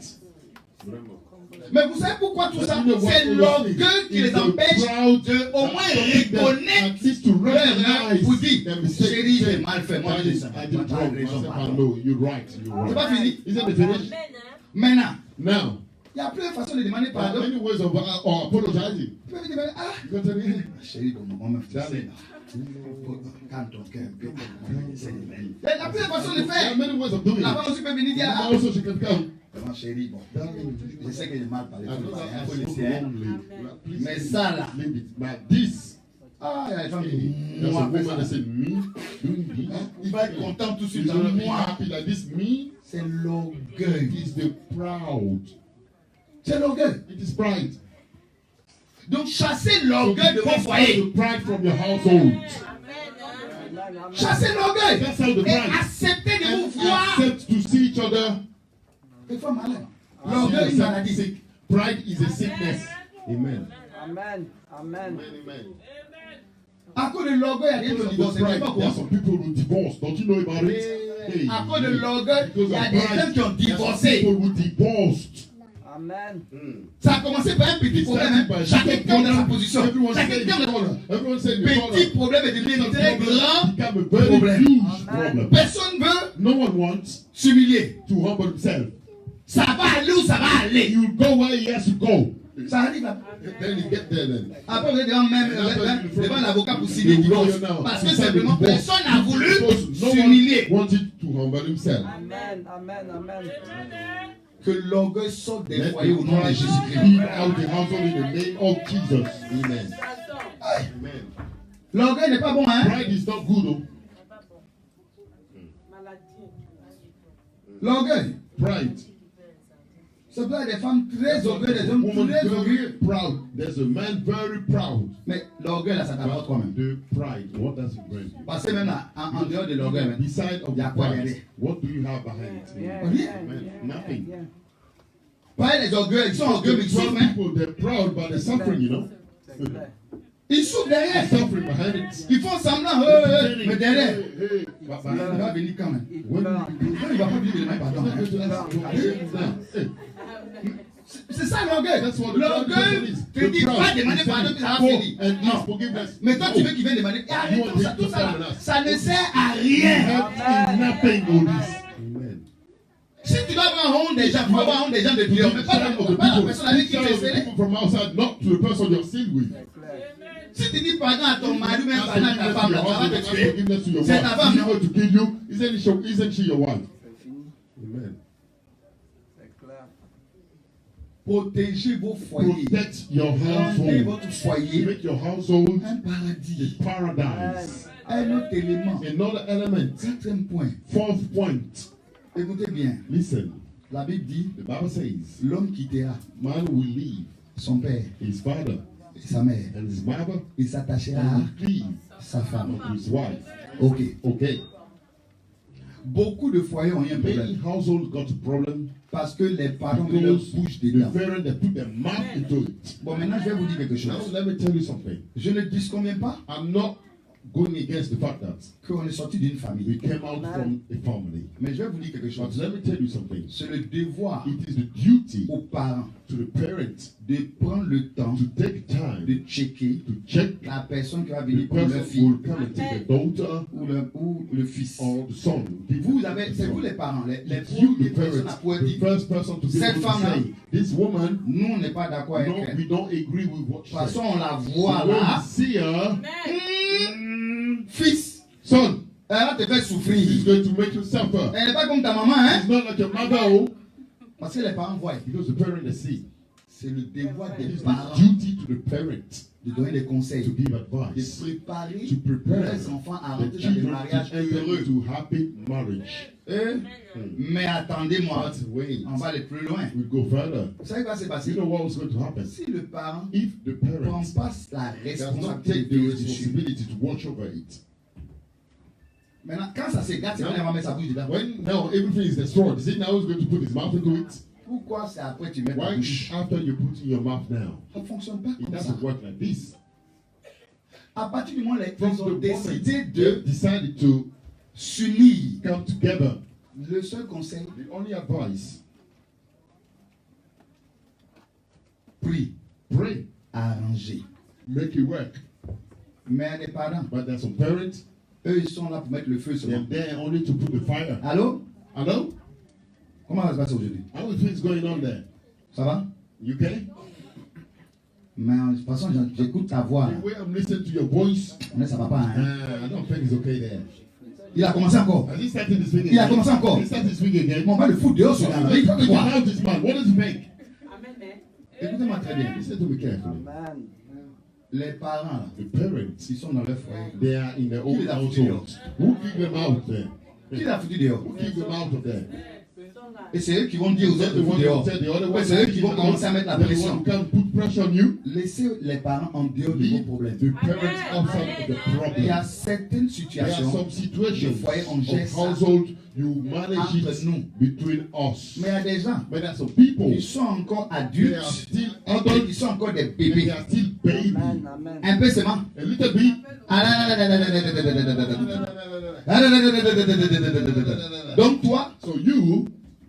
Mais vous savez pourquoi tout ça? But you know what C'est it is? l'orgueil qui les It's the empêche proud de au moins that make them reconnaître at least to leur erreur recognize pour dire their mistake. chérie, j'ai Say, mal fait. Moi, je "Daddy, sais I pas. did Tu as wrong raison, myself. I pardon. know you're right. You're C'est pas right." fini. Isn't it finished? Maintenant, Now, il y a plusieurs façons de demander there are pardon. many ways of apologizing. Tu peux me demander, ah, You can tell me, chérie, bon, on me fait ça. Daddy, Calme ton cœur un peu. Il y a plusieurs façons de there are faire. many ways of doing La it. femme aussi peut venir dire, ah, Also, she can come. vraiment, chérie, bon, je sais que j'ai mal parlé. I know that Il I faut spoke laisser, hein. wrongly. Please Mais ça, là. leave it. But this, Ah, il y a des gens qui disent, there's a moi, fais woman that ça. said, me doing this. Il va être content tout de suite. He's gonna be Moi, happy that this me. c'est l'orgueil. It is the proud. C'est l'orgueil. It is pride. Donc, chassez So l'orgueil de you vos take foyers. out the pride from your household. Chassez l'orgueil. That's how the Et pride. acceptez de vous And voir. accept to see each other. Des fois malades. See L'orgueil est une yourself maladie. sick. Pride is a sickness. Amen. Amen. Amen. Amen. À cause de l'orgueil, il y a des gens qui Because divorcent. of C'est pride, pas there are quoi. some people who divorce. Don't you know about it? Hey. À cause de l'orgueil, il Because y a of des gens pride, qui ont there are some divorcé. people who divorced. Amen. Ça a commencé par un petit problème. Hein. Chacun tombe dans sa position. Everyone Chacun said tombe dans corner. Everyone said the petit corner. problème est devenu un très grand. Become a very Problem. huge problem. Personne ne veut No one wants s'humilier. to humble himself. Ça va aller où ça va aller. He will go where he has to go. Ça arrive là. Then he get there then. Après, vous êtes devant même devant l'avocat pour signer le divorce. Parce que simplement, personne n'a voulu No s'humilier. one wanted to humble himself. Amen. Amen. Amen. Que l'orgueil sorte des Let foyers au nom de pride Jésus-Christ. leave out the household in the name of Jesus. Amen. Amen. L'orgueil n'est pas bon, hein? Pride is not good. Oh. L'orgueil. Pride. C'est pour des femmes très orgueilleuses, des hommes Woman très very orgueilleux. proud. There's a man very proud. Mais l'orgueil là, ça t'apporte quoi même? The pride. What does it bring you? Parce que même là, en dehors de l'orgueil, même, Beside of il y a the quoi pride, derrière? what do you have behind it? Yeah, Amen. yeah, Nothing. yeah. pas les orgueils, ils sont orgueilleux, mais ils Some souffrent. Hein? people, they're proud, but they're suffering, you know. C'est clair. Ils souffrent derrière. They're suffering behind it. Ils font semblant, mais derrière, Hey, but il behind va it. venir quand même. Il When pleure. you Non, il va pas dire de demander pardon. not going to Hein? ask for forgiveness now. Hey, C'est ça l'orgueil. that's what the L'orgueil pride te dit pas demander pardon, puis ça va finir. and Non. ask forgiveness. Mais toi, tu No. veux qu'il vienne demander. Et arrête You tout want ça, him tout to ça là. come and ask. Ça ne sert à You rien. have nothing on this. Amen. Si tu dois avoir honte des gens, tu dois avoir honte des gens de Dieu. Mais pas la personne avec qui tu es scellé. People from outside, not to the person you're still with. C'est clair. Si tu dis pardon à ton mari ou même pardon à ta Ask femme, là, ça va forgiveness te to your husband, tuer. ask forgiveness to your C'est ta wife. femme, Is she non? going to kill you? Isn't she your wife? C'est fini. Amen. C'est clair. Protégez vos foyers. Protect your Rendez household. votre foyer Make your household un paradis. a paradise. Un autre élément. Another element. Quatrième point. Fourth point. Écoutez bien. Listen. La Bible dit The Bible says, l'homme quittera man will leave son père his father et sa mère. and his mother Il s'attachera and à will cleave sa femme. to his wife. Ok. Okay. Beaucoup de foyers ont eu un Many problème households got a problem parce que les parents ont mis leur because bouche the dedans. parents they put their mouth into it. Bon, maintenant, je vais vous dire quelque Now chose. let me tell you something. Je ne disconviens pas I'm not going against the fact that qu'on est sorti d'une we famille. came out from a family. Mais je vais vous dire quelque But chose. let me tell you something. C'est le devoir It is the duty aux parents to the parents de prendre le temps to take time de checker to check la personne qui va the venir pour leur person who fille will come and take the daughter ou le fils. or the son. Vous avez, c'est vous les parents, les It's you, premières the personnes à parents, pouvoir the dire, first person to be Cette able to femme-là, say, this woman, nous on n'est pas d'accord avec no, elle. we don't agree with what De she toute façon, said. on la voit When we là. see her, Fils, son, elle va te faire she's souffrir. going to make you suffer. Elle n'est pas comme ta maman, hein? It's not like your mother, oh, Parce que les parents voient. because the parent they see. C'est le devoir des It is parents the duty to the parent de donner des to conseils, give de advice, préparer to prepare leurs enfants à the rentrer dans des children mariages to enter heureux. into happy marriage. Mais attendez-moi, But wait, on va aller plus loin. we'll go further. Vous savez quoi s'est You passé? know what was going to happen? Si le parent If the ne prend parent pas la does not responsabilité take de the veiller dessus. responsibility to watch over it, Maintenant, quand ça s'égate, c'est quand il va mettre sa bouche dedans. when now everything is destroyed, is it now he's going to put his mouth into it? Pourquoi c'est après tu mets ta Why is bouche? after you put in your mouth now? Ça ne fonctionne pas It comme ça. doesn't work like this. À partir du moment où From ils the ont moment décidé they de decided to s'unir, come together, le seul conseil, the only advice, prie, pray, arranger. make it work. Mais les parents, But there's some parents, eux, ils sont là pour mettre le feu they're seulement. there only to put the fire. Allô? Hello? Comment ça se passe aujourd'hui? How is things going on there? Ça va? You okay? Mais de toute façon, j'écoute ta voix. Là. The way I'm listening to your voice, Mais ça va pas, hein? I don't think it's okay there. Il a commencé encore. Has he started this thing Il a again? commencé encore. He started this thing again. On va le foutre dehors, ce What gars-là. is Il he quoi? about this man? What does he think? Écoutez-moi très bien. Listen to me carefully. Amen. Les parents, là, The parents, ils sont dans leur foyer. they are in their own Qui les a foutus household. Who kicked them out there? Qui l'a foutu dehors? Who kicked them out of there? Et c'est eux qui vont dire aux Is that autres the de one foutre dehors. who said the other Ouais, one? c'est eux qui vont commencer à mettre la They're the pression. one who can put pressure on you. Laissez les parents en dehors de vos Leave problèmes. the parents outside of the Il y a problem. certaines There are situations, some situations foyer, on gère of ça household you manage entre it nous. between us. Mais il y a des gens, But there are some people, ils sont encore they are adultes, still et adults, ils sont encore des and bébés. they are still baby. Amen. Amen. Un peu seulement. A little bit. Donc toi, So you,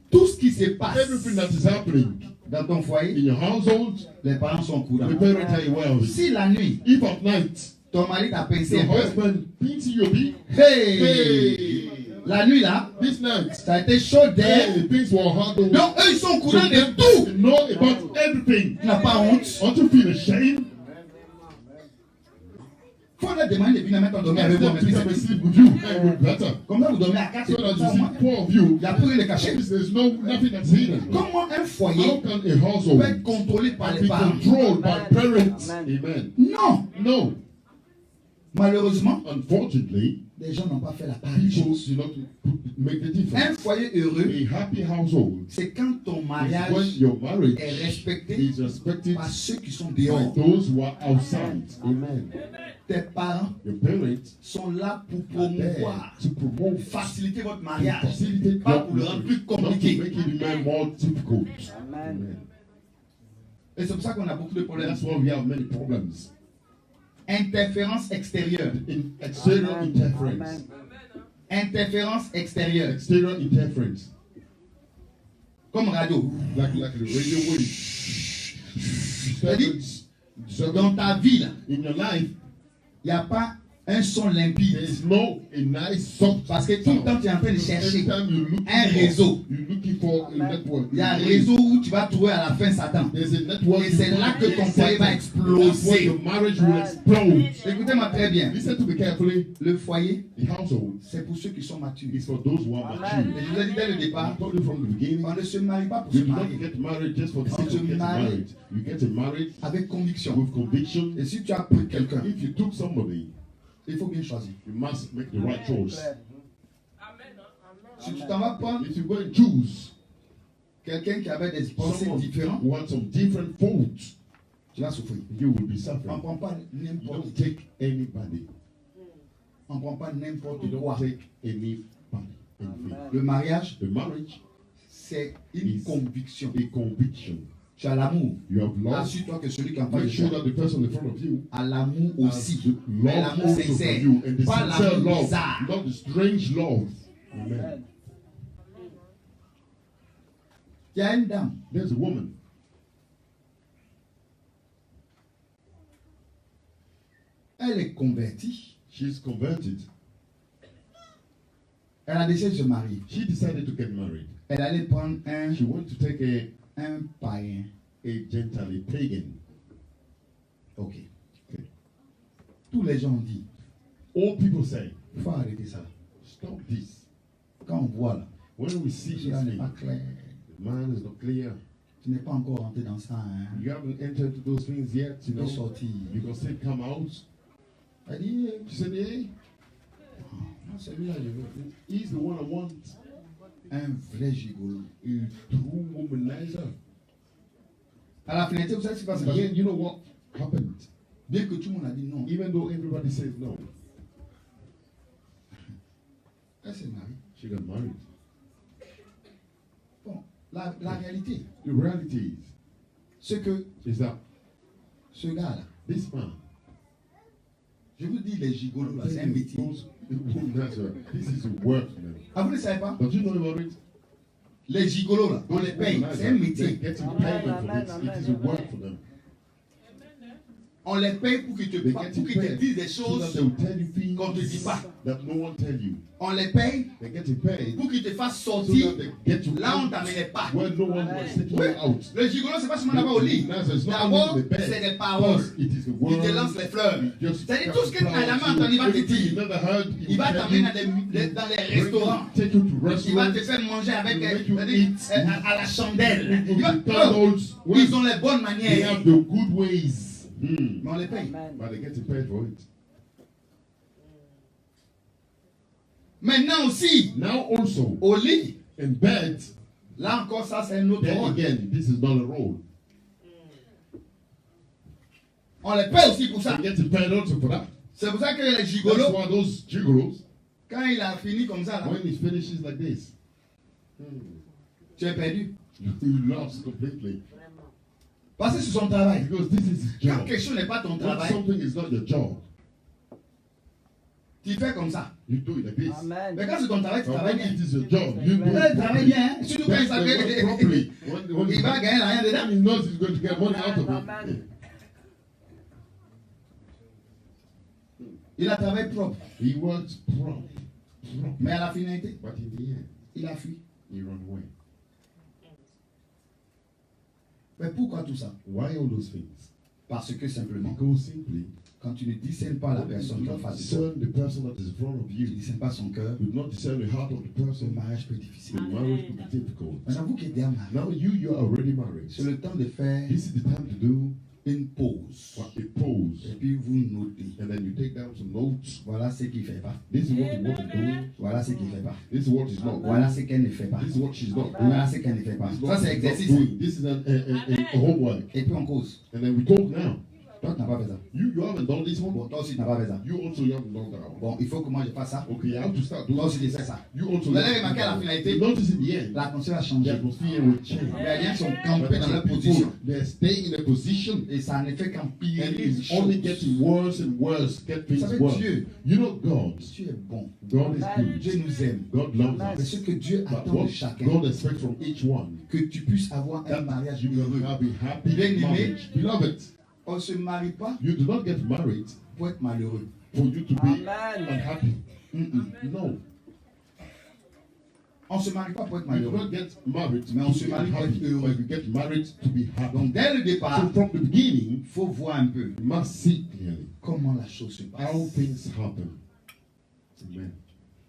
tout ce qui se passe everything that is happening dans ton in foyer, your household, les parents sont au courant. the parents are aware of it. Si la nuit, If at night ton mari t'a pincé your un peu, husband beats you, hey, hey, la nuit là, this night, ça a été chaud d'air. hey, things were hard. Donc eux, ils sont au courant de tout. You know about everything. Tu n'as pas honte. Don't you feel ashamed? Faut leur demander de venir mettre en dormir Ask avec vous. them mais to puis come and c'est- sleep with you. It would be better. Comme ça, vous dormez à 4 So that comme you ça, au moins. see four of you. Il n'y a plus rien de caché. There's no nothing that's hidden. Comment un How foyer can a peut être household contrôlé par les be parents? controlled by parents? Amen. Amen. Non. No. Malheureusement, Unfortunately, les gens n'ont pas fait la part des people choses. do not make the Un difference. foyer heureux, A happy household c'est quand ton is when mariage your marriage est respecté is respected par ceux qui sont by dehors. those who are outside. Amen. Tes parents Your parents sont là pour are there promouvoir, to promote, faciliter votre to mariage, facilitate pas your pour le rendre plus marriage, not to compliqué. make it remain more difficult. Amen. Amen. Et c'est pour ça qu'on a beaucoup de problèmes. That's why we have many problems. Interférence extérieure. In exterior Amen. interference. Amen. Interférence extérieure. Exterior interference. Comme radio. Like the radio wave. Disturbance. Dans ta vie, là, In your life, il n'y a pas un son there limpide. is no a nice soft Parce que tout le temps, tu es en train de chercher. Every time you look Un réseau. you're looking for a network. Il y a un réseau où tu vas trouver à la fin Satan. There's a network. Et c'est là que ton foyer va That's where exploser. your marriage will explode. Écoutez-moi très bien. Listen to me carefully. Le foyer, The household c'est pour ceux qui sont matures. is for those who are Amen. mature. Et je vous ai dit dès le I départ, told you from the beginning. on ne se marie pas pour se You do not marier. get married just for the sake On se of getting marie. married. You get married Avec conviction. with conviction. Et si tu as pris quelqu'un, If you took somebody, il faut bien choisir. you must make the right choice. Si tu t'en vas prendre If you go and choose quelqu'un qui avait des pensées someone différentes, who has some different faults, tu vas souffrir. you will be On ne suffering. prend pas You n'importe don't qui. take anybody. On ne prend pas n'importe You don't quoi. take anybody. in faith. Le mariage, The marriage c'est une is conviction. a conviction. Tu as l'amour. You have love. Assure-toi que celui qui est en face de Make sure toi that the person in front of you a l'amour has aussi. the Mais love l'amour also for sincère. you, and the Pas sincere l'amour love, bizarre. not the strange love. Amen. Amen. Il y a une dame. There's a woman. Elle est convertie. She's converted. Elle a décidé de se marier. She decided to get married. Elle allait prendre She wanted to take un païen. a Gentile, a pagan. Ok. Okay. Tous les gens ont dit, All people say, il faut arrêter ça. stop this. Quand on voit là, When we see this cela n'est thing, pas clair. the man is not clear. Tu n'es pas encore rentré dans ça. Hein. You haven't entered into those things yet, Tu you peux know. sortir. You can still come out. Elle dit, She said, hey, non, celui-là, je veux. he's the one I want. Un vrai gigolo. A true womanizer. À la finalité, vous savez ce qui va se But passer? then you know what happened? Bien que tout le monde a dit non, Even though everybody says no, elle s'est mariée. she got married. Bon, la réalité, The reality c'est que is that ce gars-là, this man, je vous dis, les gigolos, là, c'est un métier. those womanizers, this is work, man. Ah, vous ne le savez pas? Don't you know about it? Les gigolos, là, on les paye. C'est un They're métier. getting Amen, payment for amen, this. amen, It is a amen. work for them. On les paye pour qu'ils te, They pour get qu'ils te paid disent des so that choses they will tell you things qu'on ne te dit pas. that no one tell you. On les paye They're getting paid pour qu'ils te fassent so sortir that they get you là où on ne out t'amenait pas. where no one was taking Oui. you out. Le gigolo, c'est pas seulement d'abord au lit. D'abord, c'est des paroles. It is the Il word. te lance les fleurs. Just C'est-à-dire tout ce que tu n'as jamais entendu, il va te everything you dire. never heard, he Il will va tell t'amener you. dans les restaurants. Take you to Il va restaurants. te faire manger avec Make you c'est-à-dire, eat. à la chandelle. With Il va- the candles. Ils ont les bonnes They manières. have the good ways. Mais on les paye. Amen. But they get paid for it. Maintenant aussi, Now also, au lit, in bed, là encore, ça c'est un autre then rôle. again, this is not a role. On les paye aussi pour ça. They get paid also for that. C'est pour ça que les That's gigolos, why those gigolos, quand il a fini comme ça, là, when it finishes like this, tu es perdu. you lost completely. Parce que c'est son travail. Because this is his Quand job. quelque chose n'est pas ton When travail, something is not your job, tu fais comme ça. you do it like this. Amen. Mais quand c'est ton travail, tu But travailles when bien. it is your job, you do Là, it il travaille properly. bien. Hein? Surtout quand il That's the work savait properly. When il va gagner rien dedans. he knows he's going to get money out of Amen. it. Il a travaillé propre. He works proper. Mais à la finalité, But in the end, il a fui. he run away. Mais pourquoi tout ça? Why all those things? Parce que simplement, Because simply, quand tu ne discernes pas la when you personne do qui est en not face de toi, discern the person that is in front of tu you, ne discernes pas son cœur, you do not discern the heart of the le person, mariage peut être difficile. the marriage could be difficult. Maintenant, vous qui êtes déjà marié, Now you are already married. c'est le temps de faire This is the time to do une pause. a Et pause. puis vous notez. And then you take down some notes. Voilà ce qu'il ne fait pas. This is what you want to do. Voilà ce qu'il ne fait pas. This is what is not. Voilà ce qu'elle ne fait pas. This is what she's not Voilà doing. ce qu'elle ne fait pas. This is Ça, what c'est she's not exercice. doing. This is a homework. Et puis on cause. And then we talk now. Toi, tu n'as pas fait ça. You haven't done this one. Bon, toi aussi, tu n'as pas fait ça. You also haven't done that one. Bon, il faut que moi je fasse ça. Okay, how to start Toi doing aussi, tu fais ça. You also Vous allez remarquer à la you finalité, notice in the end, l'atmosphère a the changé. atmosphere will change. Les liens sont But campés dans leur the position. people, they stay in a position Et ça ne fait qu'empirer and les it's only choses. getting worse and worse, get Vous things savez, worse. Dieu, You know God. Dieu est bon. God is good. Dieu nous aime. God loves Mais us. ce que Dieu But attend what de chacun, God expects from each one, que tu puisses avoir un that mariage you heureux. will have a happy Bien-aimé. marriage. Beloved, On ne se marie pas you do not get married pour être malheureux. for you to be Amen. unhappy. Mm-mm. No. On ne se marie pas pour être You do malheureux. not get married Mais on to se be marie pour unhappy. être heureux. But you get married to be happy. Donc dès le So départ, from the beginning, il faut voir un peu you must see clearly comment la chose se passe. how things happen. Amen.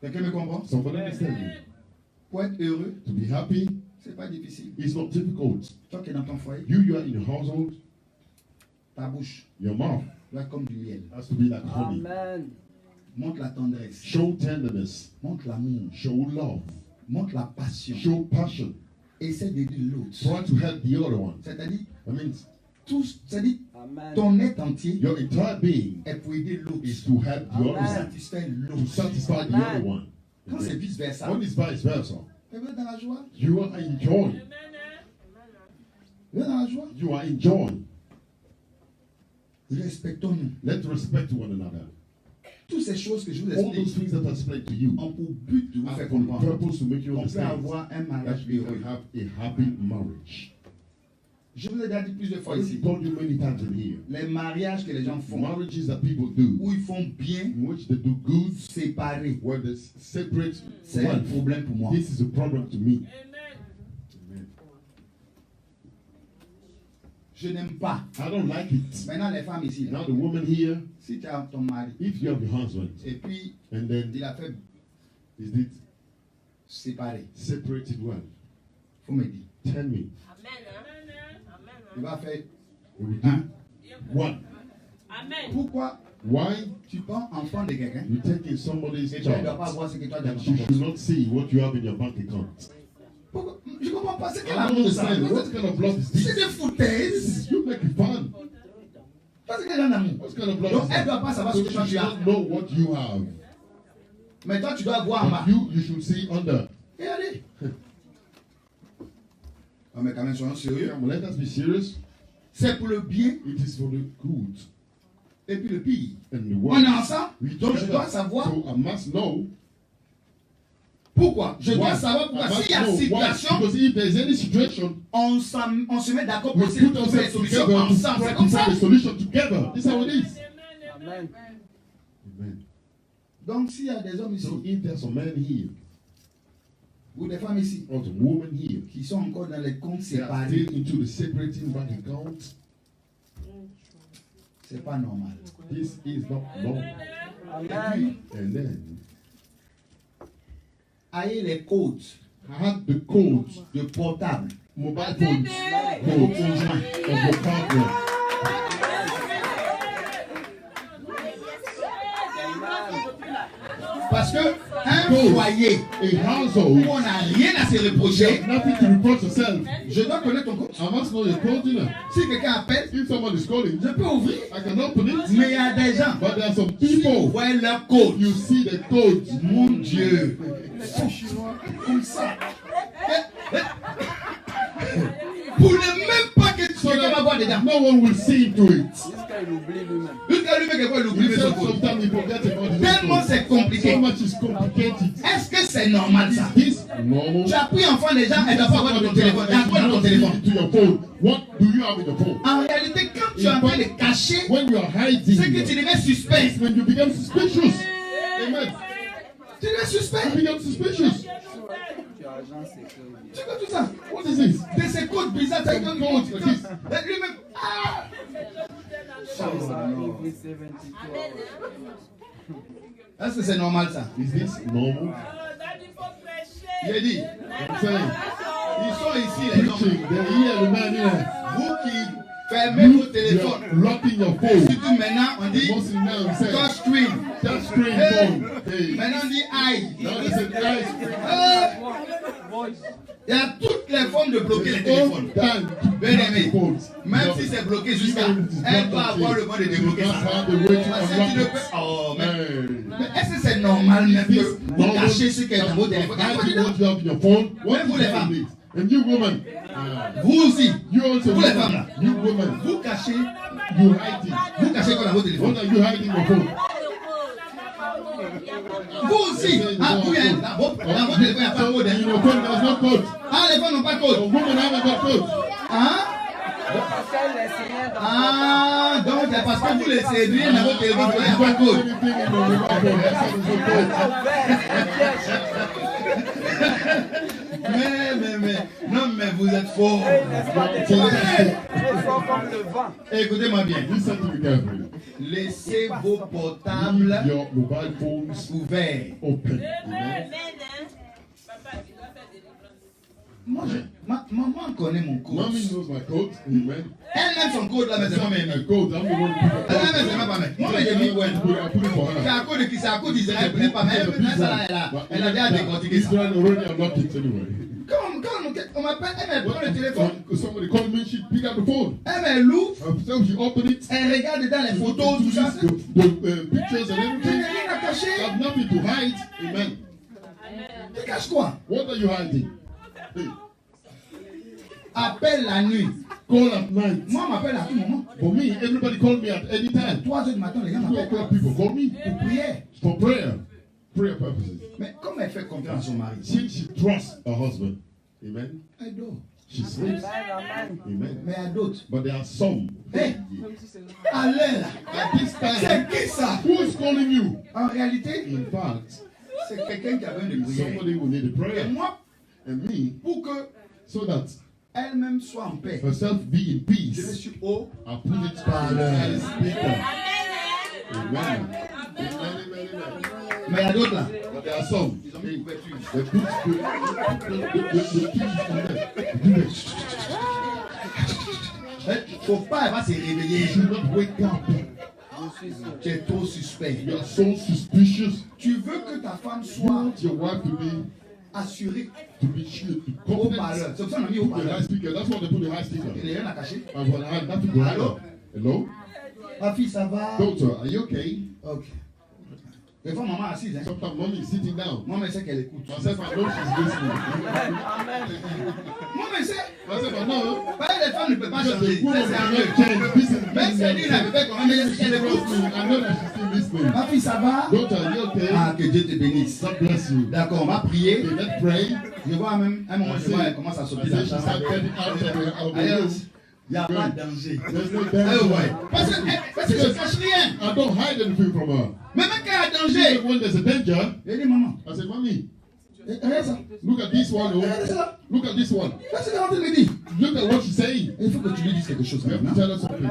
Quelqu'un me comprend? Somebody understand me? Pour être heureux, To be happy c'est pas difficile. is not difficult. Toi qui es dans ton foyer, You are in your household, ta bouche your mouth doit être comme du miel. has to be like honey. Amen. Montre la tendresse, Show tenderness, montre l'amour, show love, montre la passion. show passion. Essaie d'aider l'autre. Try to help the other one. C'est-à-dire, I mean, c'est-à-dire, Amen. ton être entier your entire being est pour aider l'autre, is to help the other Amen. one, satisfaire to l'autre. satisfy the Amen. other one. Quand c'est vice-versa, When it's vice versa, vous êtes dans la joie. you are enjoying. Vous êtes dans la joie. You are enjoying. Respectons-nous. Let's respect one another. Toutes ces choses que je vous All those explique things that I explained to you ont pour but de vous are faire for the comprendre purpose to make you qu'on peut understand avoir un mariage that you heureux. can have a happy marriage. Je vous ai déjà dit plusieurs fois I've ici, told you many times in here. les mariages que les gens font, Marriages that people do, où ils font bien, in which they do good, séparés, where they separate c'est un one. problème pour moi. This is a problem to me. Amen. Je n'aime pas. I don't like it. Maintenant, les femmes ici, là, Now the woman here, si tu as ton mari, if you have your husband, et puis and then il a fait is it séparer, separated well? il faut me dire. Tell me. Il va faire. It will do one. Pourquoi Why tu prends enfant de quelqu'un you taking somebody's et tu ne dois pas child voir ce que toi tu as and dans you ton should compte? not see what you have in your bank account? Pourquoi? Je ne comprends pas. C'est quel I don't amour ça? understand. What kind of love is C'est this? des foutaises. You make it fun. Parce que quel amour. What kind of love Donc is elle ne that? doit pas savoir So ce que toi she tu as. should know what you have. Mais toi tu dois voir en bas. But you should see under. Et allez. Oh, mais quand même, soyons sérieux. Come on, let us be serious. C'est pour le bien It is for the good et puis le pire. and the On est worse. ensemble. We Donc je dois together. savoir So I must know. pourquoi. Je dois Why? savoir I pourquoi. must S'il y a know why. situation, Because if there is any situation, on se met d'accord we pour essayer de put trouver les ourselves solutions together to ensemble. try C'est to comme ça. find a solution together. This is how it is. Amen. Amen. Donc s'il y a des hommes ici So if there's a man here ou des femmes ici or a woman here, qui sont encore dans les comptes they are séparés, still into the separating bank account, c'est pas normal. this is not normal. Amen. And then Ayez les codes have the codes, de portable. mobile phones, codes of your partner. Parce que un foyer A household, où on n'a rien à se reprocher, nothing to reproach yourself. je dois connaître ton code. I must know your code, you know. Si quelqu'un appelle, If someone is calling, je peux ouvrir. I can open it. Mais il y a des gens But there are some qui people, voient leur code. you see the codes. Mon Dieu. Comme ça. Pour ne même pas que So quelqu'un va voir dedans. that no one will see into it. Jusqu'à il oublie lui-même. Jusqu'à lui, quelqu'un il oublie He son said code. sometimes he forgets about his Tellement own c'est code. compliqué. So much is complicated. Est-ce que c'est normal ça? Is this normal? Tu as pris enfant des gens et tu dois pas avoir dans ton téléphone. Tu as quoi dans ton téléphone? To your phone. What do you have in your phone? En réalité, quand tu es en train de cacher, When you are hiding, c'est que tu deviens suspect. when you become suspicious. Amen. Tu deviens suspect. You become suspicious. Tu as agent secret. Tu vois tout ça? What is this? De ces codes bizarres, tu as Some comme codes like this. lui-même. Ah! Ça arrive, oui, 72. Est-ce que c'est normal ça? Is this normal? J'ai dit, I'm saying, ils sont ici les gens. preaching, they're here, the man here. Vous qui fermez vos You téléphones. are locking your phone. Surtout maintenant, on dit Most of them now say, touch screen. touch screen Hey. phone. Hey. Maintenant, on dit aïe. Now they say, guys, Il y a toutes les formes de bloquer les all téléphones. time to Bien block aimé. the phones. Même No. si c'est bloqué jusqu'à. Even if it is Elle blocked doit on avoir le tape, moyen de you débloquer must ça. have the way to Parce que tu ne unlock peux. it. Oh, mais. Hey. Mais est-ce que c'est normal même Is que this vous normal cachez ce qui est dans vos téléphones? that Qu'est-ce que you vous what you have in your phone? What Même vous, is les that femmes. in it? And you woman, Vous aussi, you also Vous, les woman, femmes, là. you woman, vous cachez, you hide it. vous cachez quoi dans vos What téléphones? are you hiding your phone? Vous aussi, ah, vous, il y a- dans vos téléphones, il n'y a pas de So code. in hein. your phone there's no code. Ah, les femmes n'ont pas de So code. women haven't got code. Hein? Parce qu'elle laisse rien dans Ah, donc c'est parce que vous les séduisez dans votre téléphone, il n'y a pas de code. Anything in your mobile phone, that's how there's no code. Non, mais vous êtes fort. Elle est fort comme le vent. Écoutez-moi bien. Listen to me carefully. Laissez vos portables Leave your mobile phones ouverts. open. Amen. Moi, maman connaît mon code. Mommy knows my code. Amen. Elle même son code là, mais c'est pas My même. code. I'm the one who put Elle the même, c'est même pas même. Moi, j'ai mis ouais. I put it for C'est her. à cause de qui? C'est à cause d'Israël, elle ne pas même. Elle a déjà décortiqué ça. Israel already unlocked it anyway. Quand on m'appelle, elle me prend le téléphone, Somebody called me, she pick up the phone. elle me l'ouvre, So she opened it. elle regarde dedans les photos, tout ça. The pictures and Je n'ai everything. rien à cacher. Have nothing to hide. Amen. Tu caches quoi? What are you hiding? Hey, Appelle la nuit. call at night. Moi, on m'appelle à tout moment. For me, everybody call me at any time. 3 heures du matin, les gens 2 m'appellent o'clock people call me pour prière. for prayer. Prayer purposes. Mais comme elle fait confiance à son mari, Since she trusts her husband, amen, elle dort. she sleeps. Amen. Amen. Mais il y a d'autres. But there are some. Hey, allez là. At this time, C'est qui ça? who is calling you? En réalité, In fact, c'est quelqu'un qui a besoin de prière. somebody will need a Et prayer. moi, And me, pour que so that elle-même soit en paix, herself be in je vais peace, sur haut. I put it by the speaker. Amen. Amen. Mais il y a d'autres là. But there are some. Ils ont mis une couverture. The keys on them. Do it. Faut pas, elle va se réveiller. You should not wake up. Tu es trop suspect. You are so suspicious. Tu veux que ta femme You soit want your wife to be assurée sure, to au confident. parleur. C'est pour ça qu'on a mis au Put the parleur. high speaker. That's why they put the high speaker. Il n'y a rien à cacher. And when I had nothing to hide. Hello? Hello? Ma fille, ça va? Daughter, are you okay? Ok. Des fois, maman assise. Hein. Sometimes mommy is sitting down. Moi, je sais qu'elle écoute. Myself, I know she's listening. Moi, je sais. Myself, I know. Parce que les femmes ne peuvent pas Because changer. the woman Ça, c'est un cannot peu. change. This is Même si elle dit la bébé, quand même, elle She's écoute. listening. I know that she's still listening. Ma fille, ça va? Daughter, are you okay? Ah, que Dieu te bénisse. God bless you. D'accord, on va prier. Okay, let's pray. Je vois même, un moment, je vois, elle commence à sauter I dans say la she chambre. start getting out of the Allez, room. il n'y a pas de danger. There's no Eh danger. ouais. Parce que je ne cache rien. I don't hide anything from her. Mais même quand il y a danger, Even when there's a danger, je dis, maman, I say, Mommy, regarde ça. look at this one. Regarde Oh. ça. Look at this one. Qu'est-ce qu'elle est en train de me dire? Look at what she's saying. Il faut que tu lui dises quelque chose You have to maintenant. tell her something.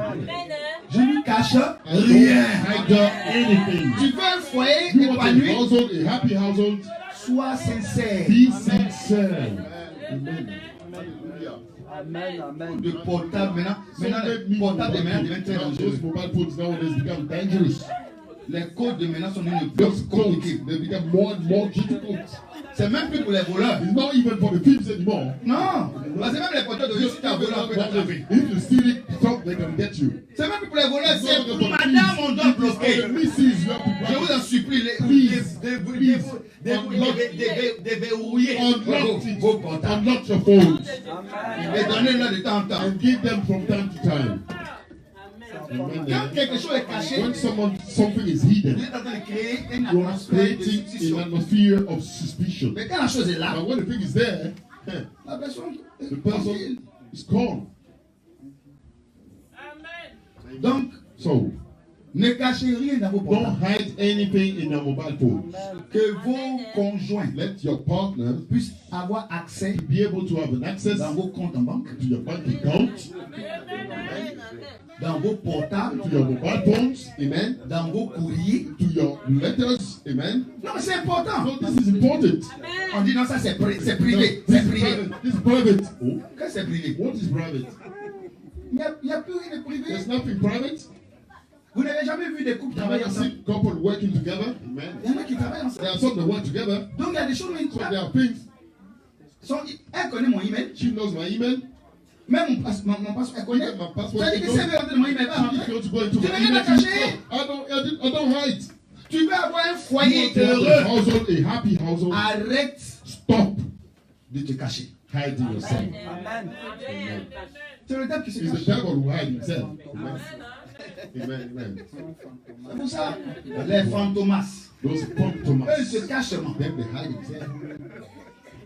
Je lui cache I don't rien. hide her anything. Tu veux un foyer You want a épanoui? household, a happy household? Sois sincère. Be sincere. Amen. Hallelujah. Amen. Amen. De portable maintenant. So Maintenant, let les me portables de maintenant deviennent très now, dangereux. those mobile phones nowadays become dangerous. Les codes de maintenant sont devenus plus Those codes, compliqués. they become more and more difficult. C'est même plus pour les voleurs. It's not even for the thieves anymore. Non. Parce que même les portables de si tu as volé, on peut t'attraper. If you steal it, stop, they can get you. C'est même plus pour les voleurs, It's c'est not pour even for the madame, on thieves. doit It is for bloquer. the missus, you have to Je vous block en supplie, déverrouiller vos portables. unlock your phones Et donnez-leur de temps en temps. and give them from time to time. Amen. Quand quelque chose est caché, When something is vous hidden, êtes en train de créer une you are atmosphère de creating an suspicion. atmosphere of suspicion. Mais quand la chose est là, But when the thing is there, la personne the est tranquille. person is calm. Donc, So, ne cachez rien dans vos don't portables. hide anything in your mobile phones. Que vos conjoints Let your partner puissent avoir accès be able to have an access dans vos comptes en banque, to your bank account, dans vos portables, to your mobile phones, amen, dans vos courriers. to your letters, amen. Non, mais c'est important. So this is important. On dit non, ça c'est privé. No, C'est this privé. is private. This is private. Oh, Qu'est-ce que c'est privé? what is private? Il n'y a plus rien de privé. There's nothing private. Vous n'avez jamais vu des couples You travailler never ensemble. see couple working together. Amen. Il y en a qui travaillent ensemble. There are some that work together. Donc il y a des choses, mais So there are things. elle connaît mon email. She knows my email. Même mon passeport, elle connaît. Even my password. Ça dit She que knows. si elle veut rentrer dans mon email, elle va If rentrer. you want to go into Tu my n'as rien à email, cacher. I don't hide. Tu veux avoir un You foyer want to have a heureux. household, a happy household. Arrête Stop de te cacher. hiding yourself. Amen. Amen. C'est le diable qui se It's the cache. devil who hides himself. Amen. Amen. Amen. C'est pour ça, les fantomas, Those eux, ils Thomas, se cachent seulement. then they hide themselves.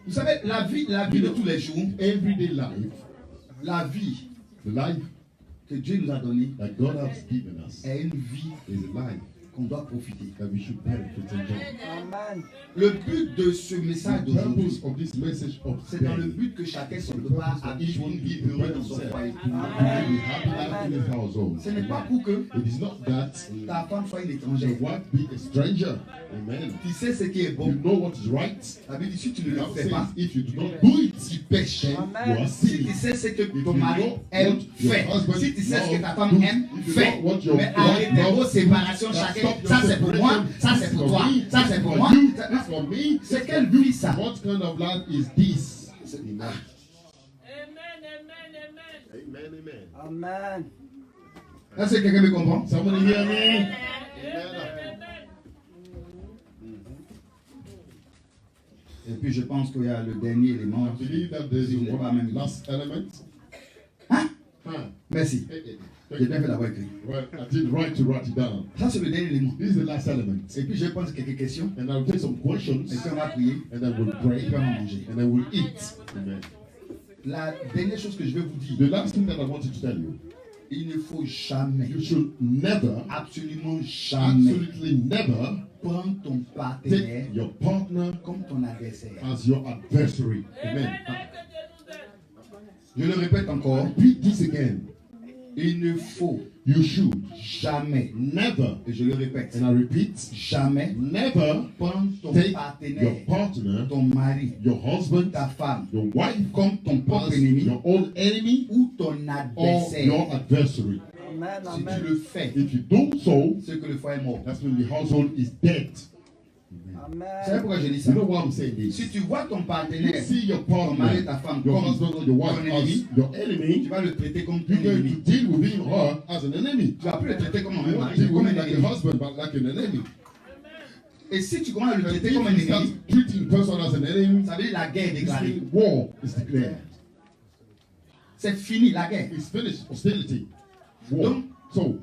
Vous savez, la vie de tous les jours, Everyday life, la vie the life que Dieu nous a donnée that God has given us est une vie is a life qu'on doit profiter. that we should benefit and enjoy. Amen. Le but de ce message The d'aujourd'hui, purpose of this message of c'est dans le today but que chacun se is prépare à that each vivre one be heureux prepared dans son himself foyer. to live a happy life in his household. Ce n'est pas pour que It is not that ta femme soit une your étrangère. wife be a stranger. Amen. Tu sais ce qui est You bon. know what is right. La Bible dit, si tu ne The le Bible fais says pas, if you do not do it, tu pêches. then you are Si tu sinning. sais ce que If ton you mari know aime, what your fais. husband Si tu sais ce que ta loves, femme do. aime, If you fais. know what your Mais wife arrêtez loves, vos séparations now chacun. stop your Ça c'est pour moi, separation. ça c'est pour toi, me, ça this c'est is pour for moi. you, this for me. C'est quelle vie ça? What kind of life is this? Amen. Amen, amen. Amen. Est-ce que quelqu'un me comprend? Somebody hear me? Amen. Et puis je pense qu'il y a le dernier élément. I believe that there's Je l'ai pas one même. last element. Hein? Huh. Merci. J'ai bien fait d'avoir écrit. Well, I did right to write it down. Ça, c'est le dernier élément. This is the last element. Et puis je vais poser quelques questions. And I'll take some questions, Et puis on va prier. and then we'll Et pray, puis on va manger. and then we'll eat. Amen. La dernière chose que je vais vous dire, The last thing that I wanted to tell you, il ne faut jamais, you should never, absolument jamais, absolutely never, prendre ton partenaire take your partner comme ton adversaire. as your adversary. Amen. Je le répète encore, Repeat this again. il ne faut You should jamais, never, et je le répète, and I repeat, jamais never prendre ton take your partenaire, partner, ton mari, your husband, ta femme, your wife, comme ton propre as ennemi your own enemy ou ton or adversaire. your adversary. Amen, Si tu amen. le fais, If you do so, c'est que le foyer est mort. that's when the household is dead. Vous savez Amen. pourquoi je dis ça? You know why I'm saying this? Si tu vois ton You partenaire, see your ton mari, partner, ta femme, your comme husband or your wife ton ennemi, as your tu enemy, vas le traiter comme ton you're going to ennemi. deal with him or her as an enemy. Tu vas plus le traiter comme un You won't mari, deal mais with comme him un like a ennemi. husband, but like an enemy. Et si tu commences à le And traiter if comme un you start ennemi, treating the person as an enemy, ça veut dire la guerre est this déclarée. means war is declared. C'est fini, la guerre. It's finished. Hostility. War. Donc, So,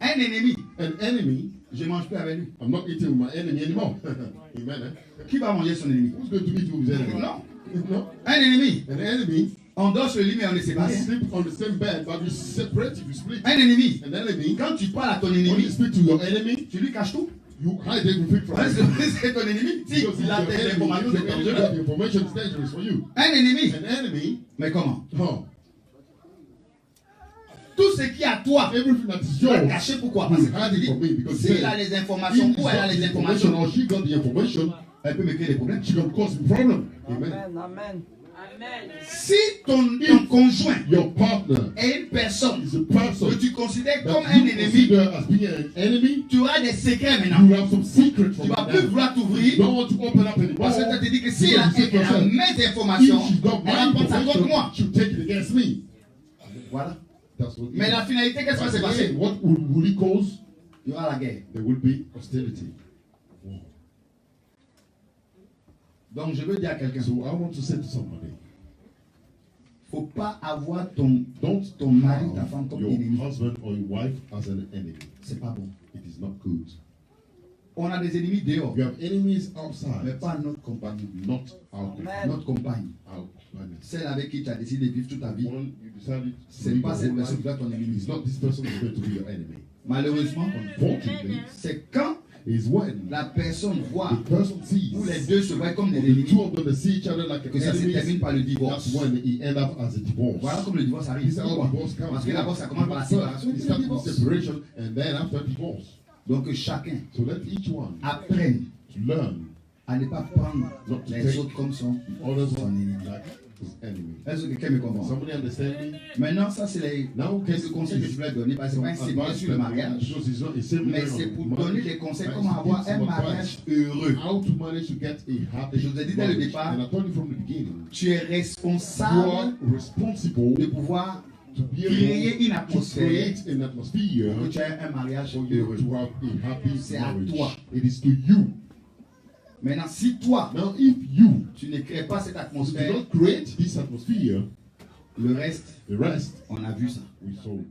un ennemi, an enemy, je ne mange plus avec lui. I'm not eating with my enemy anymore. Amen. Eh? Qui va manger son ennemi? Who's going to eat with his enemy? Non. No. Un ennemi, An enemy, on dort sur le lit mais on est you séparés. sleep on the same bed, but you separate if you split. Un ennemi, An enemy, quand tu parles à ton when you ennemi, speak to your enemy, tu lui caches tout. you hide everything from Parce him. que c'est ton ennemi. Si Because il a your tes enemy, informations, your c'est enemy, dangereux. the information is dangerous for you. Un ennemi, An enemy, mais comment? oh, Tout ce qui est à toi, everything that is tu vas yours, cacher pourquoi? you Parce que hide it from me because s'il a les informations, if ou he's elle a got les the information informations, or she got the information, elle peut me créer des problèmes. she can cause me problem. Amen. Amen, amen. Si ton conjoint Your partner est une personne is a person que tu considères comme that un you ennemi, consider as being an enemy. tu auras des secrets You maintenant. have some secrets Tu from vas plus them. vouloir You t'ouvrir don't want to open up anymore. parce que tu te dis que si elle a Because you say to yourself, mes informations, if she got elle va my prendre ça contre moi. information, she'll take it against me. Voilà. That's what. Mais la finalité, qu'est-ce qui va se But passer? again, what will it cause? Il y aura la guerre. There will be hostility. Donc je veux dire à quelqu'un, So I want to say to somebody, faut pas avoir ton don't mari, ta have femme comme your ennemi. husband or your wife as an enemy. C'est pas bon. It is not good. On a des ennemis dehors, You have enemies mais outside, pas notre compagnon, not our Amen. notre compagne, companions. celle avec qui tu as décidé de vivre toute ta vie. One you decided to C'est live pas your cette whole personne qui life. va être ton ennemi. It's not this person who's going to be your enemy. Malheureusement, Unfortunately, c'est quand is when la personne voit the person sees où les deux se voient comme des the ennemis two of them see each other like que ça se termine enemies. par le divorce. That's when he end up as a divorce. Voilà comme le divorce arrive. This is how Pourquoi? divorce comes. Parce que d'abord ça commence par la séparation et It puis le starts with divorce. separation and then after divorce. Donc chacun So let each one apprenne learn à ne pas prendre not to les take autres comme son others son ennemi. like his enemy. Est-ce que quelqu'un me comprend? Somebody understand me? Maintenant, ça c'est les Now, quelques conseils que je voulais donner parce que c'est pas un séminaire sur le mariage, because it's not a seminar mais c'est pour on donner marriage. des conseils But comment it's to avoir give un some mariage advice heureux. How to manage to get a happy Je vous ai dit dès le marriage. départ, And I told you from the beginning, Tu es you are responsable responsible de pouvoir to be créer able une to atmosphère create an atmosphere pour que tu aies un mariage for you heureux. to have a happy C'est à marriage. toi. It is to you. Maintenant, si toi, Now, if you tu ne crées pas cette do atmosphère, not create this atmosphere, le reste, the rest on a vu ça. we saw it.